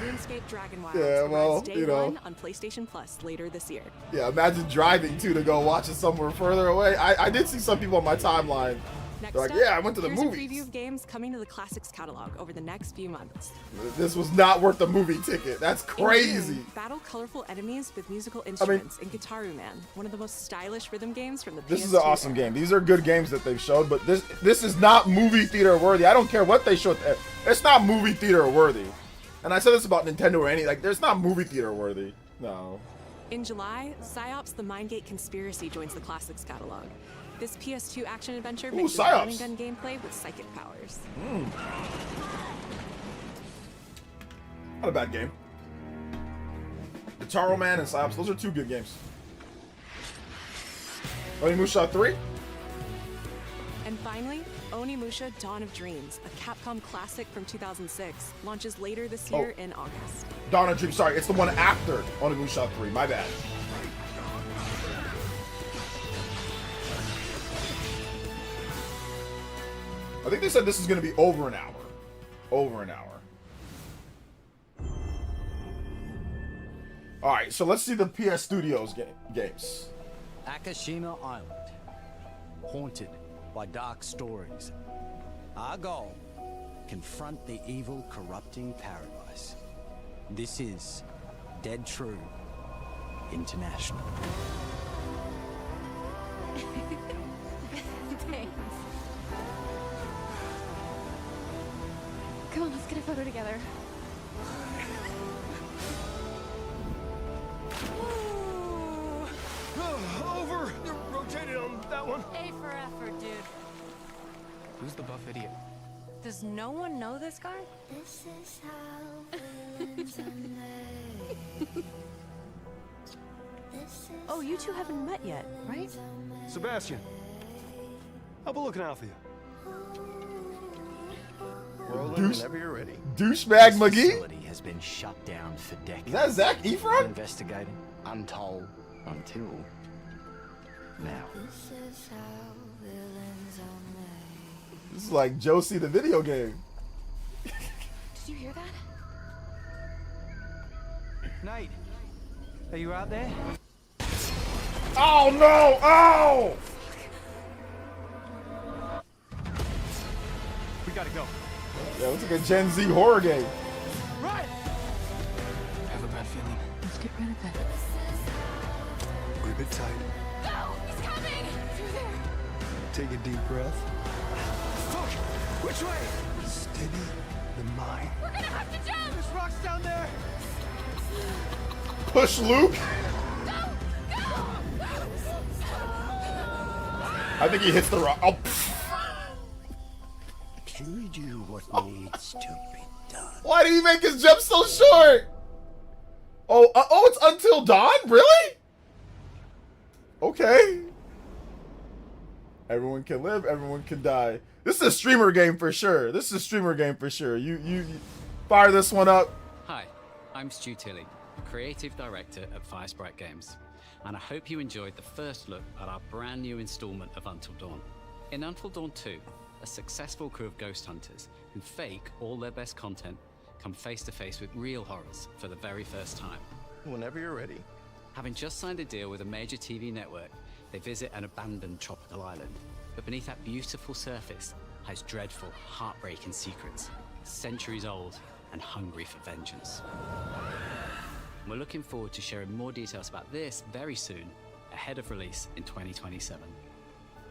RuneScape Dragon Wilds Yeah, well, arrives day you know. 1 on PlayStation Plus later this year. Yeah, imagine driving too to go watch it somewhere further away. I did see some people on my timeline. Next They're like, up, yeah, I went to the here's movies. a preview of games coming to the Classics catalog over the next few months. This was not worth the movie ticket. That's In crazy. June, battle colorful enemies with musical instruments in Guitaru Man, one of the most stylish rhythm games from the This PS2 is an awesome era. game. These are good games that they've showed, but this is not movie theater worthy. I don't care what they showed. It's not movie theater worthy. And I said this about Nintendo or any, like, there's not movie theater worthy. No. In July, PsyOps The Mindgate Conspiracy joins the Classics catalog. This PS2 action adventure Ooh, mixes PsyOps. run and gun gameplay with psychic powers. Not a bad game. Guitar Man and PsyOps, those are two good games. Onimusha 3? And finally, Onimusha Dawn of Dreams, a Capcom classic from 2006, launches later this year in August. Dawn of Dream, sorry, it's the one after Onimusha 3, my bad. I think they said this is going to be over an hour. Over an hour. Alright, so let's see the PS Studios games. Akashima Island, haunted by dark stories. Our goal, confront the evil, corrupting paradise. This is Dead True International. Thanks. Come on, let's get a photo together. Over! You're rotated on that one. A for effort, dude. Who's the buff idiot? Does no one know this guy? This is how villains are made. Oh, you two haven't met yet, right? Sebastian, I'll be looking out for you. Roland, whenever you're ready. Douchebag This McGee? facility has been shut down for decades. Is that Zac Efron? Investigating, untold, until now. This is how villains are made. This is like Josie the video game. Did you hear that? Nate, are you out there? Oh no! Oh! We gotta go. Yeah, it's like a Gen Z horror game. Right! I have a bad feeling. Let's get rid of it. Grip it tight. No! He's coming! Through there! Take a deep breath. Fuck! Which way? Steady the mind. We're gonna have to jump! There's rocks down there! Push Luke. I think he hits the rock. Oh, Can we do what needs to be done? why did he make his jump so short? Oh, oh, it's until dawn? Really? Okay. Everyone can live, everyone can die. This is a streamer game for sure. This is a streamer game for sure. You fire this one up. Hi, I'm Stu Tilley, Creative Director at Firesprite Games, and I hope you enjoyed the first look at our brand new installment of Until Dawn. In Until Dawn 2, a successful crew of ghost hunters who fake all their best content come face to face with real horrors for the very first time. Whenever you're ready. Having just signed a deal with a major TV network, they visit an abandoned tropical island. But beneath that beautiful surface hides dreadful, heartbreaking secrets, centuries old and hungry for vengeance. We're looking forward to sharing more details about this very soon, ahead of release in 2027.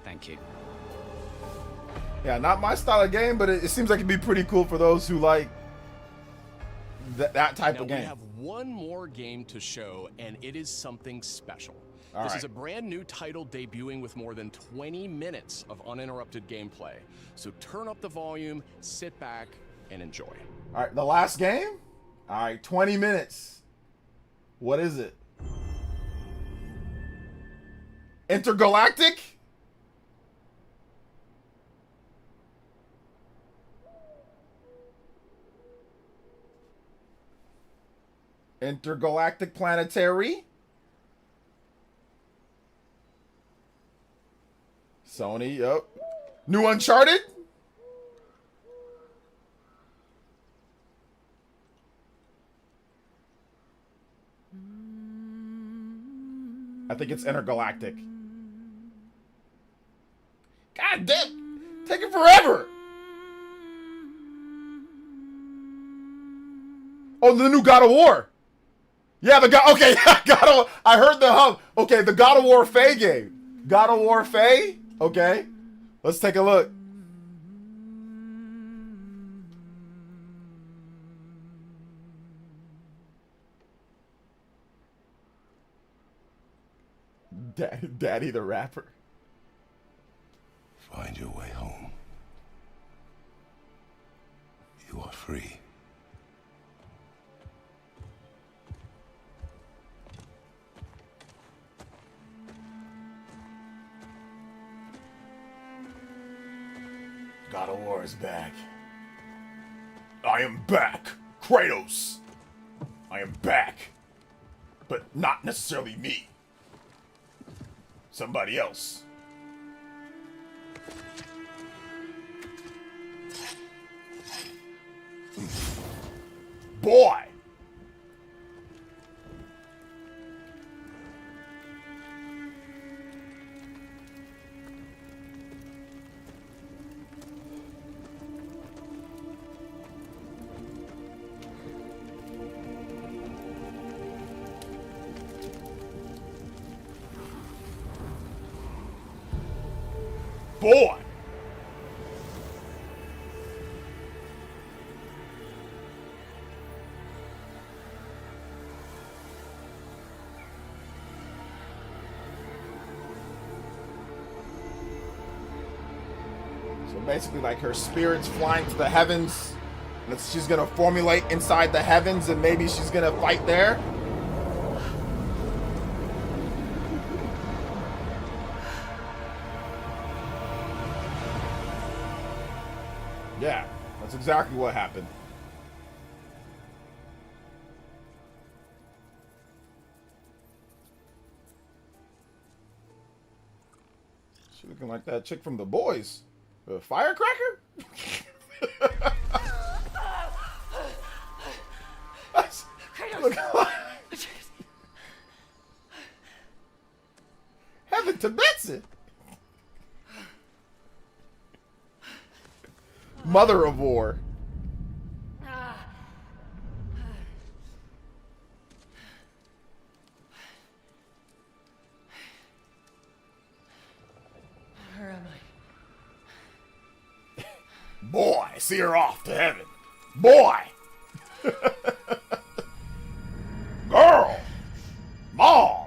Thank you. Yeah, not my style of game, but it seems like it'd be pretty cool for those who like that type now of game. We have one more game to show, and it is something special. This is a brand new title debuting with more than 20 minutes of uninterrupted gameplay. So turn up the volume, sit back, and enjoy. All right, the last game? All right, 20 minutes. What is it? Intergalactic? Intergalactic Planetary? Sony, yep. New Uncharted? I think it's Intergalactic. God damn! Taking forever! Oh, the new God of War! Yeah, the God. Okay, God of. I heard the hum. Okay, the God of War Faye game. God of War Faye. Okay, let's take a look. Daddy the rapper. Find your way home. You are free. God of War is back. I am back, Kratos. I am back. But not necessarily me. Somebody else. Boy! Boy. So basically, like, her spirit's flying to the heavens. And she's gonna formulate inside the heavens, and maybe she's gonna fight there. Yeah, that's exactly what happened. She looking like that chick from The Boys. A firecracker? Look like... Heaven to Betsy. Mother of War. Where am I? Boy, see her off to heaven. Boy. Girl. Mom.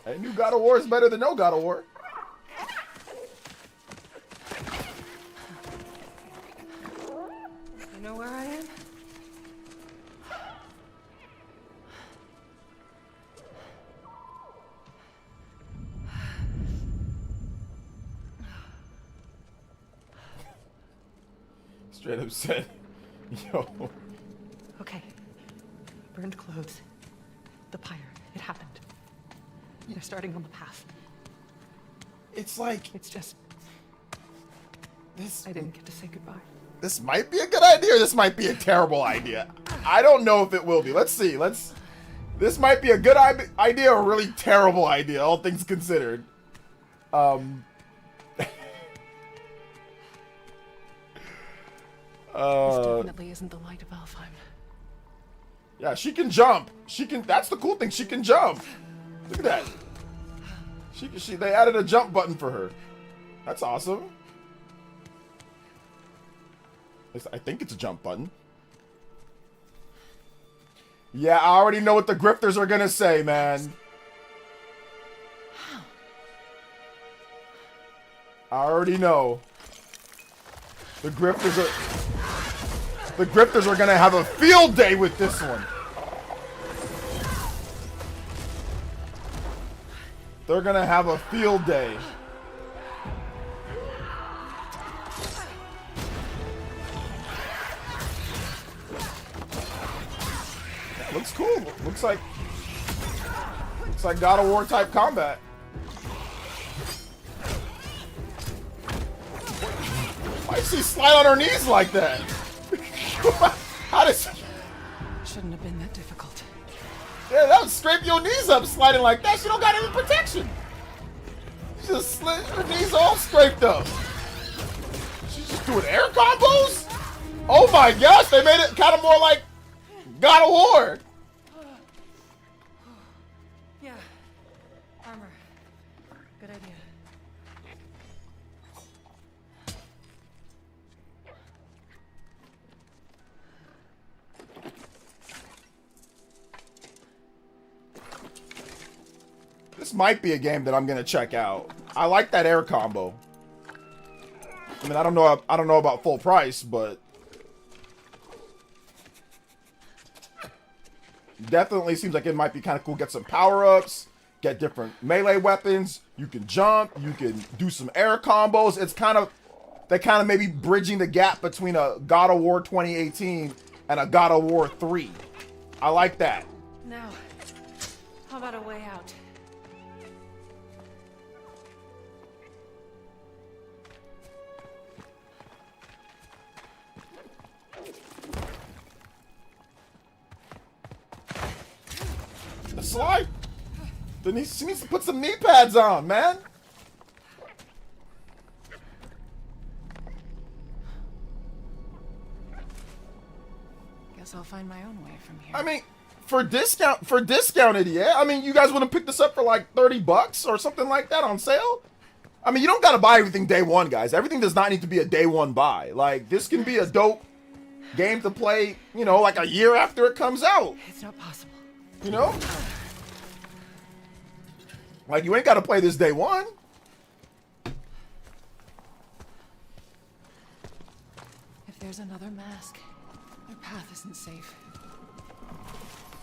Hey, new God of War is better than no God of War. You know where I am? Straight up said, yo. Okay. Burned clothes. The pyre. It happened. They're starting on the path. It's like... It's just... This... I didn't get to say goodbye. This might be a good idea, or this might be a terrible idea. I don't know if it will be. Let's see. This might be a good idea or a really terrible idea, all things considered. This definitely isn't the light of Alfheim. Yeah, she can jump. That's the cool thing. She can jump. Look at that. They added a jump button for her. That's awesome. I think it's a jump button. Yeah, I already know what the grifters are gonna say, man. I already know. The grifters are gonna have a field day with this one. They're gonna have a field day. Looks cool. Looks like God of War type combat. Why does she slide on her knees like that? How does... Shouldn't have been that difficult. Yeah, that would scrape your knees up sliding like that. She don't got any protection. She just slid her knees all scraped up. She's just doing air combos? Oh my gosh, they made it kind of more like God of War. Yeah. Armor. Good idea. This might be a game that I'm gonna check out. I like that air combo. I mean, I don't know about full price, but definitely seems like it might be kind of cool. Get some power-ups, get different melee weapons. You can jump, you can do some air combos. It's kind of, they're kind of maybe bridging the gap between a God of War 2018 and a God of War 3. I like that. Now, how about a way out? The slide. She needs to put some knee pads on, man. Guess I'll find my own way from here. I mean, for discounted, yeah. I mean, you guys want to pick this up for like $30 or something like that on sale? I mean, you don't got to buy everything day one, guys. Everything does not need to be a day one buy. Like, this can be a dope game to play, you know, like a year after it comes out. It's not possible. You know? Like, you ain't got to play this day one. If there's another mask, their path isn't safe.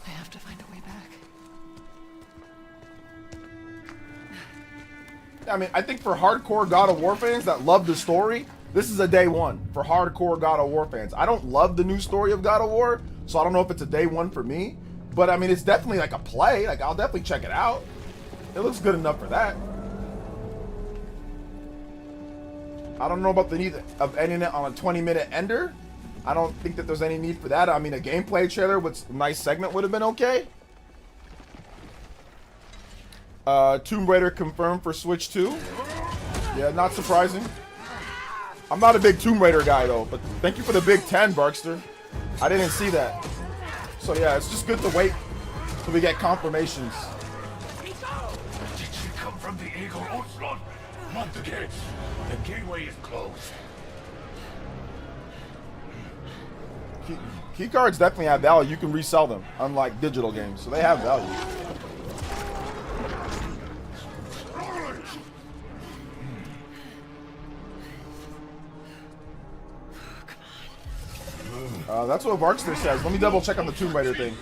I have to find a way back. I mean, I think for hardcore God of War fans that love the story, this is a day one for hardcore God of War fans. I don't love the new story of God of War, so I don't know if it's a day one for me. But I mean, it's definitely like a play. Like, I'll definitely check it out. It looks good enough for that. I don't know about the need of ending it on a 20-minute ender. I don't think that there's any need for that. I mean, a gameplay trailer with a nice segment would have been okay. Tomb Raider confirmed for Switch 2. Yeah, not surprising. I'm not a big Tomb Raider guy, though, but thank you for the Big 10, Barkster. I didn't see that. So, yeah, it's just good to wait till we get confirmations. Did you come from the Eagle Onslaught? Not the gates. The gateway is closed. Key cards definitely have value. You can resell them, unlike digital games, so they have value. That's what Barkster says. Let me double check on the Tomb Raider thing.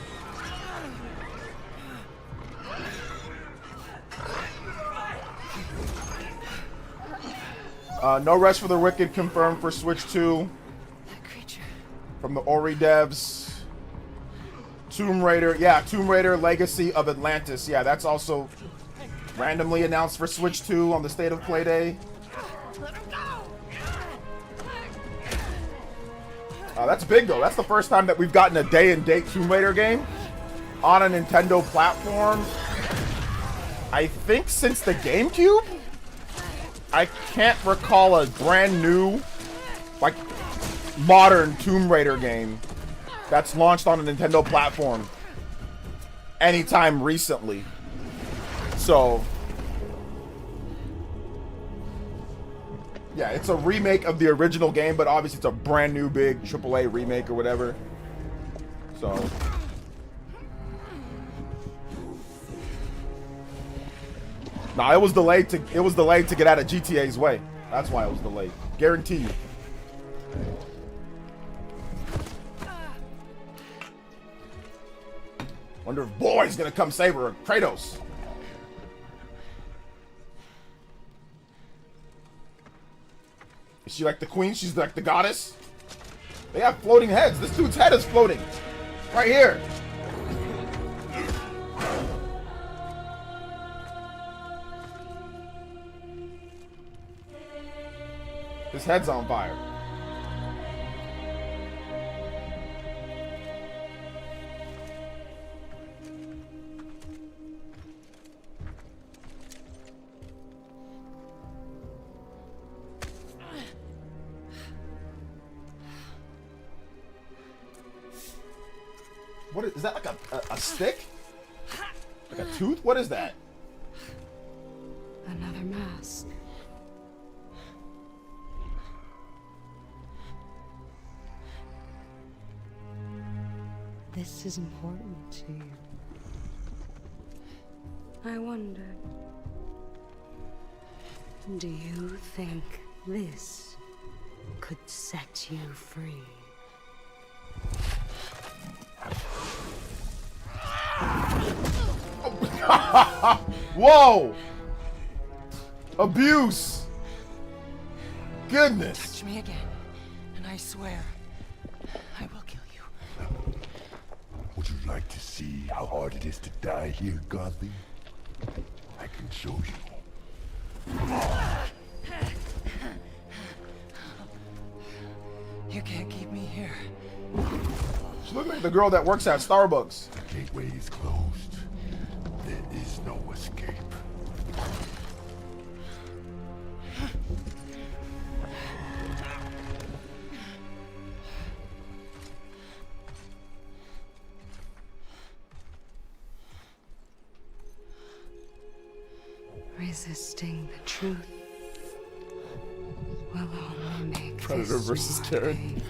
No Rest for the Wicked confirmed for Switch 2. From the Ori devs. Tomb Raider. Yeah, Tomb Raider Legacy of Atlantis. Yeah, that's also randomly announced for Switch 2 on the State of Play Day. That's big, though. That's the first time that we've gotten a day-and-date Tomb Raider game on a Nintendo platform. I think since the GameCube? I can't recall a brand new, like, modern Tomb Raider game that's launched on a Nintendo platform anytime recently. So, yeah, it's a remake of the original game, but obviously it's a brand new big AAA remake or whatever. So, nah, it was delayed to get out of GTA's way. That's why it was delayed. Guarantee you. Wonder if Boy's gonna come save her. Kratos. Is she like the queen? She's like the goddess? They have floating heads. This dude's head is floating. Right here. His head's on fire. What is that, like a stick? Like a tooth? What is that? Another mask. This is important to you. I wonder, do you think this could set you free? Whoa! Abuse! Goodness! Touch me again, and I swear, I will kill you. Would you like to see how hard it is to die here, Godly? I can show you. You can't keep me here. She looks like the girl that works at Starbucks. The gateway is closed. There is no escape. Resisting the truth will only make Predator this versus more Karen.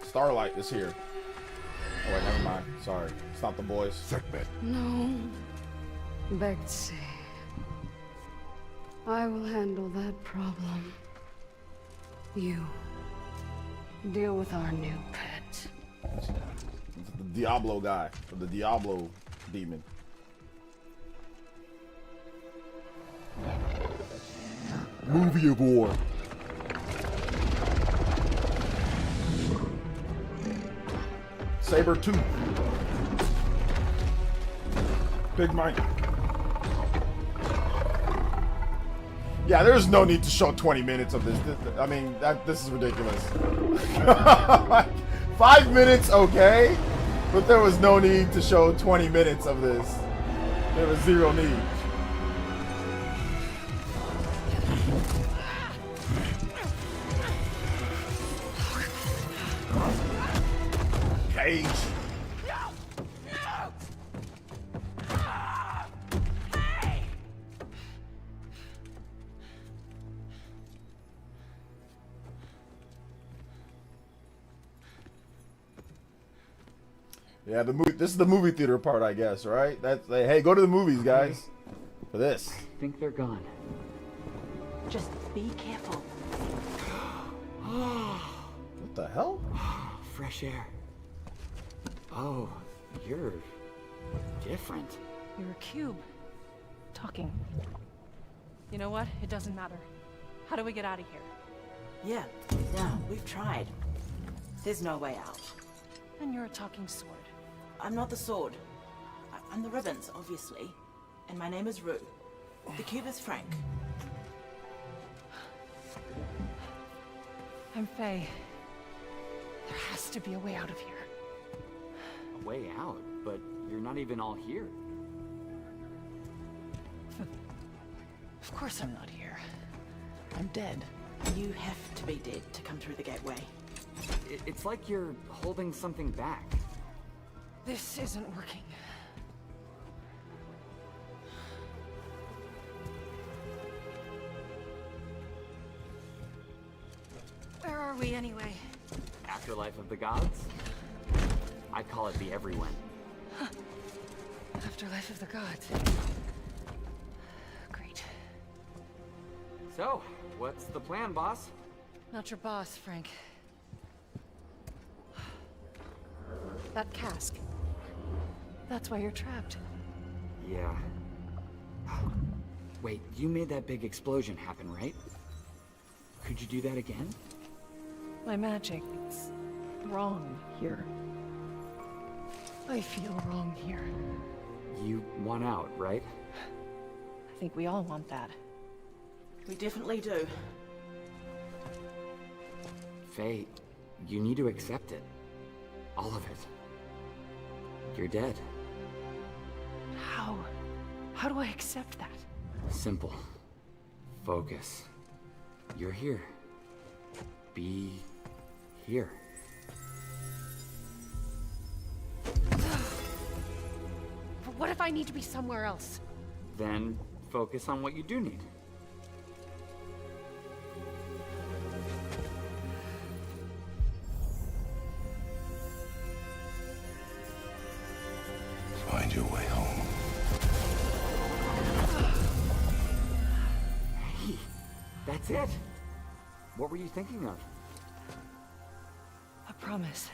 Starlight is here. Oh wait, never mind. Sorry, it's not the boys. Segment. No, Betsy. I will handle that problem. You deal with our new pet. It's the Diablo guy, or the Diablo demon. Movie of war. Saber Tooth. Big Mike. Yeah, there's no need to show 20 minutes of this. I mean, this is ridiculous. Like, 5 minutes, okay, but there was no need to show 20 minutes of this. There was zero need. Cage. Yeah, the movie. This is the movie theater part, I guess, right? That's like, hey, go to the movies, guys, for this. I think they're gone. Just be careful. What the hell? Fresh air. Oh, you're different. You're a cube. Talking. You know what? It doesn't matter. How do we get out of here? Yeah, we've tried. There's no way out. And you're a talking sword. I'm not the sword. I'm the ribbons, obviously. And my name is Rue. The cube is Frank. I'm Faye. There has to be a way out of here. A way out? But you're not even all here. Of course I'm not here. I'm dead. You have to be dead to come through the gateway. It's like you're holding something back. This isn't working. Where are we anyway? Afterlife of the gods? I'd call it the everyone. Afterlife of the gods. Great. So, what's the plan, boss? Not your boss, Frank. That cask. That's why you're trapped. Yeah. Wait, you made that big explosion happen, right? Could you do that again? My magic, it's wrong here. I feel wrong here. You want out, right? I think we all want that. We definitely do. Faye, you need to accept it. All of it. You're dead. How? How do I accept that? Simple. Focus. You're here. Be here. But what if I need to be somewhere else? Then focus on what you do need. Find your way home. Hey, that's it. What were you thinking of? A promise.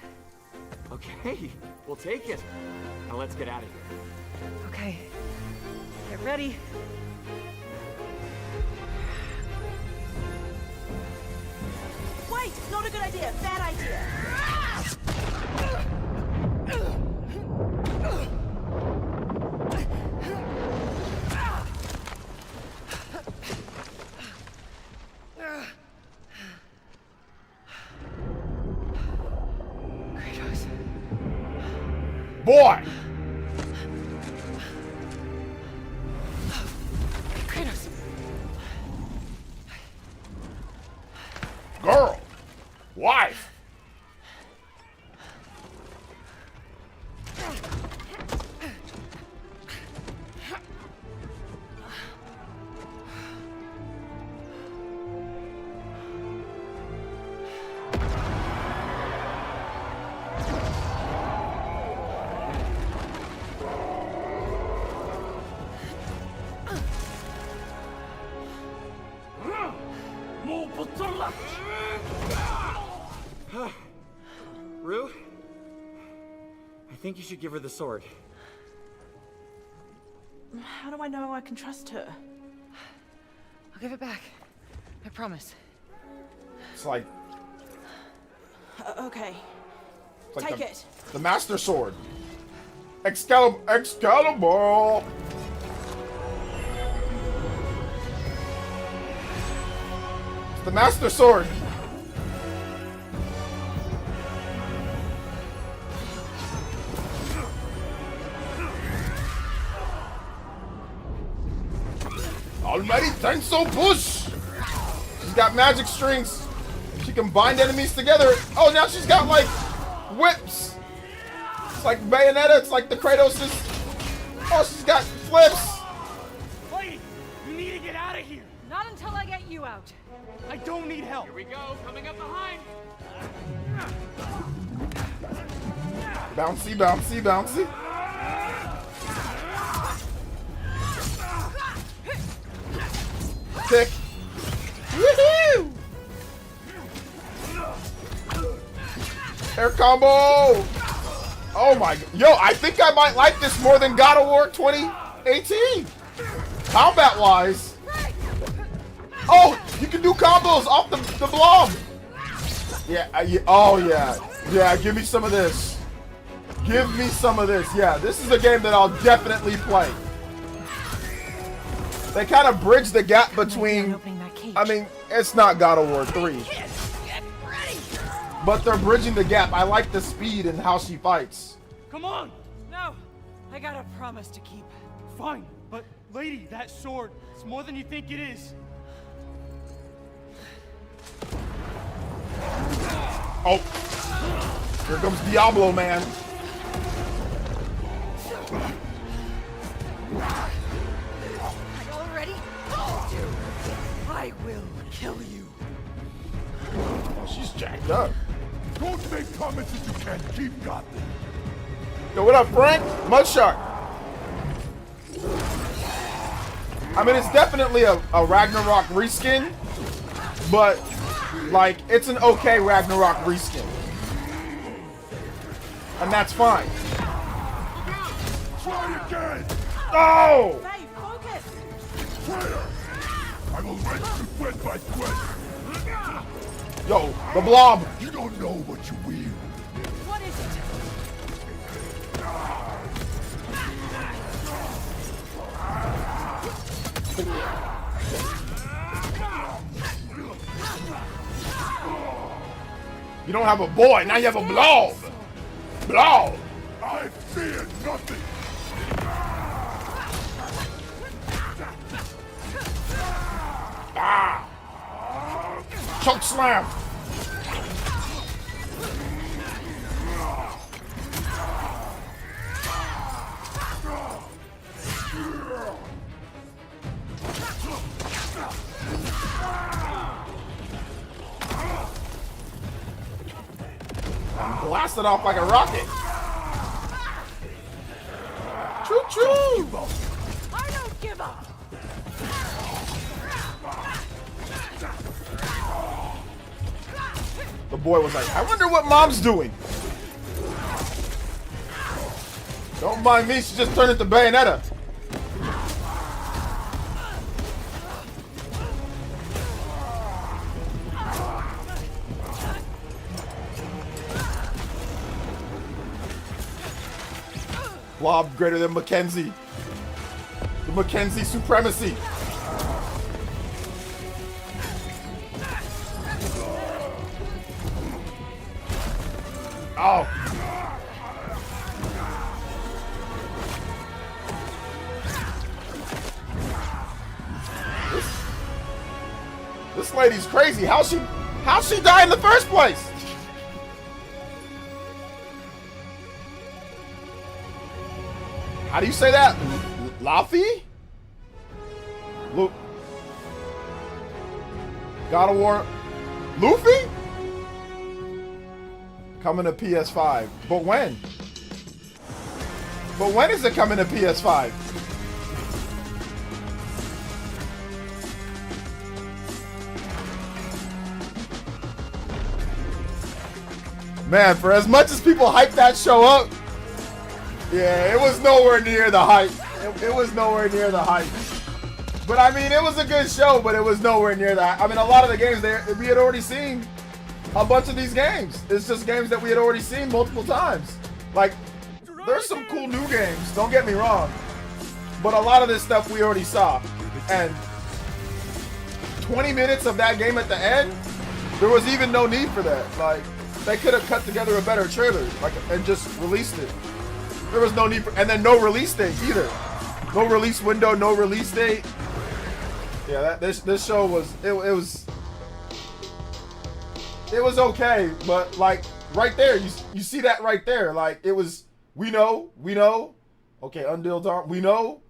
Okay, we'll take it. Now let's get out of here. Okay. Get ready. Wait! Not a good idea! Bad idea! Boy! Kratos! Girl! Wife! Rue? I think you should give her the sword. How do I know I can trust her? I'll give it back. I promise. It's like... Okay. It's like Take the, it. The Master Sword. Excalibur! Excalibur! It's the Master Sword. Almighty Tensou Push! She's got magic strings. She can bind enemies together. Oh, now she's got like whips. It's like Bayonetta. It's like the Kratos's. Oh, she's got flips. Lady, you need to get out of here. Not until I get you out. I don't need help. Here we go, coming up behind. Bouncy, bouncy, bouncy. Kick. Woohoo! Air combo! Oh my, yo, I think I might like this more than God of War 2018. Combat wise. Oh, you can do combos off the blob. Yeah, oh yeah. Yeah, give me some of this. Give me some of this. Yeah, this is a game that I'll definitely play. They kind of bridge the gap between, I mean, it's not God of War 3. But they're bridging the gap. I like the speed and how she fights. Come on. No, I got a promise to keep. Fine, but lady, that sword, it's more than you think it is. Oh, here comes Diablo, man. Are you ready? I will kill you. Oh, she's jacked up. Don't make promises you can't keep, Gotham. Yo, what up, Frank? Mudshark. I mean, it's definitely a Ragnarok reskin, but like, it's an okay Ragnarok reskin. And that's fine. Try again. Oh! Hey, focus! Traitor! I will wrench you sweat by sweat. Yo, the blob. You don't know what you wield. What is it? You don't have a boy, now you have a blob. Blob. I fear nothing. Ah. Choke slam. I'm blasted off like a rocket. Choo choo. I don't give up. The boy was like, I wonder what mom's doing. Don't mind me, she just turned into Bayonetta. Blob greater than Mackenzie. The Mackenzie supremacy. Oh. This lady's crazy. How's she die in the first place? How do you say that? Laffy? Luke. God of War. Luffy? Coming to PS5. But when? But when is it coming to PS5? Man, for as much as people hype that show up, yeah, it was nowhere near the hype. It was nowhere near the hype. But I mean, it was a good show, but it was nowhere near that. I mean, a lot of the games there, we had already seen a bunch of these games. It's just games that we had already seen multiple times. Like, there's some cool new games, don't get me wrong. But a lot of this stuff we already saw. And 20 minutes of that game at the end, there was even no need for that. Like, they could have cut together a better trailer, like, and just released it. There was no need for, and then no release date either. No release window, no release date. Yeah, this show was it was okay, but like right there, you see that right there, like it was we know, okay, Until Dawn, we know,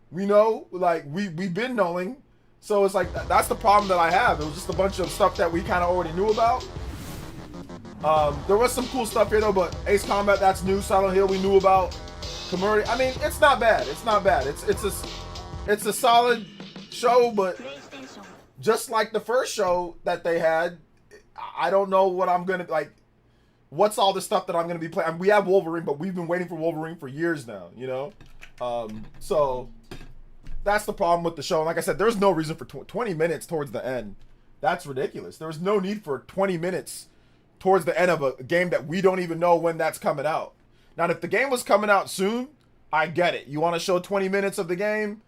like we've been knowing, so it's like that's the problem that I have. It was just a bunch of stuff that we kind of already knew about. There was some cool stuff here though, but Ace Combat, that's new. Silent Hill we knew about. Community, I mean, it's not bad. It's not bad. It's a solid show, but just like the first show that they had, I don't know what I'm gonna like. What's all the stuff that I'm gonna be playing? I mean, we have Wolverine, but we've been waiting for Wolverine for years now, you know. So that's the problem with the show. And like I said, there's no reason for 20 minutes towards the end. That's ridiculous. There's no need for 20 minutes towards the end of a game that we don't even know when that's coming out. Now, if the game was coming out soon, I get it. You want to show 20 minutes of the game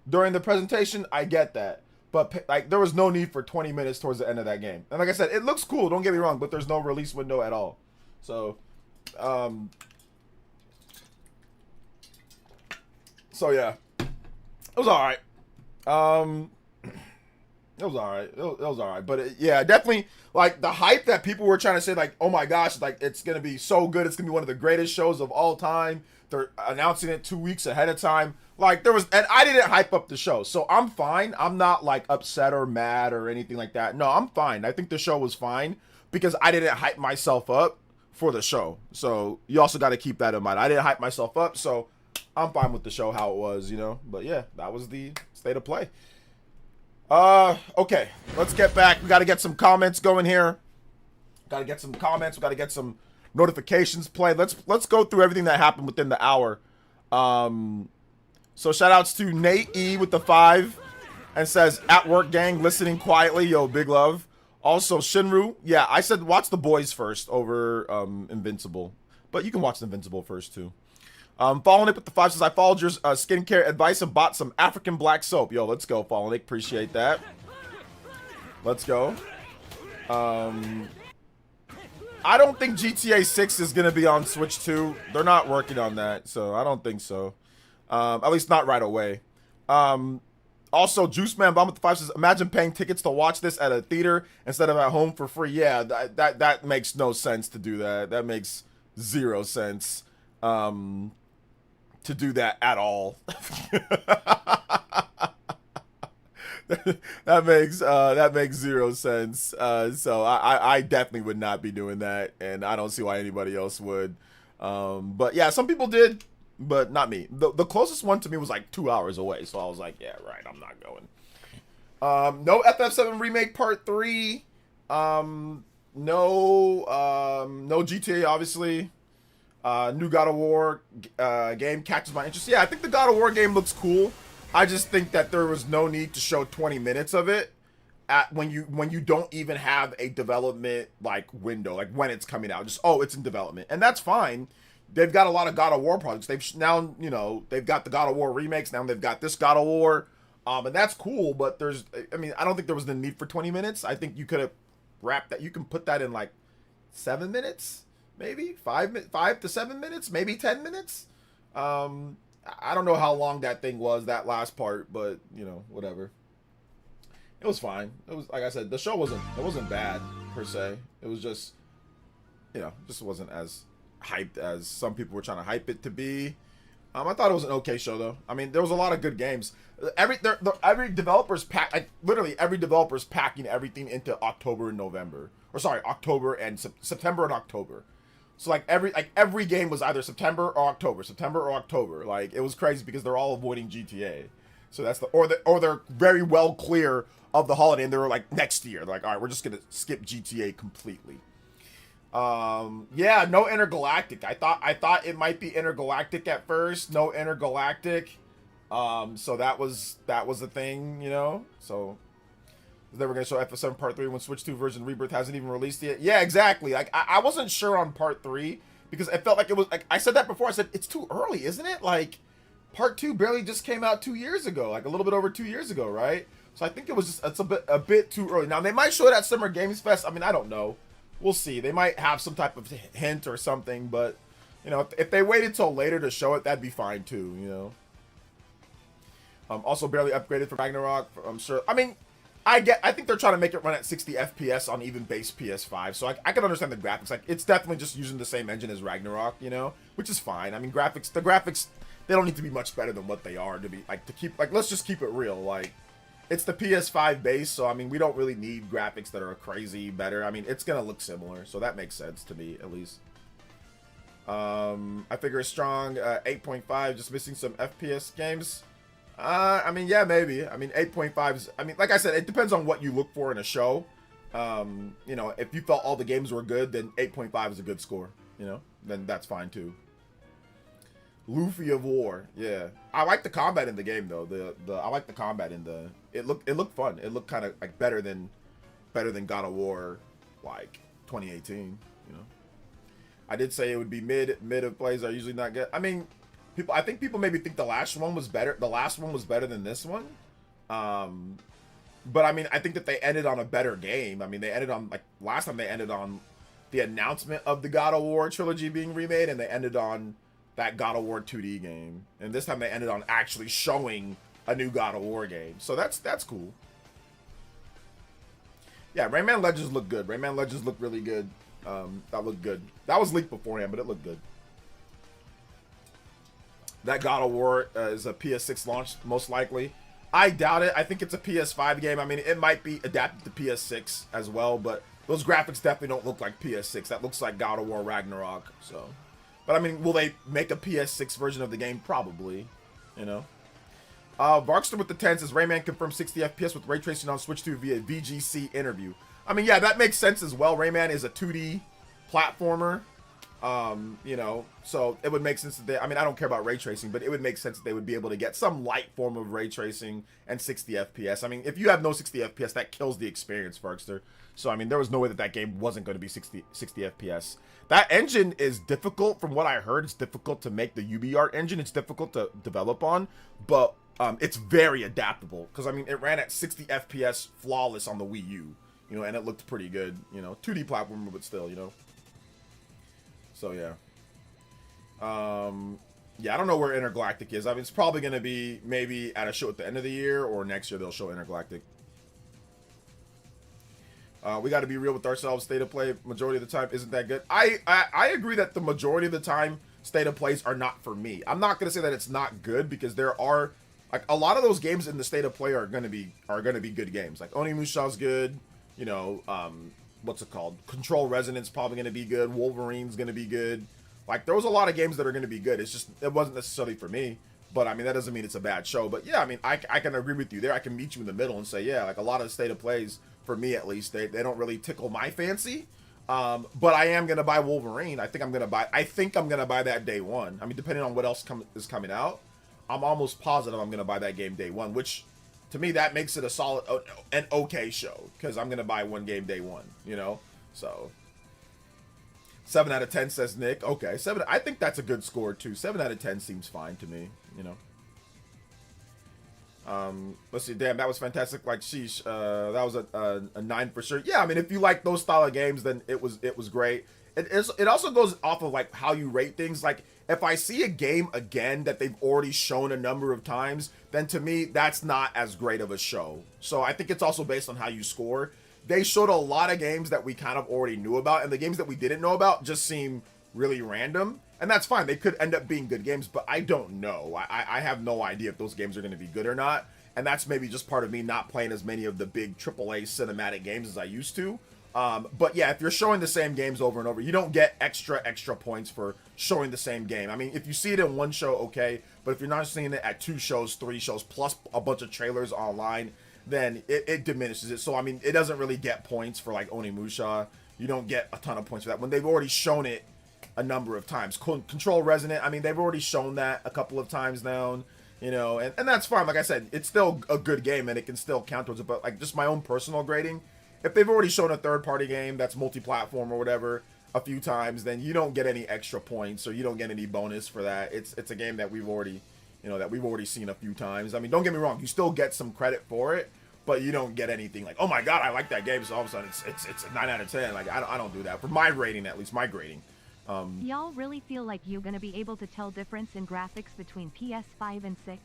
during the presentation? I get that. But like, there was no need for 20 minutes towards the end of that game. And like I said, it looks cool, don't get me wrong, but there's no release window at all. So, yeah, it was all right. It was all right. It was all right. But yeah, definitely like the hype that people were trying to say, like, oh my gosh, like it's going to be so good. It's going to be one of the greatest shows of all time. They're announcing it 2 weeks ahead of time. Like there was, and I didn't hype up the show. So I'm fine. I'm not like upset or mad or anything like that. No, I'm fine. I think the show was fine because I didn't hype myself up for the show. So you also got to keep that in mind. I didn't hype myself up. So I'm fine with the show how it was, you know. But yeah, that was the state of play. Okay, let's get back. We got to get some comments going here. Got to get some comments. We got to get some notifications played. Let's go through everything that happened within the hour. So shout outs to Nate E with the 5 and says at work gang listening quietly. Yo, big love. Also Shinru. Yeah, I said watch The Boys first over Invincible, but you can watch Invincible first too. Fallen Nick with the 5 says, I followed your skincare advice and bought some African black soap. Yo, let's go, Fallen Nick. Appreciate that. Let's go. I don't think GTA 6 is going to be on Switch 2. They're not working on that, so I don't think so. At least not right away. Also, Juice Man Bomb with the 5 says, imagine paying tickets to watch this at a theater instead of at home for free. Yeah, that makes no sense to do that. That makes 0 sense. To do that at all. that makes 0 sense. So I definitely would not be doing that, and I don't see why anybody else would. But yeah, some people did, but not me. The closest one to me was like 2 hours away, so I was like, yeah, right, I'm not going. No FF7 Remake Part 3. No GTA, obviously. New God of War game catches my interest. Yeah, I think the God of War game looks cool. I just think that there was no need to show 20 minutes of it when you don't even have a development like window, like when it's coming out. Just it's in development, and that's fine. They've got a lot of God of War projects. They've now, you know, they've got the God of War remakes. Now they've got this God of War, and that's cool. But I don't think there was the need for 20 minutes. I think you could have wrapped that. You can put that in like 7 minutes. Maybe 5 to 7 minutes, maybe 10 minutes. I don't know how long that thing was, that last part, but you know, whatever. It was fine. It was, like I said, the show wasn't bad per se. It was just, you know, just wasn't as hyped as some people were trying to hype it to be. I thought it was an okay show though. I mean, there was a lot of good games. Every developer's literally every developer's packing everything into October and November, or sorry, October and September and October. So like every game was either September or October. Like it was crazy because they're all avoiding GTA. So that's or they're very well clear of the holiday and they're like next year. They're like, all right, we're just gonna skip GTA completely. Yeah, no intergalactic. I thought it might be intergalactic at first. No intergalactic. So that was the thing, you know. So they were gonna show FF7 Part 3 when Switch 2 version Rebirth hasn't even released yet. Yeah, exactly. Like I wasn't sure on Part 3 because it felt like it was like I said that before. I said it's too early, isn't it? Like Part 2 barely just came out 2 years ago, like a little bit over 2 years ago, right? So I think it was just it's a bit too early. Now they might show it at Summer Games Fest. I mean, I don't know. We'll see. They might have some type of hint or something, but you know, if they waited till later to show it, that'd be fine too, you know. Also barely upgraded for Ragnarok. I'm sure. I mean, I think they're trying to make it run at 60 FPS on even base PS5, so I can understand the graphics. Like, it's definitely just using the same engine as Ragnarok, you know, which is fine. I mean, the graphics, they don't need to be much better than what they are to be like to keep like. Let's just keep it real. Like, it's the PS5 base, so I mean, we don't really need graphics that are crazy better. I mean, it's gonna look similar, so that makes sense to me at least. I figure it's strong. 8.5, just missing some FPS games. I mean, yeah, maybe. I mean, 8.5 is, I mean, like I said, it depends on what you look for in a show. You know, if you felt all the games were good, then 8.5 is a good score, you know, then that's fine too. Luffy of War, yeah. I like the combat in the game though. I like the combat in the, it looked fun. It looked kind of like better than God of War, like 2018, you know. I did say it would be mid of plays are usually not good. I mean, I think people maybe think the last one was better. The last one was better than this one. But I mean, I think that they ended on a better game. I mean, they ended on, like, last time they ended on the announcement of the God of War trilogy being remade, and they ended on that God of War 2D game. And this time they ended on actually showing a new God of War game. So that's cool. Yeah, Rayman Legends looked good. Rayman Legends looked really good. That looked good. That was leaked beforehand, but it looked good. That God of War is a PS6 launch, most likely. I doubt it. I think it's a PS5 game. I mean, it might be adapted to PS6 as well, but those graphics definitely don't look like PS6. That looks like God of War Ragnarok, so. But I mean, will they make a PS6 version of the game? Probably, you know. Varkster with the 10 says, Rayman confirmed 60 FPS with ray tracing on Switch 2 via VGC interview. I mean, yeah, that makes sense as well. Rayman is a 2D platformer. You know, so it would make sense that they, I mean, I don't care about ray tracing, but it would make sense that they would be able to get some light form of ray tracing and 60 FPS. I mean, if you have no 60 FPS, that kills the experience, Varkster. So, I mean, there was no way that game wasn't going to be 60 FPS. That engine is difficult. From what I heard, it's difficult to make. The UbiArt engine, it's difficult to develop on, but it's very adaptable. Because, I mean, it ran at 60 FPS flawless on the Wii U, you know, and it looked pretty good, you know. 2D platformer, but still, you know. So, yeah. Yeah, I don't know where Intergalactic is. I mean, it's probably going to be maybe at a show at the end of the year, or next year they'll show Intergalactic. We got to be real with ourselves. State of play, majority of the time, isn't that good. I agree that the majority of the time, state of plays are not for me. I'm not going to say that it's not good, because there are, like, a lot of those games in the state of play are going to be good games. Like, Onimusha's good, you know, what's it called? Control Resonance probably going to be good. Wolverine's going to be good. Like, there was a lot of games that are going to be good. It's just, it wasn't necessarily for me. But, I mean, that doesn't mean it's a bad show. But, yeah, I mean, I can agree with you there. I can meet you in the middle and say, yeah, like, a lot of state of plays, for me at least, they don't really tickle my fancy. But I am going to buy Wolverine. I think I'm going to buy that day one. I mean, depending on what else is coming out, I'm almost positive I'm going to buy that game day one, which, to me, that makes it a solid, an okay show, because I'm going to buy one game day one, you know? So, 7 out of 10 says Nick. Okay, 7. I think that's a good score, too. 7 out of 10 seems fine to me, you know? Let's see. Damn, that was fantastic. Like, sheesh. That was a 9 for sure. Yeah, I mean, if you like those style of games, then it was great. It also goes off of, like, how you rate things. Like, if I see a game again that they've already shown a number of times, then to me, that's not as great of a show. So I think it's also based on how you score. They showed a lot of games that we kind of already knew about, and the games that we didn't know about just seem really random. And that's fine. They could end up being good games, but I don't know. I have no idea if those games are going to be good or not. And that's maybe just part of me not playing as many of the big AAA cinematic games as I used to. But yeah, if you're showing the same games over and over, you don't get extra points for showing the same game. I mean, if you see it in one show, okay. But if you're not seeing it at 2 shows, 3 shows, plus a bunch of trailers online, then it diminishes it. So, I mean, it doesn't really get points for, like, Onimusha. you don't get a ton of points for that when they've already shown it a number of times. Control Resonant, I mean, they've already shown that a couple of times now, you know, and that's fine. Like I said, it's still a good game and it can still count towards it, but like just my own personal grading, if they've already shown a third-party game that's multi-platform or whatever a few times, then you don't get any extra points or you don't get any bonus for that. It's a game that we've already, you know, that we've already seen a few times. I mean, don't get me wrong, you still get some credit for it, but you don't get anything like, oh my god, I like that game, so all of a sudden it's a 9 out of 10. Like I don't do that for my rating, at least my grading. Y'all really feel like you're gonna be able to tell difference in graphics between PS5 and 6?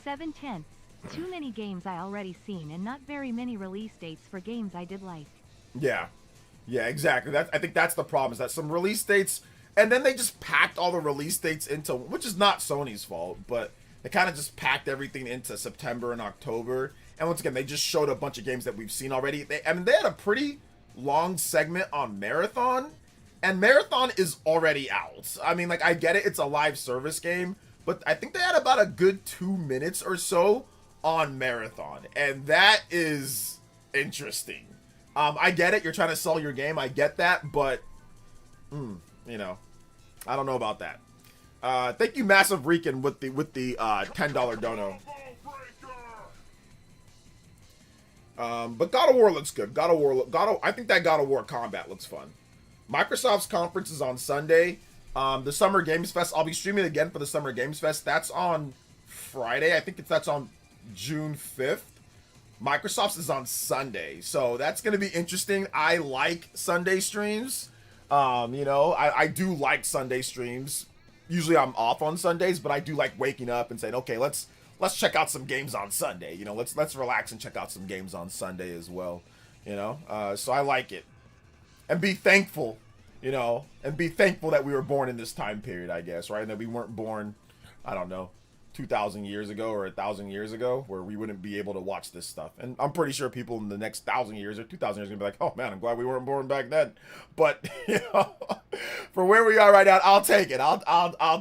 7/10. Too many games I already seen and not very many release dates for games I did like. Yeah, exactly. I think that's the problem, is that some release dates, and then they just packed all the release dates into, which is not Sony's fault, but they kind of just packed everything into September and October. And once again, they just showed a bunch of games that we've seen already. I mean, they had a pretty long segment on Marathon, and Marathon is already out. I mean, like, I get it, it's a live service game, but I think they had about a good 2 minutes or so on Marathon, and that is interesting. I get it, you're trying to sell your game, I get that, but, you know, I don't know about that. Thank you, Massive Rican, with the $10 dono. But God of War looks good. I think that God of War combat looks fun. Microsoft's conference is on Sunday. The Summer Games Fest, I'll be streaming again for the Summer Games Fest. That's on Friday. I think that's on June 5th. Microsoft's is on Sunday. So that's going to be interesting. I like Sunday streams. You know, I do like Sunday streams. Usually I'm off on Sundays, but I do like waking up and saying, okay, let's check out some games on Sunday. You know, let's relax and check out some games on Sunday as well. You know, so I like it. And be thankful, you know, and be thankful that we were born in this time period, I guess, right? And that we weren't born, I don't know, 2,000 years ago or 1,000 years ago, where we wouldn't be able to watch this stuff. And I'm pretty sure people in the next 1,000 years or 2,000 years are gonna be like, oh man, I'm glad we weren't born back then. But you know, for where we are right now, I'll take it. I'll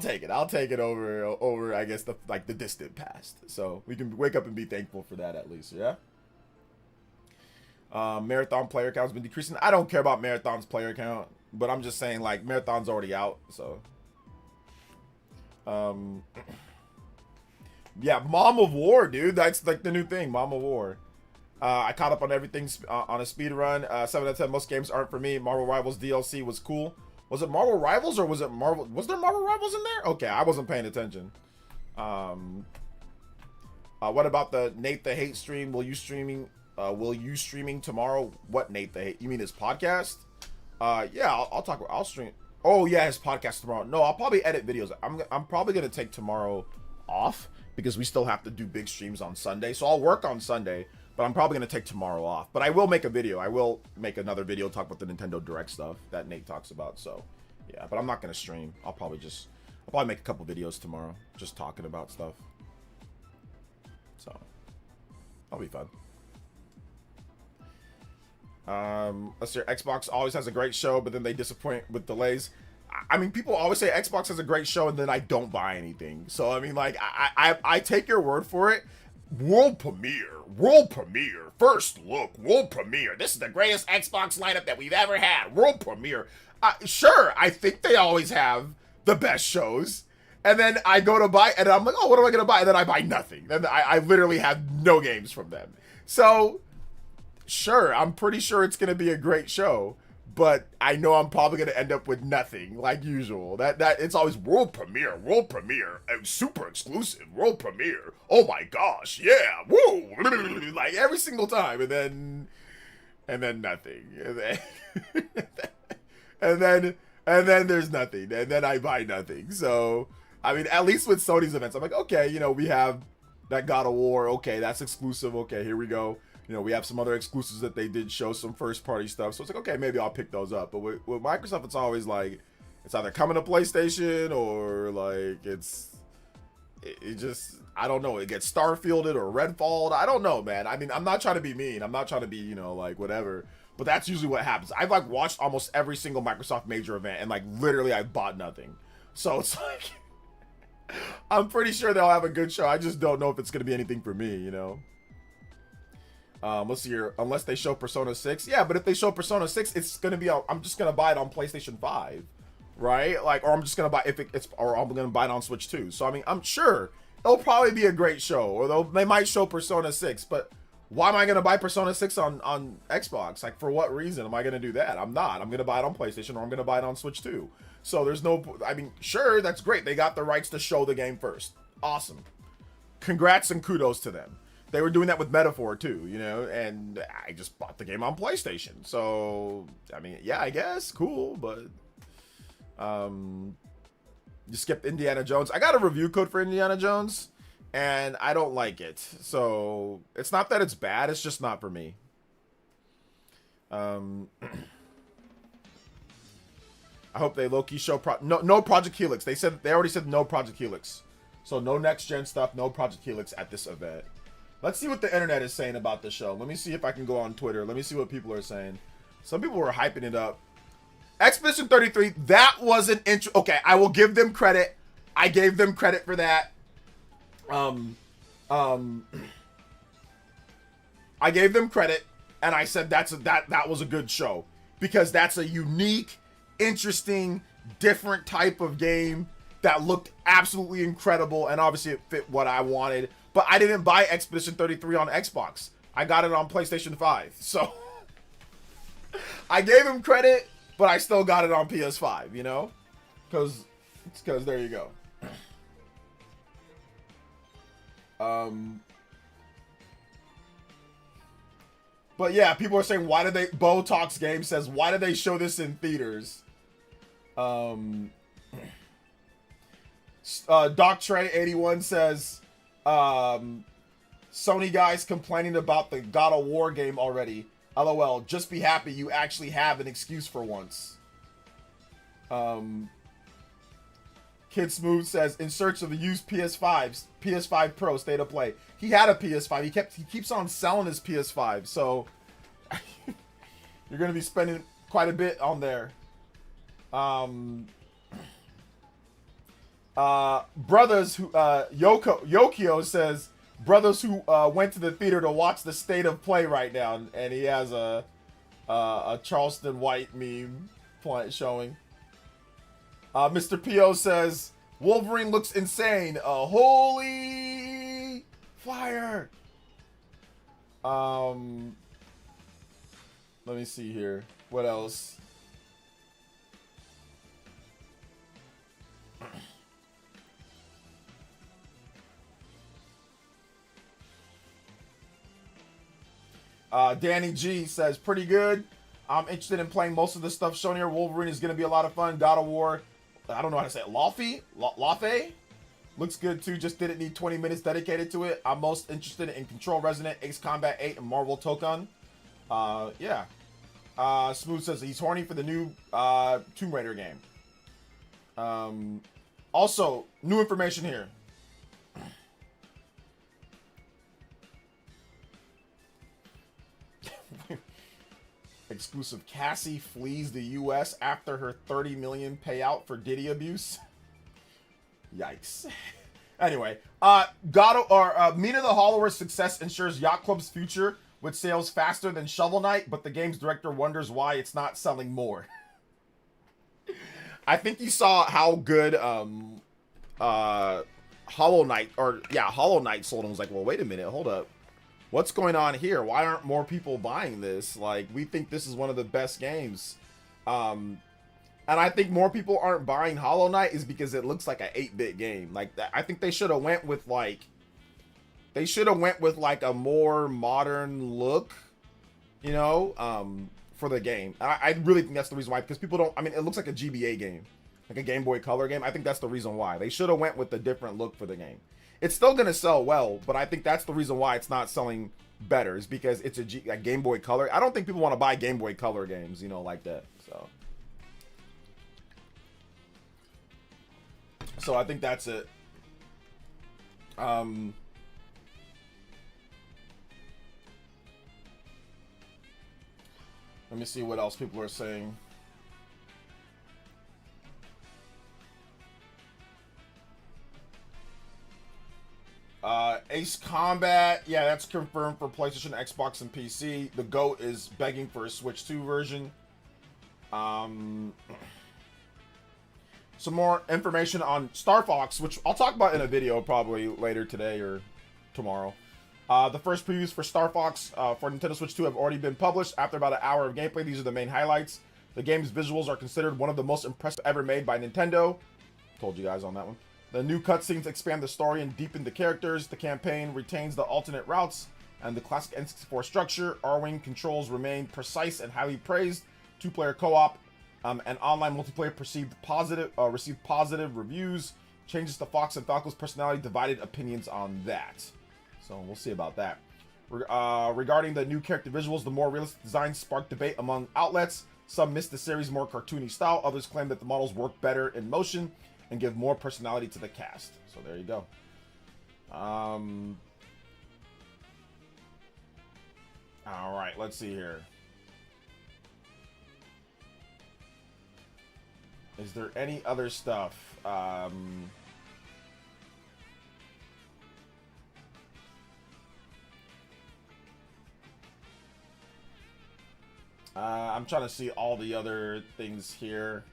take it. I'll take it over I guess the distant past. So we can wake up and be thankful for that at least, yeah. Marathon player count's been decreasing. I don't care about Marathon's player count, but I'm just saying, like, Marathon's already out, so. Yeah, Mom of War, dude. That's like the new thing, Mom of War. I caught up on everything on a speed run. 7 out of 10. Most games aren't for me. Marvel Rivals DLC was cool. Was it Marvel Rivals or was it Marvel? Was there Marvel Rivals in there? Okay, I wasn't paying attention. What about the Nate the Hate stream? Will you streaming tomorrow? What Nate the Hate? You mean his podcast? Yeah, I'll stream. Oh yeah, his podcast tomorrow. No, I'll probably edit videos. I'm probably gonna take tomorrow off because we still have to do big streams on Sunday. So I'll work on Sunday, but I'm probably gonna take tomorrow off. But I will make a video. I will make another video talk about the Nintendo Direct stuff that Nate talks about. So yeah, but I'm not gonna stream. I'll probably make a couple videos tomorrow, just talking about stuff. So that'll be fun. Let's see. Xbox always has a great show, but then they disappoint with delays. I mean, people always say Xbox has a great show, and then I don't buy anything. So I mean, like, I take your word for it. World premiere, first look, world premiere. This is the greatest Xbox lineup that we've ever had. World premiere. Sure, I think they always have the best shows. And then I go to buy, and I'm like, oh, what am I gonna buy? And then I buy nothing. Then I literally have no games from them. So. Sure, I'm pretty sure it's gonna be a great show, but I know I'm probably gonna end up with nothing, like usual. That it's always world premiere, super exclusive, world premiere. Oh my gosh, yeah, woo, like every single time, and then nothing, and then there's nothing, and then I buy nothing. So I mean, at least with Sony's events, I'm like, okay, you know, we have that God of War, okay, that's exclusive, okay, here we go. You know, we have some other exclusives that they did show, some first-party stuff. So it's like, okay, maybe I'll pick those up. But with Microsoft, it's always like, it's either coming to PlayStation or, like, it just, I don't know. It gets Starfielded or Redfalled. I don't know, man. I mean, I'm not trying to be mean. I'm not trying to be, you know, like, whatever. But that's usually what happens. I've, like, watched almost every single Microsoft major event, and, like, literally I bought nothing. So it's like, I'm pretty sure they'll have a good show. I just don't know if it's going to be anything for me, you know? Let's see here. Unless they show Persona 6. Yeah, but if they show Persona 6, it's gonna be I'm just gonna buy it on PlayStation 5. Right? Like, or I'm just gonna buy or I'm gonna buy it on Switch 2. So I mean, I'm sure it'll probably be a great show. Or they might show Persona 6, but why am I gonna buy Persona 6 on Xbox? Like, for what reason am I gonna do that? I'm not. I'm gonna buy it on PlayStation, or I'm gonna buy it on Switch 2. So there's no, I mean, sure, that's great. They got the rights to show the game first. Awesome. Congrats and kudos to them. They were doing that with Metaphor too, you know, and I just bought the game on PlayStation. So, I mean, yeah, I guess, cool, but you skipped Indiana Jones. I got a review code for Indiana Jones, and I don't like it. So, it's not that it's bad, it's just not for me. I hope they low-key show no Project Helix. They already said no Project Helix. So no next gen stuff, no Project Helix at this event. Let's see what the internet is saying about the show. Let me see if I can go on Twitter. Let me see what people are saying. Some people were hyping it up. Expedition 33, that was an okay, I will give them credit. I gave them credit for that. I gave them credit, and I said that was a good show, because that's a unique, interesting, different type of game that looked absolutely incredible, and obviously it fit what I wanted. But I didn't buy Expedition 33 on Xbox. I got it on PlayStation 5. So I gave him credit, but I still got it on PS5, you know? Because there you go. But yeah, people are saying, why did they... Bo Talks Game says, why did they show this in theaters? Doc Trey 81 says, Sony guys complaining about the God of War game already. LOL, just be happy you actually have an excuse for once. Kid Smooth says, in search of the used PS5 Pro State of Play. He had a PS5. He keeps on selling his PS5, so you're gonna be spending quite a bit on there. Brothers who Yokio says, brothers who went to the theater to watch the State of Play right now, and he has a Charleston White meme showing. Mr. P.O. says, Wolverine looks insane. Holy fire. Let me see here. What else? Danny G says, pretty good. I'm interested in playing most of the stuff shown here. Wolverine is going to be a lot of fun. God of War, I don't know how to say it. Lafe? Looks good too. Just didn't need 20 minutes dedicated to it. I'm most interested in Control Resonant, Ace Combat 8, and Marvel Tokun. Yeah. Smooth says he's horny for the new Tomb Raider game. Also, new information here. Exclusive, Cassie flees the U.S. after her $30 million payout for Diddy abuse. Yikes. Anyway, Mina the Hollower's success ensures Yacht Club's future with sales faster than Shovel Knight, but the game's director wonders why it's not selling more. I think you saw how good Hollow Knight sold and was like, well, wait a minute, hold up. What's going on here? Why aren't more people buying this? Like, we think this is one of the best games. And I think more people aren't buying Hollow Knight is because it looks like an 8-bit game. Like, I think they should have went with like a more modern look, you know, for the game. I really think that's the reason why, because people don't, I mean, it looks like a GBA game, like a Game Boy Color game. I think that's the reason why. They should have went with a different look for the game. It's still going to sell well, but I think that's the reason why it's not selling better, is because it's a Game Boy Color. I don't think people want to buy Game Boy Color games, you know, like that. So I think that's it. Let me see what else people are saying. Ace Combat, yeah, that's confirmed for PlayStation, Xbox, and PC. The GOAT is begging for a Switch 2 version. Some more information on Star Fox, which I'll talk about in a video probably later today or tomorrow. The first previews for Star Fox for Nintendo Switch 2 have already been published. After about an hour of gameplay, these are the main highlights. The game's visuals are considered one of the most impressive ever made by Nintendo. Told you guys on that one. The new cutscenes expand the story and deepen the characters. The campaign retains the alternate routes and the classic N64 structure. R-Wing controls remain precise and highly praised. Two-player co-op and online multiplayer received positive reviews. Changes to Fox and Falco's personality, divided opinions on that. So we'll see about that. Regarding the new character visuals, the more realistic designs sparked debate among outlets. Some missed the series' more cartoony style. Others claim that the models work better in motion and give more personality to the cast. So there you go. All right, let's see here. Is there any other stuff? I'm trying to see all the other things here.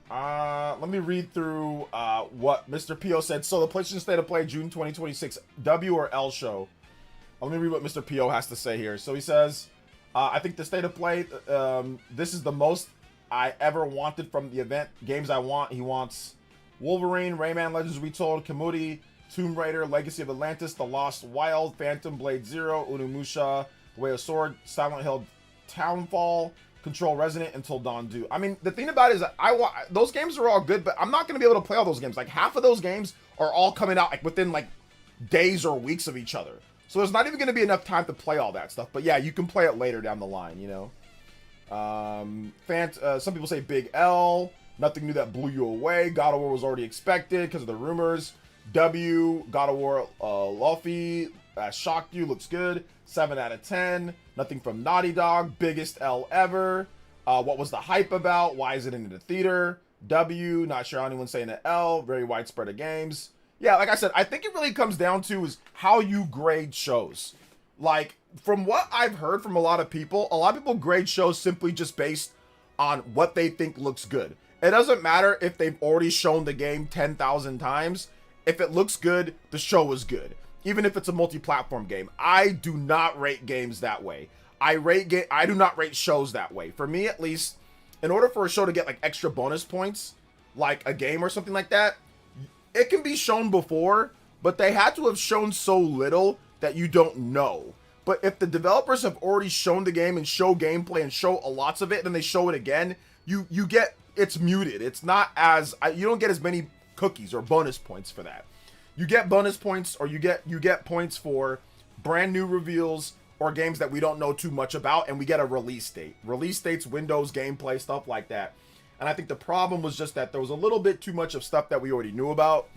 Let me read through what Mr. P.O. said. So the PlayStation State of Play June 2026 W or L show. Let me read what Mr. P.O. has to say here. So he says, I think the State of Play, this is the most I ever wanted from the event. Games I want. He wants Wolverine, Rayman Legends Retold, Kamudi, Tomb Raider, Legacy of Atlantis, The Lost Wild, Phantom Blade Zero, Unimusha, The Way of Sword, Silent Hill Townfall, Control Resident, Until Dawn Do. I mean, the thing about it is that those games are all good, but I'm not going to be able to play all those games. Like, half of those games are all coming out like within like days or weeks of each other. So there's not even going to be enough time to play all that stuff. But yeah, you can play it later down the line, you know. Some people say Big L. Nothing new that blew you away. God of War was already expected because of the rumors. W. God of War Luffy. Shocked you. Looks good. 7 out of 10. Nothing from Naughty Dog. Biggest L ever. What was the hype about? Why is it in the theater? W. Not sure how anyone's saying an L. Very widespread of games. Yeah, like I said, I think it really comes down to is how you grade shows. Like, from what I've heard from a lot of people grade shows simply just based on what they think looks good. It doesn't matter if they've already shown the game 10,000 times. If it looks good, the show is good. Even if it's a multi-platform game. I do not rate games that way. I do not rate shows that way. For me, at least, in order for a show to get like extra bonus points, like a game or something like that, it can be shown before, but they had to have shown so little that you don't know. But if the developers have already shown the game and show gameplay and show lots of it, and they show it again, you get, it's muted. It's not as, you don't get as many cookies or bonus points for that. You get bonus points, or you get points for brand new reveals or games that we don't know too much about, and we get a release date. Release dates, windows, gameplay, stuff like that. And I think the problem was just that there was a little bit too much of stuff that we already knew about.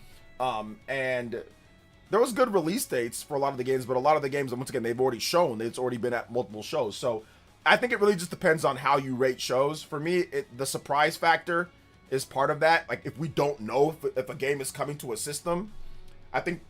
And there was good release dates for a lot of the games, but a lot of the games, once again, they've already shown. It's already been at multiple shows. So I think it really just depends on how you rate shows. For me, the surprise factor is part of that. Like, if we don't know if a game is coming to a system, I think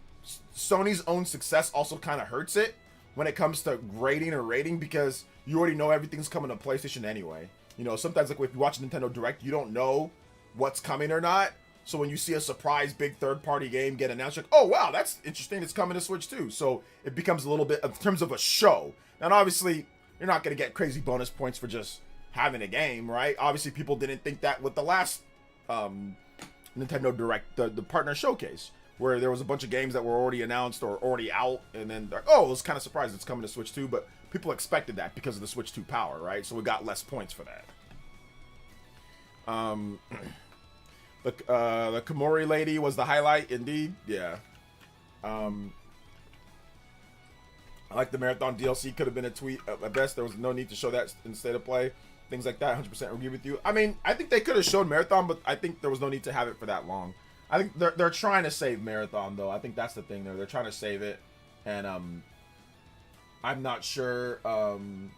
Sony's own success also kind of hurts it when it comes to grading or rating, because you already know everything's coming to PlayStation anyway. You know, sometimes, like, if you watch Nintendo Direct, you don't know what's coming or not. So when you see a surprise big third-party game get announced, like, oh, wow, that's interesting, it's coming to Switch too. So it becomes a little bit, in terms of a show. And obviously, you're not going to get crazy bonus points for just having a game, right? Obviously, people didn't think that with the last Nintendo Direct, the partner showcase, where there was a bunch of games that were already announced or already out, and then, oh, I was kind of surprised it's coming to Switch 2, but people expected that because of the Switch 2 power, right? So we got less points for that. The Komori lady was the highlight, indeed. Yeah. I like the Marathon DLC. Could have been a tweet at best. There was no need to show that in State of Play. Things like that. 100% agree with you. I mean, I think they could have showed Marathon, but I think there was no need to have it for that long. I think they're trying to save Marathon, though. I think that's the thing there. They're trying to save it, and I'm not sure. I'm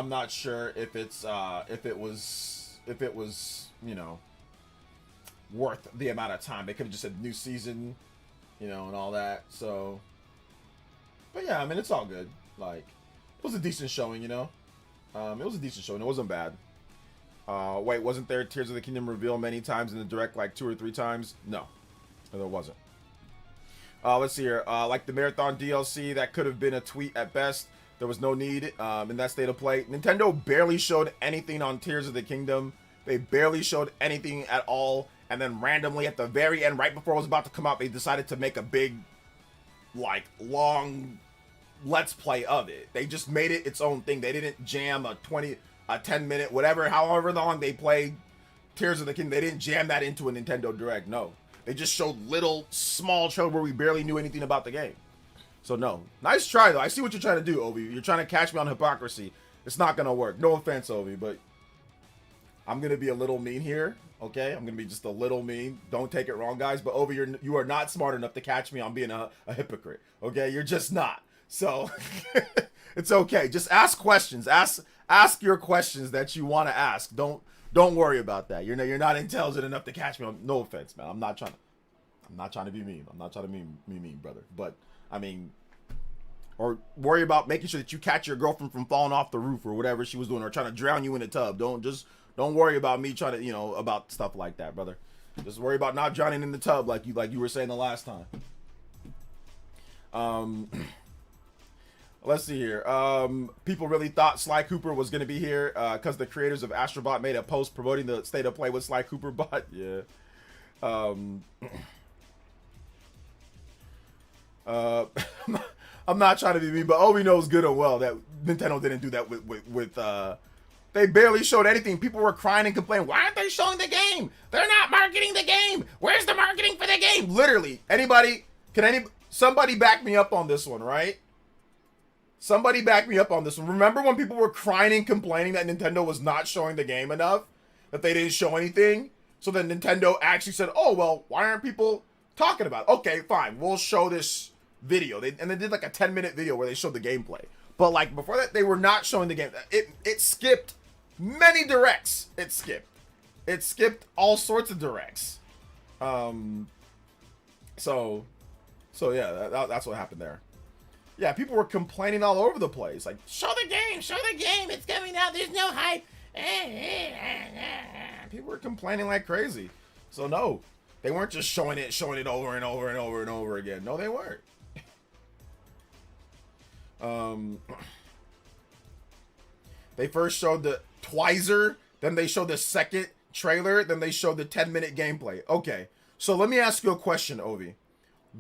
not sure if it's if it was, you know, worth the amount of time. They could have just said new season, you know, and all that. So, but yeah, I mean, it's all good. Like, it was a decent showing, you know. It was a decent showing. It wasn't bad. Wait, wasn't there Tears of the Kingdom reveal many times in the direct, like 2 or 3 times? No, there wasn't. Let's see here. Like the Marathon DLC, that could have been a tweet at best. There was no need in that state of play. Nintendo barely showed anything on Tears of the Kingdom. They barely showed anything at all. And then randomly at the very end, right before it was about to come out, they decided to make a big, like, long let's play of it. They just made it its own thing. They didn't jam a 10-minute, whatever, however long they played Tears of the Kingdom. They didn't jam that into a Nintendo Direct. No. They just showed little, small trailer where we barely knew anything about the game. So, no. Nice try, though. I see what you're trying to do, Ovi. You're trying to catch me on hypocrisy. It's not going to work. No offense, Ovi, but I'm going to be a little mean here, okay? I'm going to be just a little mean. Don't take it wrong, guys. But, Ovi, you are not smart enough to catch me on being a hypocrite, okay? You're just not. So, it's okay. Just ask questions. Ask your questions that you want to ask. Don't worry about that. You're not intelligent enough to catch me on. No offense, man. I'm not trying to be mean. I'm not trying to be mean, brother. But I mean, or worry about making sure that you catch your girlfriend from falling off the roof or whatever she was doing, or trying to drown you in a tub. Don't worry about me trying to, you know, about stuff like that, brother. Just worry about not drowning in the tub like you were saying the last time. Let's see here. People really thought Sly Cooper was going to be here because the creators of Astrobot made a post promoting the state of play with Sly Cooper bot. Yeah. I'm not trying to be mean, but Obi knows good and well that Nintendo didn't do that with they barely showed anything. People were crying and complaining, why aren't they showing the game? They're not marketing the game. Where's the marketing for the game? Literally, somebody back me up on this one, right? Somebody back me up on this one. Remember when people were crying and complaining that Nintendo was not showing the game enough? That they didn't show anything? So then Nintendo actually said, oh, well, why aren't people talking about it? Okay, fine. We'll show this video. And they did like a 10-minute video where they showed the gameplay. But like before that, they were not showing the game. It skipped many directs. It skipped all sorts of directs. So yeah, that's what happened there. Yeah, people were complaining all over the place. Like, show the game, it's coming out, there's no hype. People were complaining like crazy. So no, they weren't just showing it over and over and over and over again. No, they weren't. They first showed the Twizer, then they showed the second trailer, then they showed the 10-minute gameplay. Okay, so let me ask you a question, Ovi.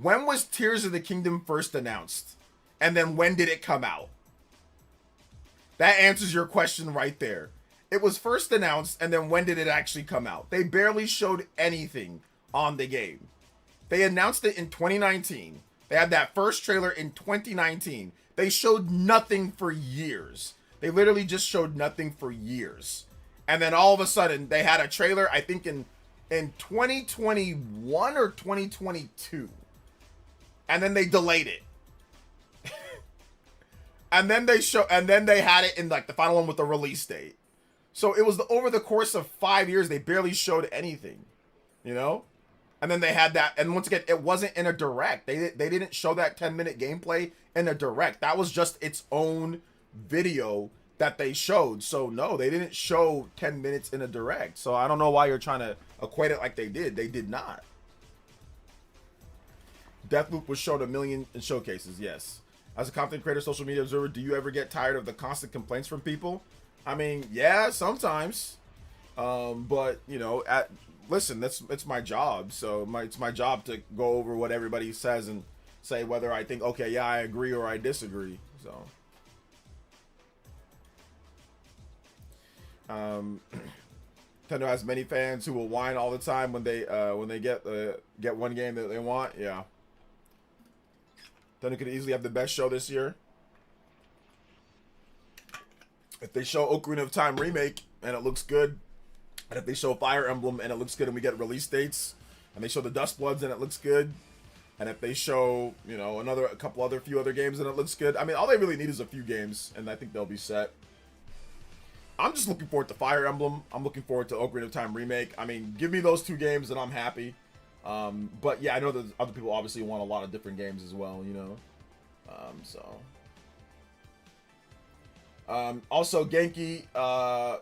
When was Tears of the Kingdom first announced? And then when did it come out? That answers your question right there. It was first announced, and then when did it actually come out? They barely showed anything on the game. They announced it in 2019. They had that first trailer in 2019. They showed nothing for years. They literally just showed nothing for years. And then all of a sudden, they had a trailer, I think in 2021 or 2022. And then they delayed it. And then they had it in like the final one with the release date. So it was over the course of 5 years, they barely showed anything, you know? And then they had that, and once again, it wasn't in a direct. They didn't show that 10-minute gameplay in a direct. That was just its own video that they showed. So no, they didn't show 10 minutes in a direct. So I don't know why you're trying to equate it like they did. They did not. Deathloop was shown 1 million in showcases, yes. As a content creator, social media observer, do you ever get tired of the constant complaints from people? I mean, yeah, sometimes. But, you know, listen, it's my job. So it's my job to go over what everybody says and say whether I think, okay, yeah, I agree or I disagree. So, Nintendo has many fans who will whine all the time when they get one game that they want. Yeah. Nintendo could easily have the best show this year. If they show Ocarina of Time Remake and it looks good, and if they show Fire Emblem and it looks good and we get release dates, and they show the Dust Bloods and it looks good, and if they show, you know, few other games and it looks good, I mean, all they really need is a few games, and I think they'll be set. I'm just looking forward to Fire Emblem. I'm looking forward to Ocarina of Time Remake. I mean, give me those 2 games and I'm happy. But yeah, I know that other people obviously want a lot of different games as well, you know. Also, Genki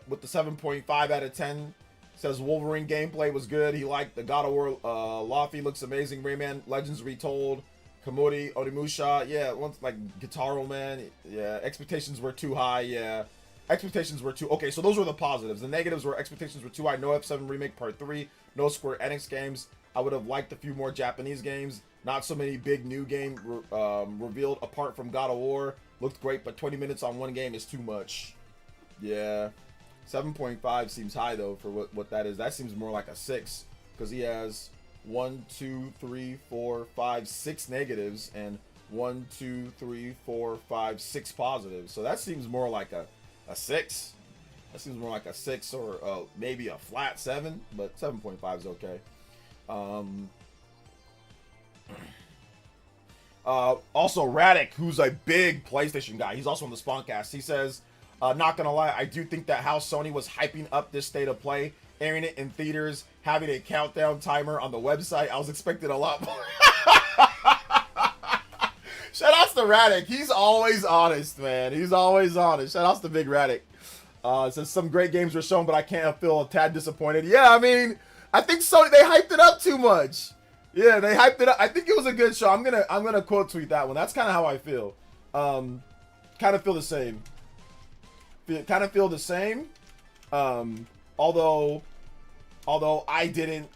with the 7.5 out of 10 says Wolverine gameplay was good. He liked the God of War. Laufey looks amazing. Rayman Legends Retold. Komori, Onimusha. Yeah, once like Guitar Man. Yeah, expectations were too high. Yeah, expectations were too. Okay, so those were the positives. The negatives were expectations were too high. No F7 Remake Part 3. No Square Enix games. I would have liked a few more Japanese games. Not so many big new game revealed apart from God of War. Looked great, but 20 minutes on one game is too much. Yeah. 7.5 seems high, though, for what that is. That seems more like a 6. Because he has 1, 2, 3, 4, 5, 6 negatives. And 1, 2, 3, 4, 5, 6 positives. So that seems more like a 6. That seems more like a 6 or maybe a flat 7. But 7.5 is okay. Also Radic, who's a big PlayStation guy, he's also on the Spawncast. He says, not gonna lie, I do think that how Sony was hyping up this state of play, airing it in theaters, having a countdown timer on the website, I was expecting a lot more. Shout outs to Radic. He's always honest, man. He's always honest. Shout outs to Big Radic. Says some great games were shown, but I can't feel a tad disappointed. Yeah, I mean, I think Sony, they hyped it up too much. Yeah, they hyped it up. I think it was a good show. I'm gonna quote tweet that one. That's kind of how I feel. Kind of feel the same. Kind of feel the same. Although I didn't.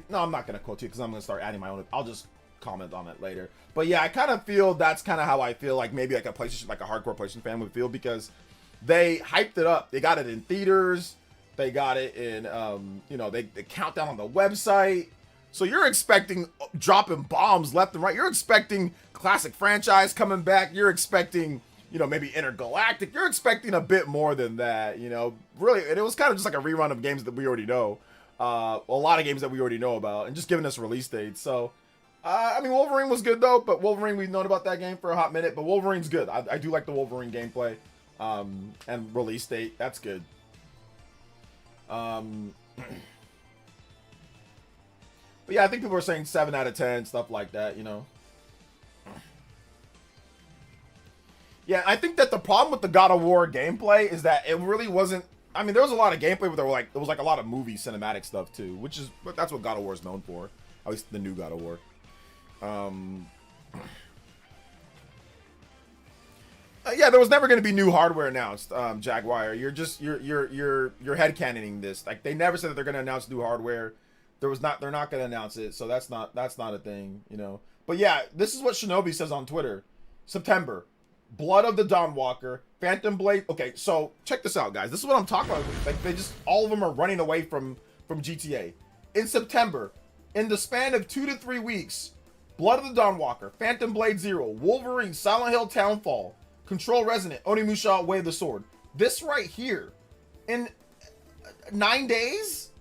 No, I'm not gonna quote tweet because I'm gonna start adding my own. I'll just comment on it later. But yeah, I kind of feel that's kind of how I feel. Like maybe like a PlayStation, like a hardcore PlayStation fan would feel because they hyped it up. They got it in theaters. They got it in. You know, they countdown on the website. So you're expecting dropping bombs left and right. You're expecting classic franchise coming back. You're expecting, you know, maybe intergalactic. You're expecting a bit more than that, you know. Really, and it was kind of just like a rerun of games that we already know. A lot of games that we already know about, and just giving us release dates. So, I mean, Wolverine was good though. But Wolverine, we've known about that game for a hot minute. But Wolverine's good. I do like the Wolverine gameplay, and release date. That's good. But yeah, I think people are saying 7 out of 10, stuff like that, you know. Yeah, I think that the problem with the God of War gameplay is that it really wasn't. I mean, there was a lot of gameplay, but there was like a lot of movie cinematic stuff too, but that's what God of War is known for. At least the new God of War. Yeah, there was never going to be new hardware announced, Jaguar. You're headcanoning this. Like they never said that they're going to announce new hardware. They're not going to announce it, so that's not a thing, you know. But yeah, this is what Shinobi says on Twitter. September, Blood of the Dawnwalker, Phantom Blade. Okay, so check this out, guys. This is what I'm talking about. Like all of them are running away from GTA. In September, in the span of 2 to 3 weeks, Blood of the Dawnwalker, Phantom Blade Zero, Wolverine, Silent Hill Townfall, Control Resonant, Onimusha, Way of the Sword. This right here, in 9 days.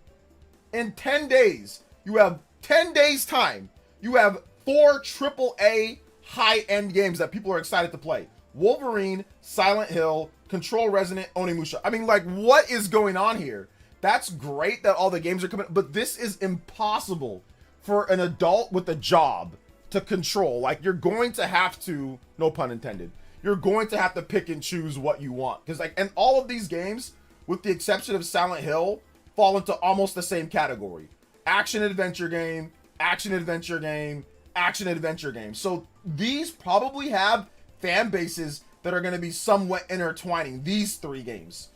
In 10 days, you have 10 days time. You have 4 AAA high-end games that people are excited to play. Wolverine, Silent Hill, Control Resonant, Onimusha. I mean, like, what is going on here? That's great that all the games are coming, but this is impossible for an adult with a job to control. Like, you're going to have to, no pun intended, you're going to have to pick and choose what you want. Because, like, and all of these games, with the exception of Silent Hill, fall into almost the same category. Action adventure game, action adventure game, action adventure game. So these probably have fan bases that are going to be somewhat intertwining, these 3 games.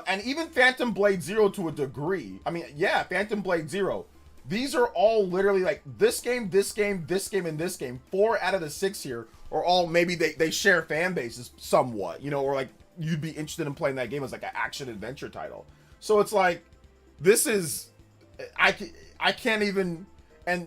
And even Phantom Blade Zero to a degree. I mean, yeah, Phantom Blade Zero. These are all literally like this game, this game, this game, and this game. 4 out of the 6 here are all maybe they share fan bases somewhat, you know, or like you'd be interested in playing that game as like an action adventure title. So it's like, this is, I can't even, and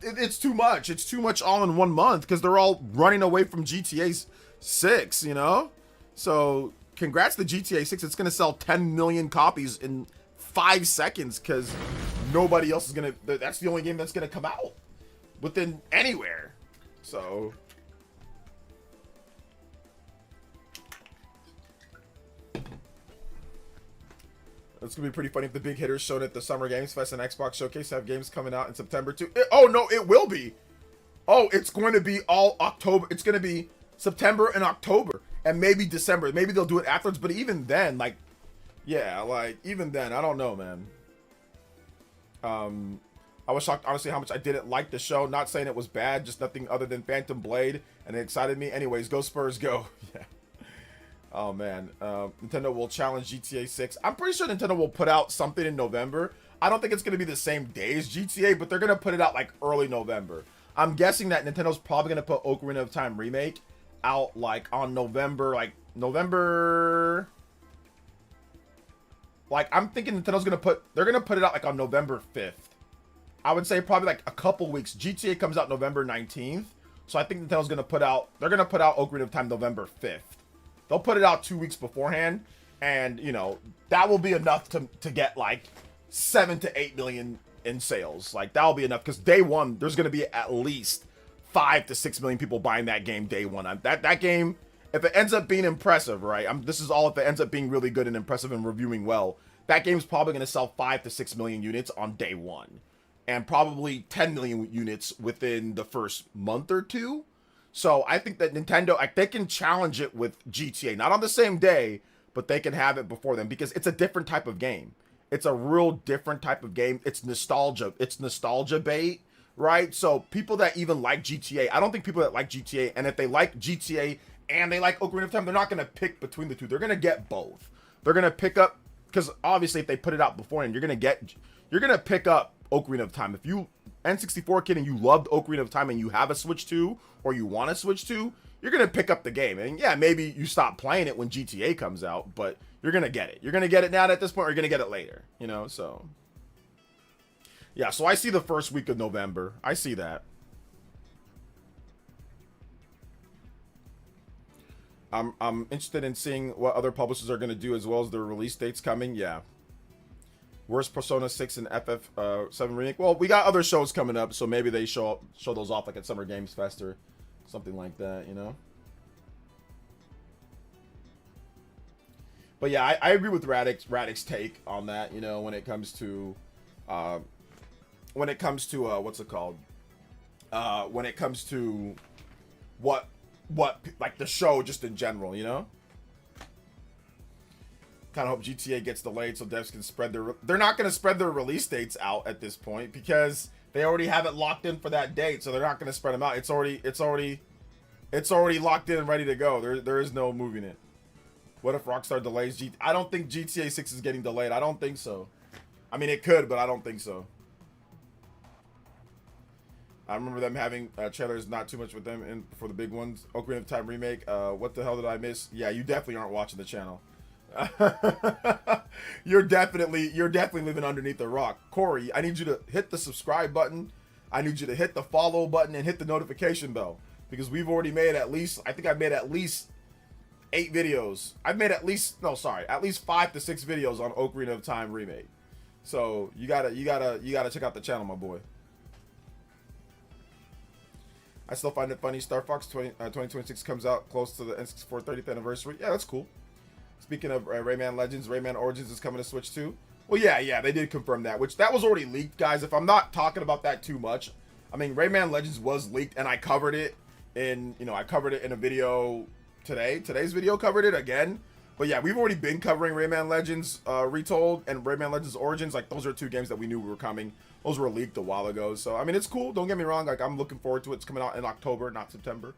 it's too much. It's too much all in 1 month because they're all running away from GTA 6, you know? So congrats to GTA 6. It's going to sell 10 million copies in 5 seconds because nobody else is going to, that's the only game that's going to come out within anywhere. So It's gonna be pretty funny if the big hitters shown at the Summer Games Fest and Xbox Showcase have games coming out in September too. Oh no, it will be. Oh, it's going to be all October. It's gonna be September and October, and maybe December. Maybe they'll do it afterwards. But even then, like, yeah, like even then, I don't know, man. I was shocked, honestly, how much I didn't like the show. Not saying it was bad, just nothing other than Phantom Blade, and it excited me. Anyways, go Spurs, go. Yeah. Oh man, Nintendo will challenge GTA 6. I'm pretty sure Nintendo will put out something in November. I don't think it's gonna be the same day as GTA, but they're gonna put it out like early November. I'm guessing that Nintendo's probably gonna put Ocarina of Time Remake out like on November, like I'm thinking Nintendo's they're gonna put it out like on November 5th. I would say probably like a couple weeks. GTA comes out November 19th, so I think Nintendo's gonna put out Ocarina of Time November 5th. They'll put it out 2 weeks beforehand, and you know that will be enough to get like 7 to 8 million in sales. Like that'll be enough because day one there's gonna be at least 5 to 6 million people buying that game day one. That game, if it ends up being impressive, right? This is all if it ends up being really good and impressive and reviewing well. That game's probably gonna sell 5 to 6 million units on day one, and probably 10 million units within the first month or two. So I think that Nintendo, like, they can challenge it with GTA, not on the same day, but they can have it before them because it's a different type of game. It's a real different type of game. It's nostalgia. It's nostalgia bait, right? So people that even like GTA, I don't think people that like GTA, and if they like GTA and they like Ocarina of Time, they're not going to pick between the two. They're going to get both. They're going to pick up, because obviously if they put it out beforehand, you're going to pick up Ocarina of Time. If you N64 kid and you loved Ocarina of Time and you have a Switch 2 or you want to Switch 2, you're going to pick up the game. And yeah, maybe you stop playing it when GTA comes out, but you're going to get it. You're going to get it now at this point, or you're going to get it later, you know? So yeah, so I see the first week of November. I see that. I'm interested in seeing what other publishers are going to do as well as their release dates coming. Yeah. Worst Persona 6 and FF7 remake. Well, we got other shows coming up, so maybe they show those off like at Summer Games Fest or something like that, you know? But yeah, I agree with Radix take on that, you know, when it comes to what's it called? When it comes to what like the show just in general, you know? Kind of hope GTA gets delayed so devs can spread they're not going to spread their release dates out at this point because they already have it locked in for that date, so they're not going to spread them out. It's already locked in and ready to go. There is no moving it. What if Rockstar delays I don't think GTA 6 is getting delayed. I don't think so. I mean, it could, but I don't think so. I remember them having trailers, not too much with them for the big ones. Ocarina of Time remake. What the hell did I miss? Yeah, you definitely aren't watching the channel. You're definitely living underneath a rock. Corey, I need you to hit the subscribe button. I need you to hit the follow button and hit the notification bell, because we've already made at least, I think I've made at least 8 videos. I've made at least 5 to 6 videos on Ocarina of Time remake. So you gotta check out the channel, my boy. I still find it funny. Star Fox 2026 comes out close to the N64 30th anniversary. Yeah, that's cool. Speaking of Rayman Legends, Rayman Origins is coming to Switch too. Well, yeah, they did confirm that, which that was already leaked, guys. If I'm not talking about that too much, I mean, Rayman Legends was leaked, and I covered it in a video today. Today's video covered it again. But yeah, we've already been covering Rayman Legends Retold and Rayman Legends Origins. Like, those are 2 games that we knew were coming. Those were leaked a while ago. So, I mean, it's cool. Don't get me wrong. Like, I'm looking forward to it. It's coming out in October, not September.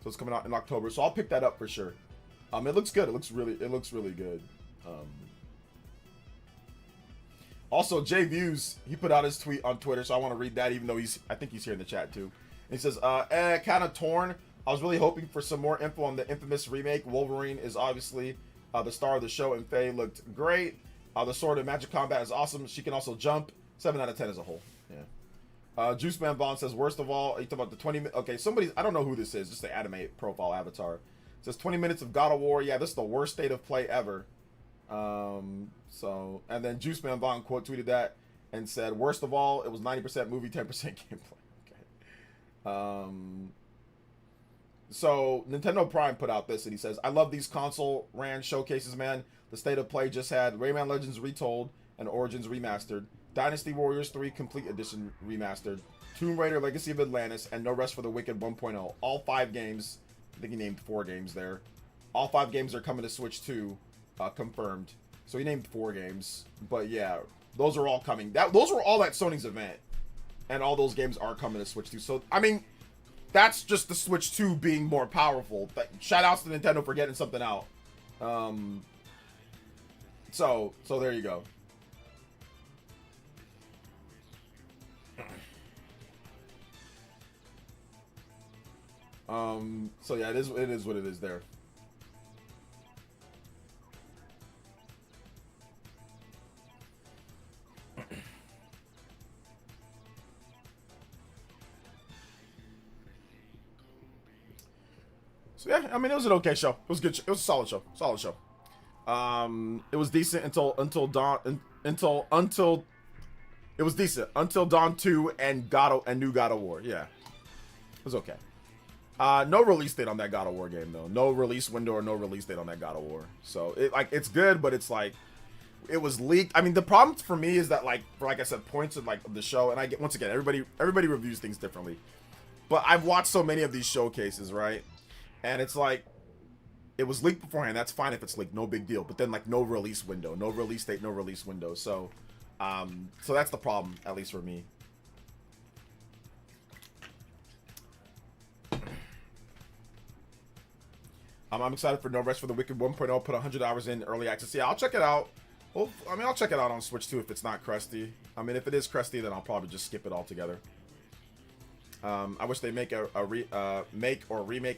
So it's coming out in October. So I'll pick that up for sure. It looks good. It looks really good. Also, Jay Views, he put out his tweet on Twitter, so I want to read that, even though I think he's here in the chat too. And he says, kind of torn. I was really hoping for some more info on the infamous remake. Wolverine is obviously the star of the show, and Faye looked great. The sword in Magic Combat is awesome. She can also jump. 7 out of 10 as a whole. Yeah. Juice Man Bond says, worst of all, you talk about the 20 minutes. Okay, I don't know who this is, just the anime profile avatar. It says 20 minutes of God of War. Yeah, this is the worst state of play ever. And then Juice Man Bond quote tweeted that and said, worst of all, it was 90% movie, 10% gameplay. Okay. So Nintendo Prime put out this, and he says, "I love these console ran showcases, man. The State of Play just had Rayman Legends Retold and Origins Remastered, Dynasty Warriors 3 Complete Edition Remastered, Tomb Raider Legacy of Atlantis, and No Rest for the Wicked 1.0. All 5 games, I think he named 4 games there. All 5 games are coming to Switch 2, confirmed. So he named 4 games, but yeah, those are all coming. Those were all at Sony's event, and all those games are coming to Switch 2. So, I mean, that's just the Switch 2 being more powerful. Shout outs to Nintendo for getting something out. So there you go. So yeah, it is what it is there. So yeah, I mean, it was an okay show. It was good. It was a solid show. Solid show. It was decent until it was decent until Dawn 2 and new God of War. Yeah, it was okay. No release date on that God of War game though. No release window or no release date on that God of War. So it's good, but it's like it was leaked. I mean, the problem for me is that like I said, points of the show, and I get, once again, everybody reviews things differently. But I've watched so many of these showcases, right? And it's like, it was leaked beforehand. That's fine if it's leaked, no big deal. But then like no release window, no release date, no release window. So, so that's the problem, at least for me. I'm excited for No Rest for the Wicked 1.0. Put 100 hours in early access. Yeah, I'll check it out. Well, I mean, I'll check it out on Switch 2 if it's not crusty. I mean, if it is crusty, then I'll probably just skip it altogether. I wish they make remake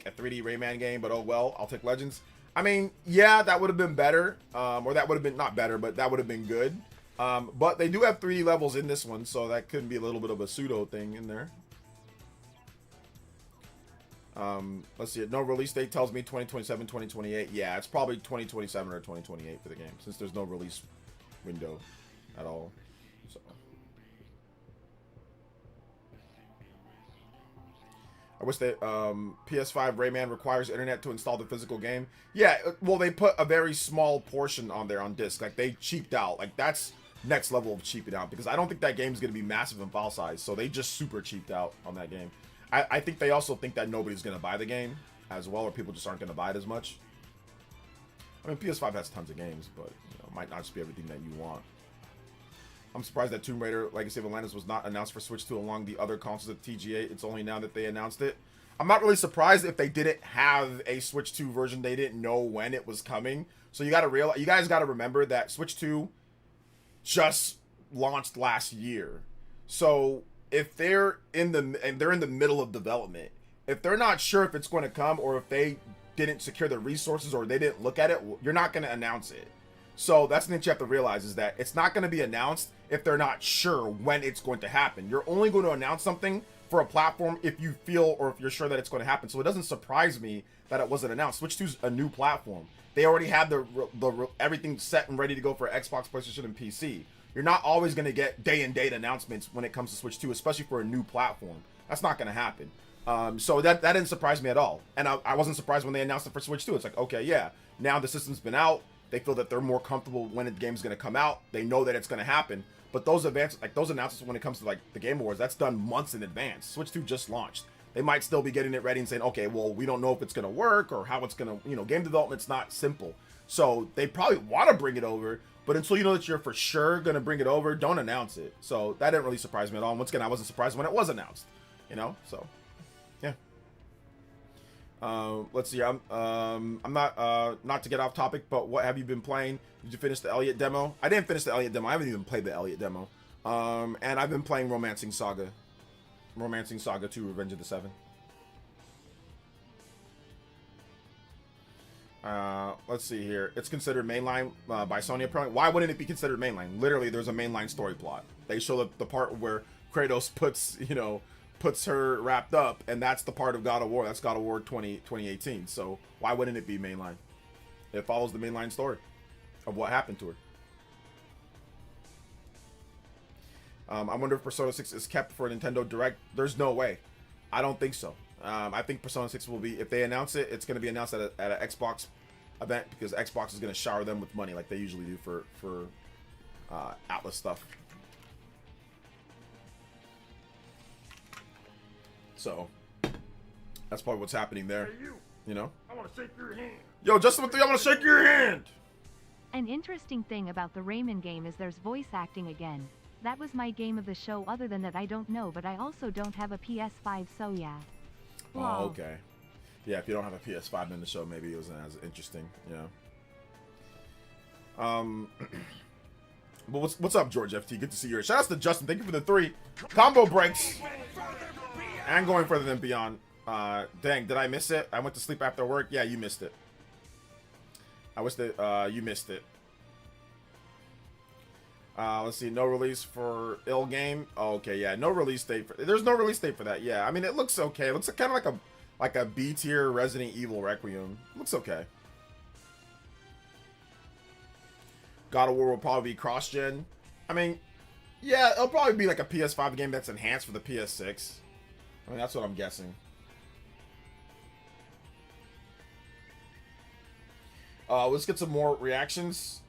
a 3D Rayman game, but oh well, I'll take Legends. I mean, yeah, that would have been better, or that would have been not better, but that would have been good. But they do have 3D levels in this one, so that could be a little bit of a pseudo thing in there. Let's see. No release date tells me 2027, 2028. Yeah, it's probably 2027 or 2028 for the game, since there's no release window at all. So. I wish that PS5 Rayman requires internet to install the physical game. Yeah, well, they put a very small portion on there on disc. Like, they cheaped out. Like, that's next level of cheaping out, because I don't think that game's going to be massive in file size. So they just super cheaped out on that game. I think they also think that nobody's going to buy the game as well, or people just aren't going to buy it as much. I mean, PS5 has tons of games, but it might not just be everything that you want. I'm surprised that Tomb Raider Legacy of Atlantis was not announced for Switch 2 along the other consoles of TGA. It's only now that they announced it. I'm not really surprised if they didn't have a Switch 2 version. They didn't know when it was coming. So you guys got to remember that Switch 2 just launched last year. So if they're in the middle of development, if they're not sure if it's going to come, or if they didn't secure the resources, or they didn't look at it, you're not going to announce it. So that's the thing you have to realize, is that it's not going to be announced if they're not sure when it's going to happen. You're only going to announce something for a platform if you feel, or if you're sure that it's going to happen. So it doesn't surprise me that it wasn't announced. Switch 2's a new platform. They already had the everything set and ready to go for Xbox, PlayStation, and PC. You're not always going to get day and date announcements when it comes to Switch 2, especially for a new platform. That's not going to happen. So that didn't surprise me at all. And I wasn't surprised when they announced it for Switch 2. It's like, okay, yeah, now the system's been out. They feel that they're more comfortable when the game's going to come out. They know that it's going to happen. But those announcements when it comes to like the Game Awards, that's done months in advance. Switch 2 just launched. They might still be getting it ready and saying, okay, well, we don't know if it's going to work or how it's going to, game development's not simple. So they probably want to bring it over, but until you know that you're for sure going to bring it over, don't announce it. So that didn't really surprise me at all. And once again, I wasn't surprised when it was announced, so yeah. Let's see. I'm not to get off topic, but what have you been playing? Did you finish the Elliot demo? I didn't finish the Elliot demo. I haven't even played the Elliot demo. And I've been playing Romancing Saga 2: Revenge of the Seven. Let's see here. It's considered mainline by Sony apparently. Why wouldn't it be considered mainline? Literally, there's a mainline story plot. They show the part where Kratos puts her wrapped up, and that's the part of God of War. That's God of War 2018. So why wouldn't it be mainline? It follows the mainline story of what happened to her. I wonder if Persona 6 is kept for a Nintendo Direct. There's no way. I don't think so. I think Persona 6 will be, if they announce it, it's going to be announced at an Xbox event, because Xbox is going to shower them with money like they usually do for Atlas stuff. So that's probably what's happening there. Hey, you know? I want to shake your hand. Yo, Justin with 3, I want to shake your hand. An interesting thing about the Rayman game is there's voice acting again. That was my game of the show. Other than that, I don't know, but I also don't have a PS5, so yeah. Oh, okay. Yeah, if you don't have a PS5 in the show, maybe it wasn't as interesting, yeah. But what's up, George FT? Good to see you here. Shout out to Justin. Thank you for the 3 combo breaks. And going further than beyond. Dang, did I miss it? I went to sleep after work. Yeah, you missed it. I wish that you missed it. Let's see, no release for Ill Game. Oh, okay, yeah, no release date. There's no release date for that. Yeah, I mean, it looks okay. It looks kind of like a B tier Resident Evil Requiem. Looks okay. God of War will probably be cross-gen. I mean, yeah, it'll probably be like a PS5 game that's enhanced for the PS6. I mean, that's what I'm guessing. Let's get some more reactions.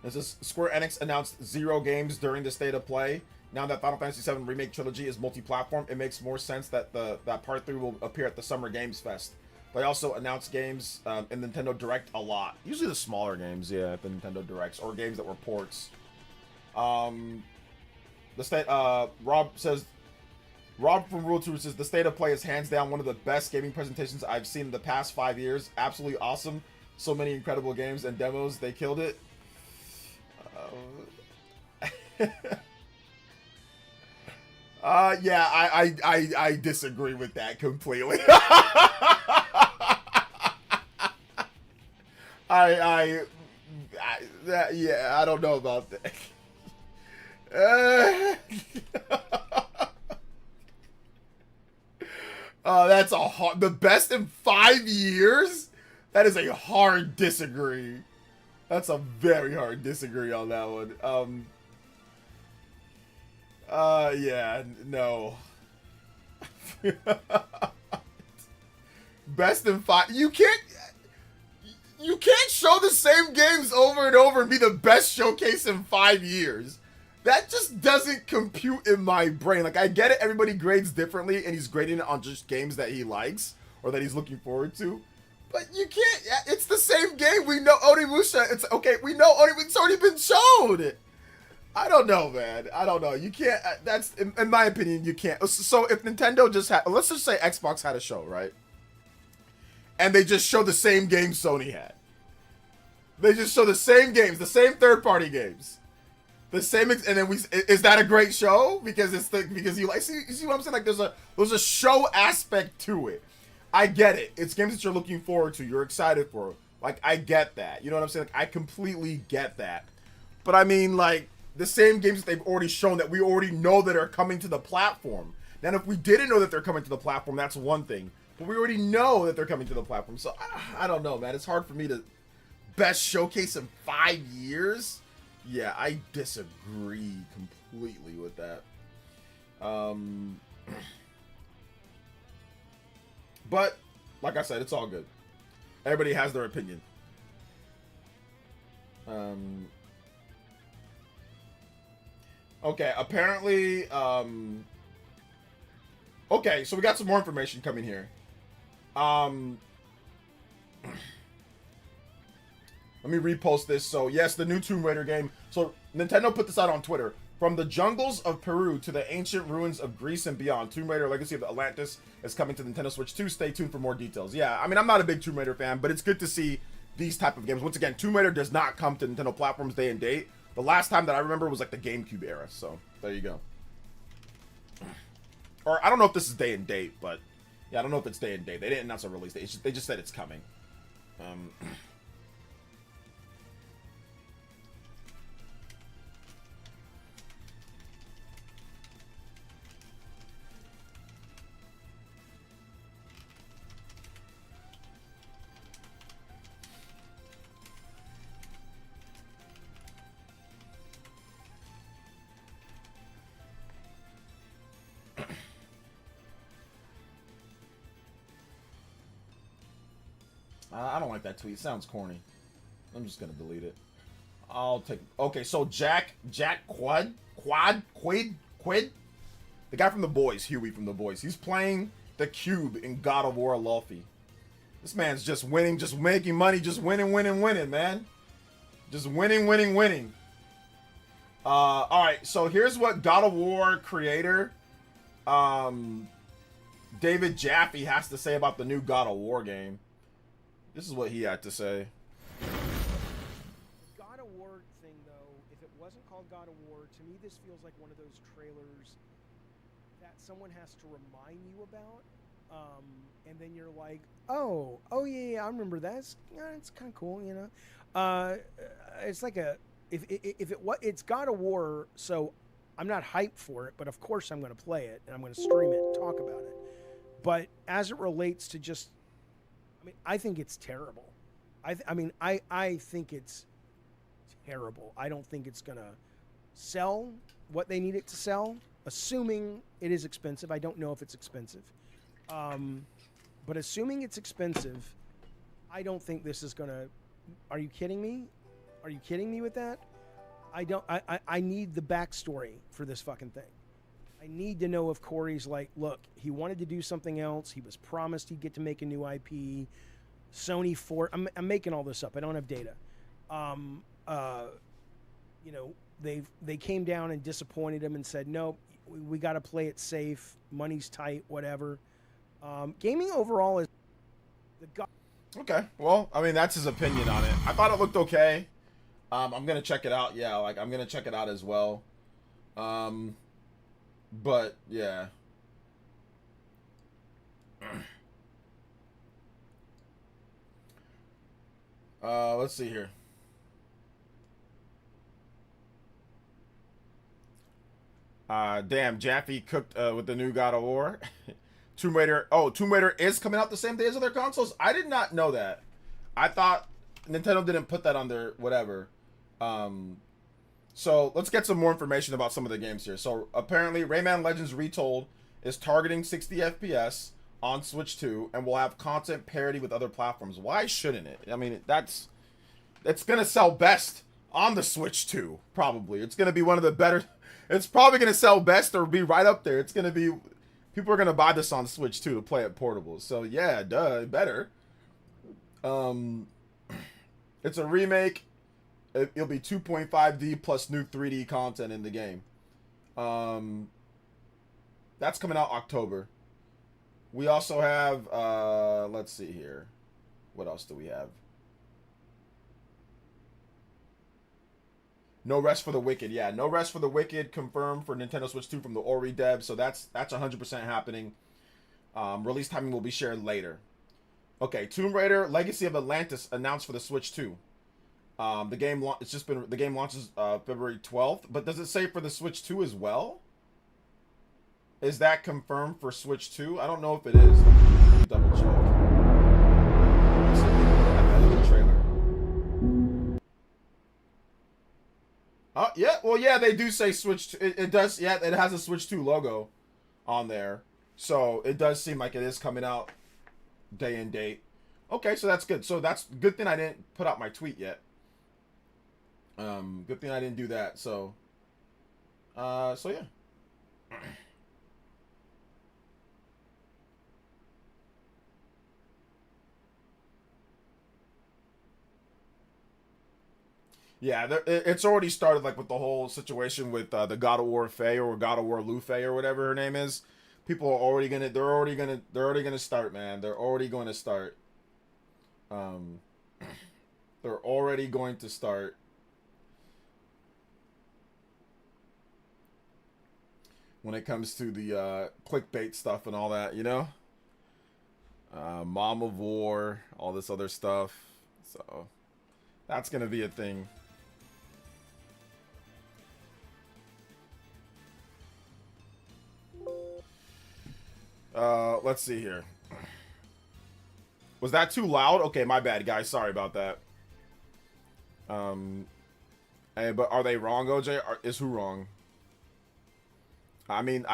This is Square Enix announced 0 games during the state of play. Now that Final Fantasy VII Remake Trilogy is multi-platform, it makes more sense that that Part 3 will appear at the Summer Games Fest. They also announced games in Nintendo Direct a lot. Usually the smaller games, yeah, at the Nintendo Directs, or games that were ports. The state, Rob from Rule 2 says, the state of play is hands down one of the best gaming presentations I've seen in the past 5 years. Absolutely awesome. So many incredible games and demos. They killed it. Yeah, I disagree with that completely. Yeah, I don't know about that. That's a hard, the best in 5 years? That is a hard disagree. That's a very hard disagree on that one. Yeah, no. Best in 5. You can't show the same games over and over and be the best showcase in 5 years. That just doesn't compute in my brain. Like, I get it, everybody grades differently, and he's grading it on just games that he likes or that he's looking forward to. But you can't, it's the same game. We know Onimusha, it's okay, we know it's already been shown. I don't know, man. I don't know. You can't, that's, in my opinion, you can't. So if Nintendo just had, let's just say Xbox had a show, right? And they just show the same games Sony had. They just show the same games, the same third-party games. The same, and then is that a great show? Because because you see what I'm saying? Like there's a show aspect to it. I get it. It's games that you're looking forward to. You're excited for. Like, I get that. You know what I'm saying? Like, I completely get that. But I mean, like, the same games that they've already shown that we already know that are coming to the platform. Now, if we didn't know that they're coming to the platform, that's one thing. But we already know that they're coming to the platform. So, I don't know, man. It's hard for me to best showcase in 5 years. Yeah, I disagree completely with that. But, like I said, it's all good. Everybody has their opinion. Okay, apparently, okay, so we got some more information coming here. Let me repost this. So, yes, the new Tomb Raider game. So, Nintendo put this out on Twitter. From the jungles of Peru to the ancient ruins of Greece and beyond, Tomb Raider Legacy of Atlantis is coming to Nintendo Switch 2. Stay tuned for more details. Yeah, I mean, I'm not a big Tomb Raider fan, but it's good to see these type of games. Once again, Tomb Raider does not come to Nintendo platforms day and date. The last time that I remember was like the GameCube era. So, there you go. Or, I don't know if this is day and date, but yeah, I don't know if it's day and date. They didn't announce a release date. They just said it's coming. I don't like that tweet. It sounds corny. I'm just gonna delete it. I'll take. Okay, so Jack Quid, the guy from The Boys, Huey from The Boys. He's playing the Cube in God of War Luffy. This man's just winning, just making money, just winning, man. Just winning. All right, so here's what God of War creator, David Jaffe has to say about the new God of War game. This is what he had to say. God of War thing, though, if it wasn't called God of War, to me this feels like one of those trailers that someone has to remind you about, and then you're like, oh yeah, I remember that. It's kind of cool, you know. It's like it's God of War, so I'm not hyped for it, but of course I'm going to play it and I'm going to stream it and talk about it. But as it relates to just, I mean, I think it's terrible. I think it's terrible. I don't think it's going to sell what they need it to sell, assuming it is expensive. I don't know if it's expensive. But assuming it's expensive, I don't think this is going to... Are you kidding me? Are you kidding me with that? I need the backstory for this fucking thing. I need to know if Corey's like, look, he wanted to do something else. He was promised he'd get to make a new IP. Sony I'm making all this up. I don't have data. You know, they came down and disappointed him and said, nope, we got to play it safe. Money's tight, whatever. Gaming overall is Okay, well, I mean, that's his opinion on it. I thought it looked okay. I'm gonna check it out. Yeah, like I'm gonna check it out as well. But yeah. Let's see here. Damn, Jaffe cooked with the new God of War. Tomb Raider. Oh, Tomb Raider is coming out the same day as other consoles. I did not know that. I thought Nintendo didn't put that on their whatever. So let's get some more information about some of the games here. So apparently, Rayman Legends Retold is targeting 60 FPS on Switch 2 and will have content parity with other platforms. Why shouldn't it? I mean, it's gonna sell best on the Switch 2. Probably, it's gonna be one of the better. It's probably gonna sell best or be right up there. It's gonna be. People are gonna buy this on Switch 2 to play it portable. So yeah, duh, better. It's a remake. It'll be 2.5D plus new 3D content in the game. That's coming out October. We also have, let's see here. What else do we have? No Rest for the Wicked. Yeah, No Rest for the Wicked confirmed for Nintendo Switch 2 from the Ori dev. So that's 100% happening. Release timing will be shared later. Okay, Tomb Raider Legacy of Atlantis announced for the Switch 2. The game launches February 12th, but does it say for the Switch 2 as well? Is that confirmed for Switch 2? I don't know if it is. Let me double check. Trailer. Oh yeah, well yeah, they do say Switch 2. It does. Yeah, it has a Switch 2 logo on there, so it does seem like it is coming out day and date. Okay, so that's good. So that's good thing I didn't put out my tweet yet. Good thing I didn't do that. So yeah. Yeah, it's already started like with the whole situation with the God of War Faye or God of War Luffy or whatever her name is. People are already gonna start, man. They're already going to start. They're already going to start. When it comes to the clickbait stuff and all that, you know? Mom of War, all this other stuff. So, that's going to be a thing. Let's see here. Was that too loud? Okay, my bad, guys. Sorry about that. Hey, but are they wrong, OJ? Is who wrong? I mean,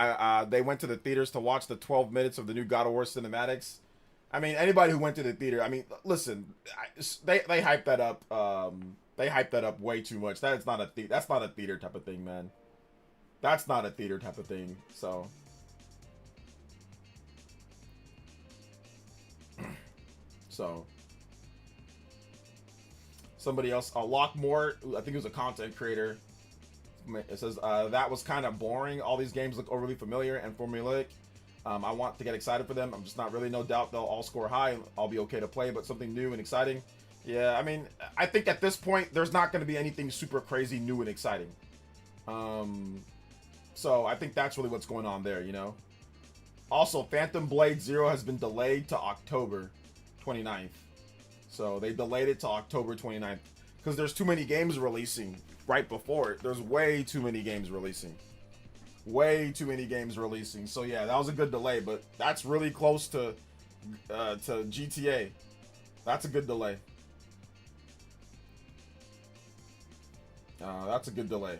they went to the theaters to watch the 12 minutes of the new God of War cinematics. I mean, anybody who went to the theater, I mean, listen, they hyped that up. They hyped that up way too much. That's not a theater type of thing, man. That's not a theater type of thing. So, somebody else, Lockmore, I think he was a content creator. It says that was kind of boring. All these games look overly familiar and formulaic. I want to get excited for them. I'm just not really. No doubt they'll all score high and I'll be okay to play, but something new and exciting. Yeah, I mean, I think at this point there's not going to be anything super crazy new and exciting. So I think that's really what's going on there, you know. Also, Phantom Blade Zero has been delayed to October 29th. So they delayed it to October 29th because there's too many games releasing right before it. There's way too many games releasing. Way too many games releasing. So yeah, that was a good delay, but that's really close to GTA. That's a good delay. That's a good delay.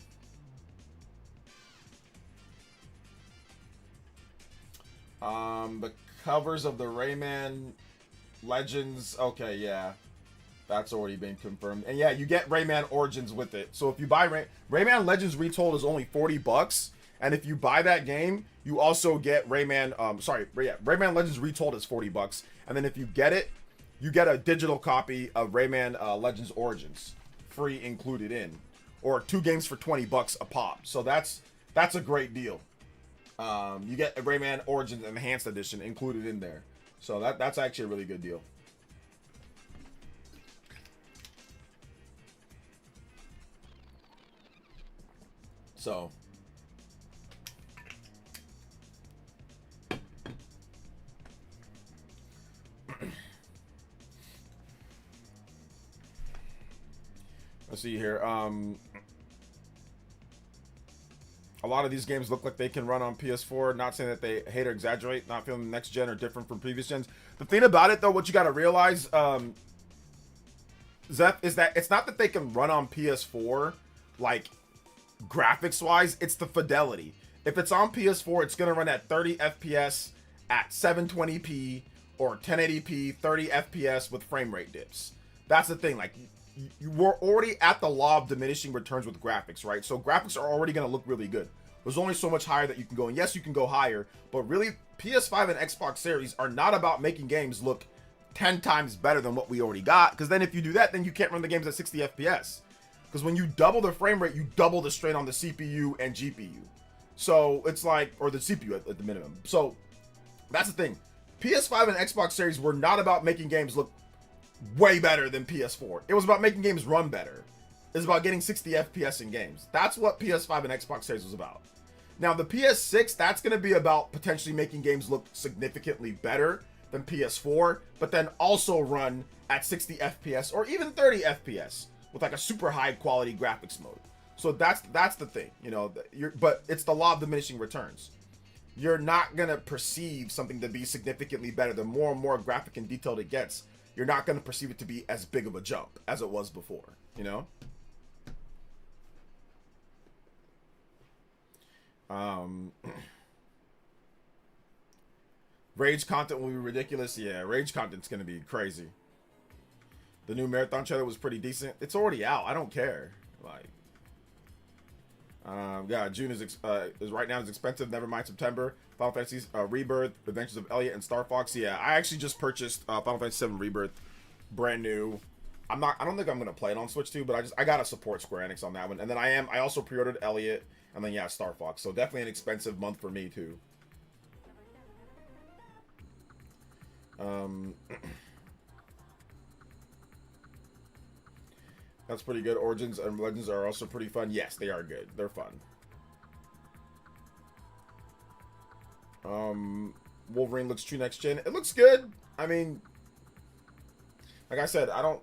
The covers of the Rayman Legends. Okay, yeah. That's already been confirmed. And yeah, you get Rayman Origins with it. So if you buy Rayman Legends Retold is only $40. And if you buy that game, you also get Rayman Rayman Legends Retold is $40. And then if you get it, you get a digital copy of Rayman Legends Origins free included in. Or 2 games for $20 a pop. So that's a great deal. You get a Rayman Origins Enhanced Edition included in there. So that's actually a really good deal. So let's see here. A lot of these games look like they can run on PS4. Not saying that they hate or exaggerate, not feeling the next gen or different from previous gens. The thing about it, though, what you got to realize, Zeph, is that it's not that they can run on PS4, like, graphics-wise. It's the fidelity. If it's on PS4, it's going to run at 30 FPS at 720p or 1080p, 30 FPS with frame rate dips. That's the thing. Like, you were already at the law of diminishing returns with graphics, right? So graphics are already going to look really good. There's only so much higher that you can go. And yes, you can go higher, but really PS5 and Xbox Series are not about making games look 10 times better than what we already got. Because then if you do that, then you can't run the games at 60 FPS. Because when you double the frame rate, you double the strain on the CPU and GPU. So it's like, or the CPU at the minimum. So that's the thing. PS5 and Xbox Series were not about making games look way better than PS4. It was about making games run better. It's about getting 60 FPS in games. That's what PS5 and Xbox Series was about. Now the PS6, that's going to be about potentially making games look significantly better than PS4, but then also run at 60 FPS or even 30 FPS with like a super high quality graphics mode. So that's the thing, you know. But it's the law of diminishing returns. You're not going to perceive something to be significantly better. The more and more graphic and detailed it gets, you're not going to perceive it to be as big of a jump as it was before, you know? Rage content will be ridiculous. Yeah, Rage content's going to be crazy. The new Marathon trailer was pretty decent. It's already out. I don't care. Like, yeah, June is right now is expensive. Never mind September. Final Fantasy Rebirth, Adventures of Elliot, and Star Fox. Yeah, I actually just purchased Final Fantasy VII Rebirth, brand new. I don't think I'm gonna play it on Switch too, but I gotta support Square Enix on that one. And then I also pre-ordered Elliot, and then yeah, Star Fox. So definitely an expensive month for me too. That's pretty good. Origins and Legends are also pretty fun. Yes, they are good. They're fun. Wolverine looks true next gen. It looks good. I mean, like I said, I don't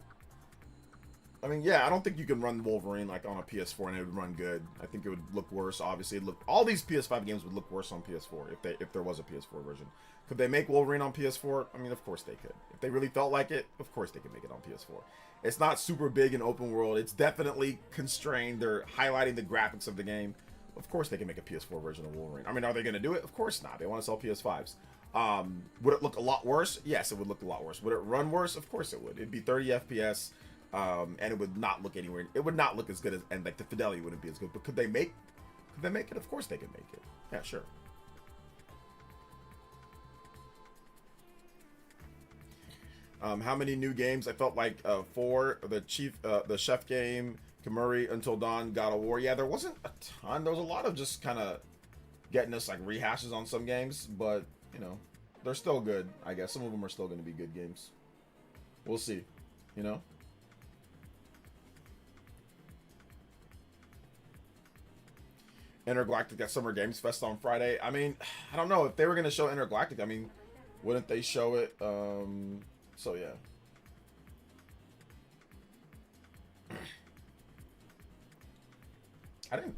think you can run Wolverine like on a PS4 and it would run good. I think it would look worse. Obviously, all these PS5 games would look worse on PS4 if there was a PS4 version. Could they make Wolverine on PS4? I mean, of course they could. If they really felt like it, of course they could make it on PS4. It's not super big and open world. It's definitely constrained. They're highlighting the graphics of the game. Of course they can make a PS4 version of Wolverine. I mean, are they going to do it? Of course not. They want to sell PS5s. Would it look a lot worse? Yes, it would look a lot worse. Would it run worse? Of course it would. It'd be 30 FPS, and it would not look anywhere. It would not look as good as, and like the fidelity wouldn't be as good. But could they make it? Of course they could make it. Yeah, sure. How many new games? I felt like 4, the Chef game, Kamuri, Until Dawn, God of War. Yeah, there wasn't a ton. There was a lot of just kind of getting us like rehashes on some games, but you know, they're still good. I guess some of them are still going to be good games. We'll see. You know. Intergalactic at Summer Games Fest on Friday. I mean, I don't know if they were going to show Intergalactic. I mean, wouldn't they show it? So yeah. I didn't.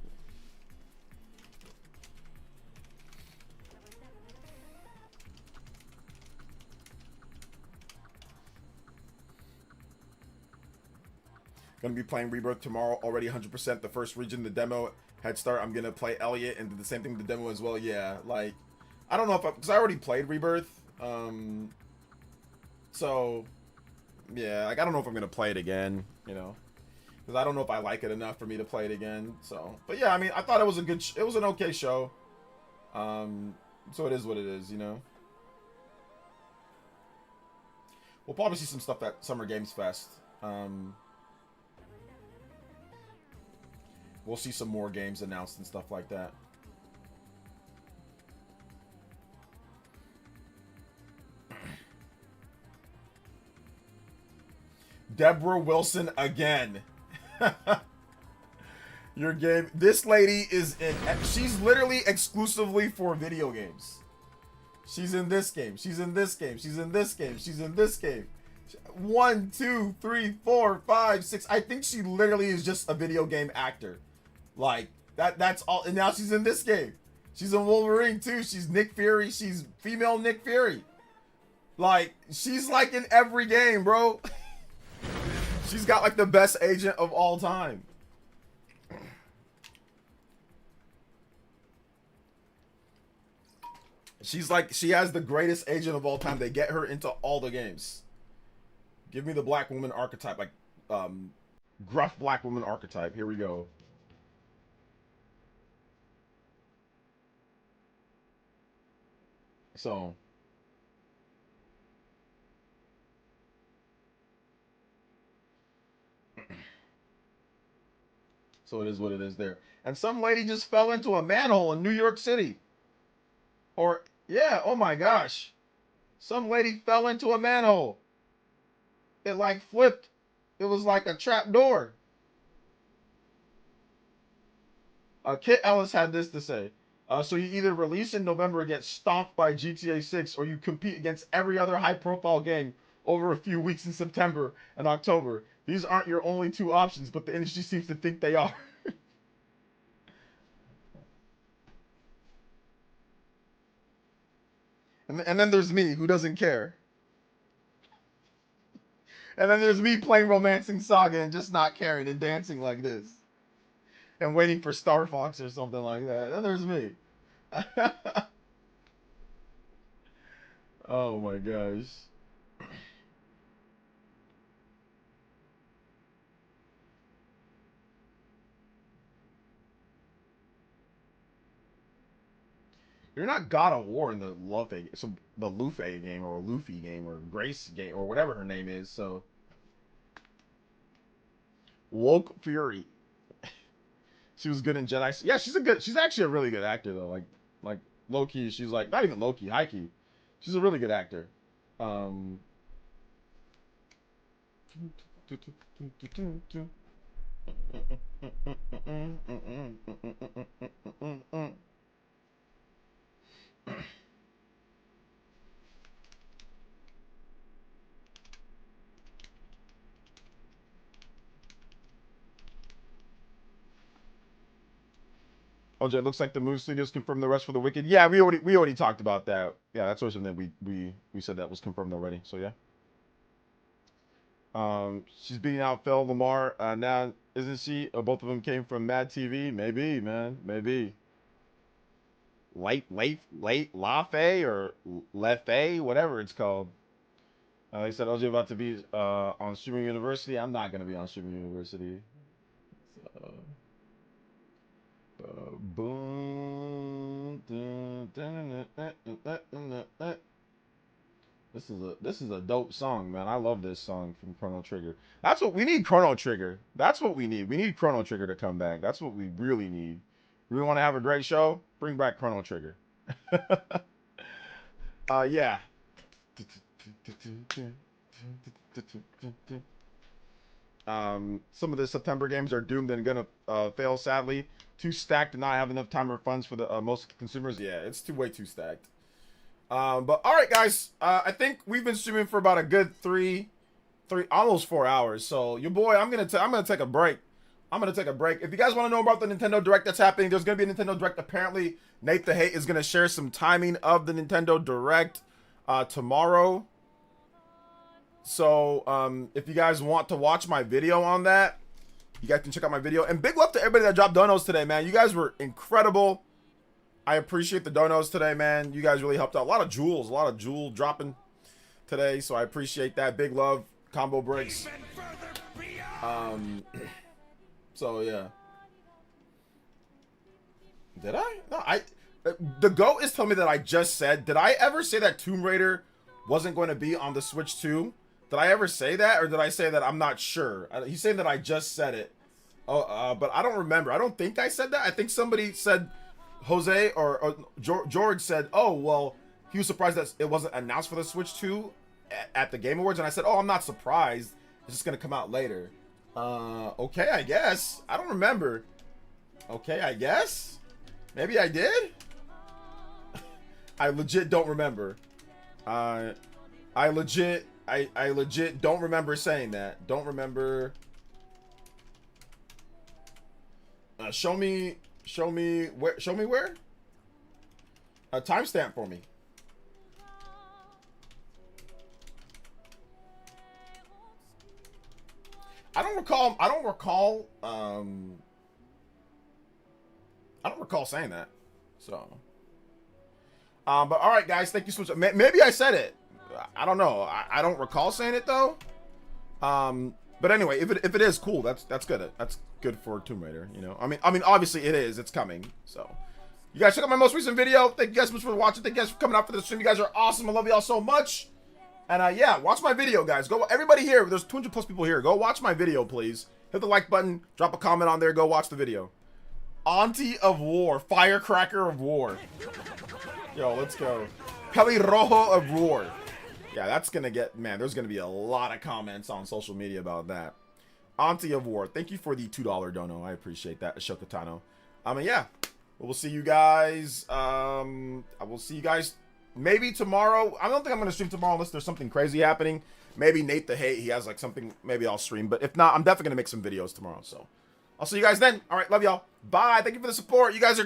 Gonna be playing Rebirth tomorrow. Already 100% the first region, the demo head start. I'm gonna play Elliot and do the same thing with the demo as well. Yeah, like I don't know if because I already played Rebirth. So yeah, like I don't know if I'm gonna play it again. You know, because I don't know if I like it enough for me to play it again. So, but yeah, I mean, I thought it was a good. It was an okay show. So it is what it is. You know. We'll probably see some stuff at Summer Games Fest. We'll see some more games announced and stuff like that. Deborah Wilson again. Your game. This lady is in. She's literally exclusively for video games. She's in this game. She's in this game. She's in this game. She's in this game. 1, 2, 3, 4, 5, 6. I think she literally is just a video game actor. Like that's all. And now she's in this game. She's in Wolverine too. She's Nick Fury. She's female Nick Fury. Like she's like in every game, bro. She's got like the best agent of all time. She's like, she has the greatest agent of all time. They get her into all the games. Give me the black woman archetype, like gruff black woman archetype. Here we go. So it is what it is there. And some lady just fell into a manhole in New York City. Or yeah, oh my gosh. Some lady fell into a manhole. It like flipped. It was like a trap door. Kit Ellis had this to say. So you either release in November and get stomped by GTA 6, or you compete against every other high-profile game over a few weeks in September and October. These aren't your only two options, but the industry seems to think they are. And then there's me, who doesn't care. And then there's me playing Romancing Saga and just not caring and dancing like this. And waiting for Star Fox or something like that. Then there's me. Oh my gosh. You're not God of War in the Luffy, so the Luffy game or Luffy game or Grace game or whatever her name is. So Woke Fury. She was good in Jedi. Yeah, she's actually a really good actor though. Like low key, she's like not even low key, high key. She's a really good actor. OJ, it looks like the movie studios confirmed the rest for The Wicked. Yeah, we already talked about that. Yeah, that's something that we said that was confirmed already. So yeah. She's beating out Phil Lamar now, isn't she? Both of them came from Mad TV. Maybe, man. Maybe. Lafe or Lefe, whatever it's called. He said, "OJ about to be on Streaming University." I'm not gonna be on Streaming University. So, boom. This is a dope song, man. I love this song from Chrono Trigger. That's what we need. Chrono Trigger. That's what we need. We need Chrono Trigger to come back. That's what we really need. We want to have a great show. Bring back Chrono Trigger. Yeah. Some of the September games are doomed and gonna fail, sadly. Too stacked to not have enough time or funds for the most consumers. Yeah, it's way too stacked. But all right, guys. I think we've been streaming for about a good almost 4 hours. So your boy, I'm gonna take a break. If you guys want to know about the Nintendo Direct that's happening, there's gonna be a Nintendo Direct. Apparently, Nate the Hate is gonna share some timing of the Nintendo Direct tomorrow. So if you guys want to watch my video on that, you guys can check out my video. And big love to everybody that dropped donos today, man. You guys were incredible. I appreciate the donos today, man. You guys really helped out. A lot of jewel dropping today, so I appreciate that. Big love, combo breaks. So yeah. Did I? No, the GOAT is telling me that I just said. Did I ever say that Tomb Raider wasn't going to be on the Switch 2? Did I ever say that, or did I say that? I'm not sure. He's saying that I just said it. Oh, but I don't remember. I don't think I said that. I think somebody said, Jose or George said, oh, well, he was surprised that it wasn't announced for the Switch 2 at the Game Awards. And I said, oh, I'm not surprised. It's just going to come out later. Okay, I guess. I don't remember. Okay, I guess. Maybe I did. I legit don't remember. I legit don't remember saying that. Don't remember. Show me where? A timestamp for me. I don't recall saying that. So but all right, guys, thank you so much. Maybe I said it. I don't know. I don't recall saying it though. But anyway, if it is cool, that's good. That's good for Tomb Raider, you know. I mean obviously it is. It's coming. So you guys check out my most recent video. Thank you guys so much for watching. Thank you guys for coming out for the stream. You guys are awesome. I love y'all so much. And yeah, watch my video, guys. Go, everybody here. There's 200 plus people here. Go watch my video, please. Hit the like button. Drop a comment on there. Go watch the video. Auntie of War, Firecracker of War. Yo, let's go. Pelirrojo of War. Yeah, that's gonna get, man, there's gonna be a lot of comments on social media about that. Auntie of War, thank you for the $2 dono. I appreciate that, Ashoka Tano. Yeah, we'll see you guys. I will see you guys maybe tomorrow. I don't think I'm gonna stream tomorrow unless there's something crazy happening. Maybe Nate the Hate, he has like something, maybe I'll stream. But if not, I'm definitely gonna make some videos tomorrow. So I'll see you guys then. All right, love y'all. Bye. Thank you for the support. You guys are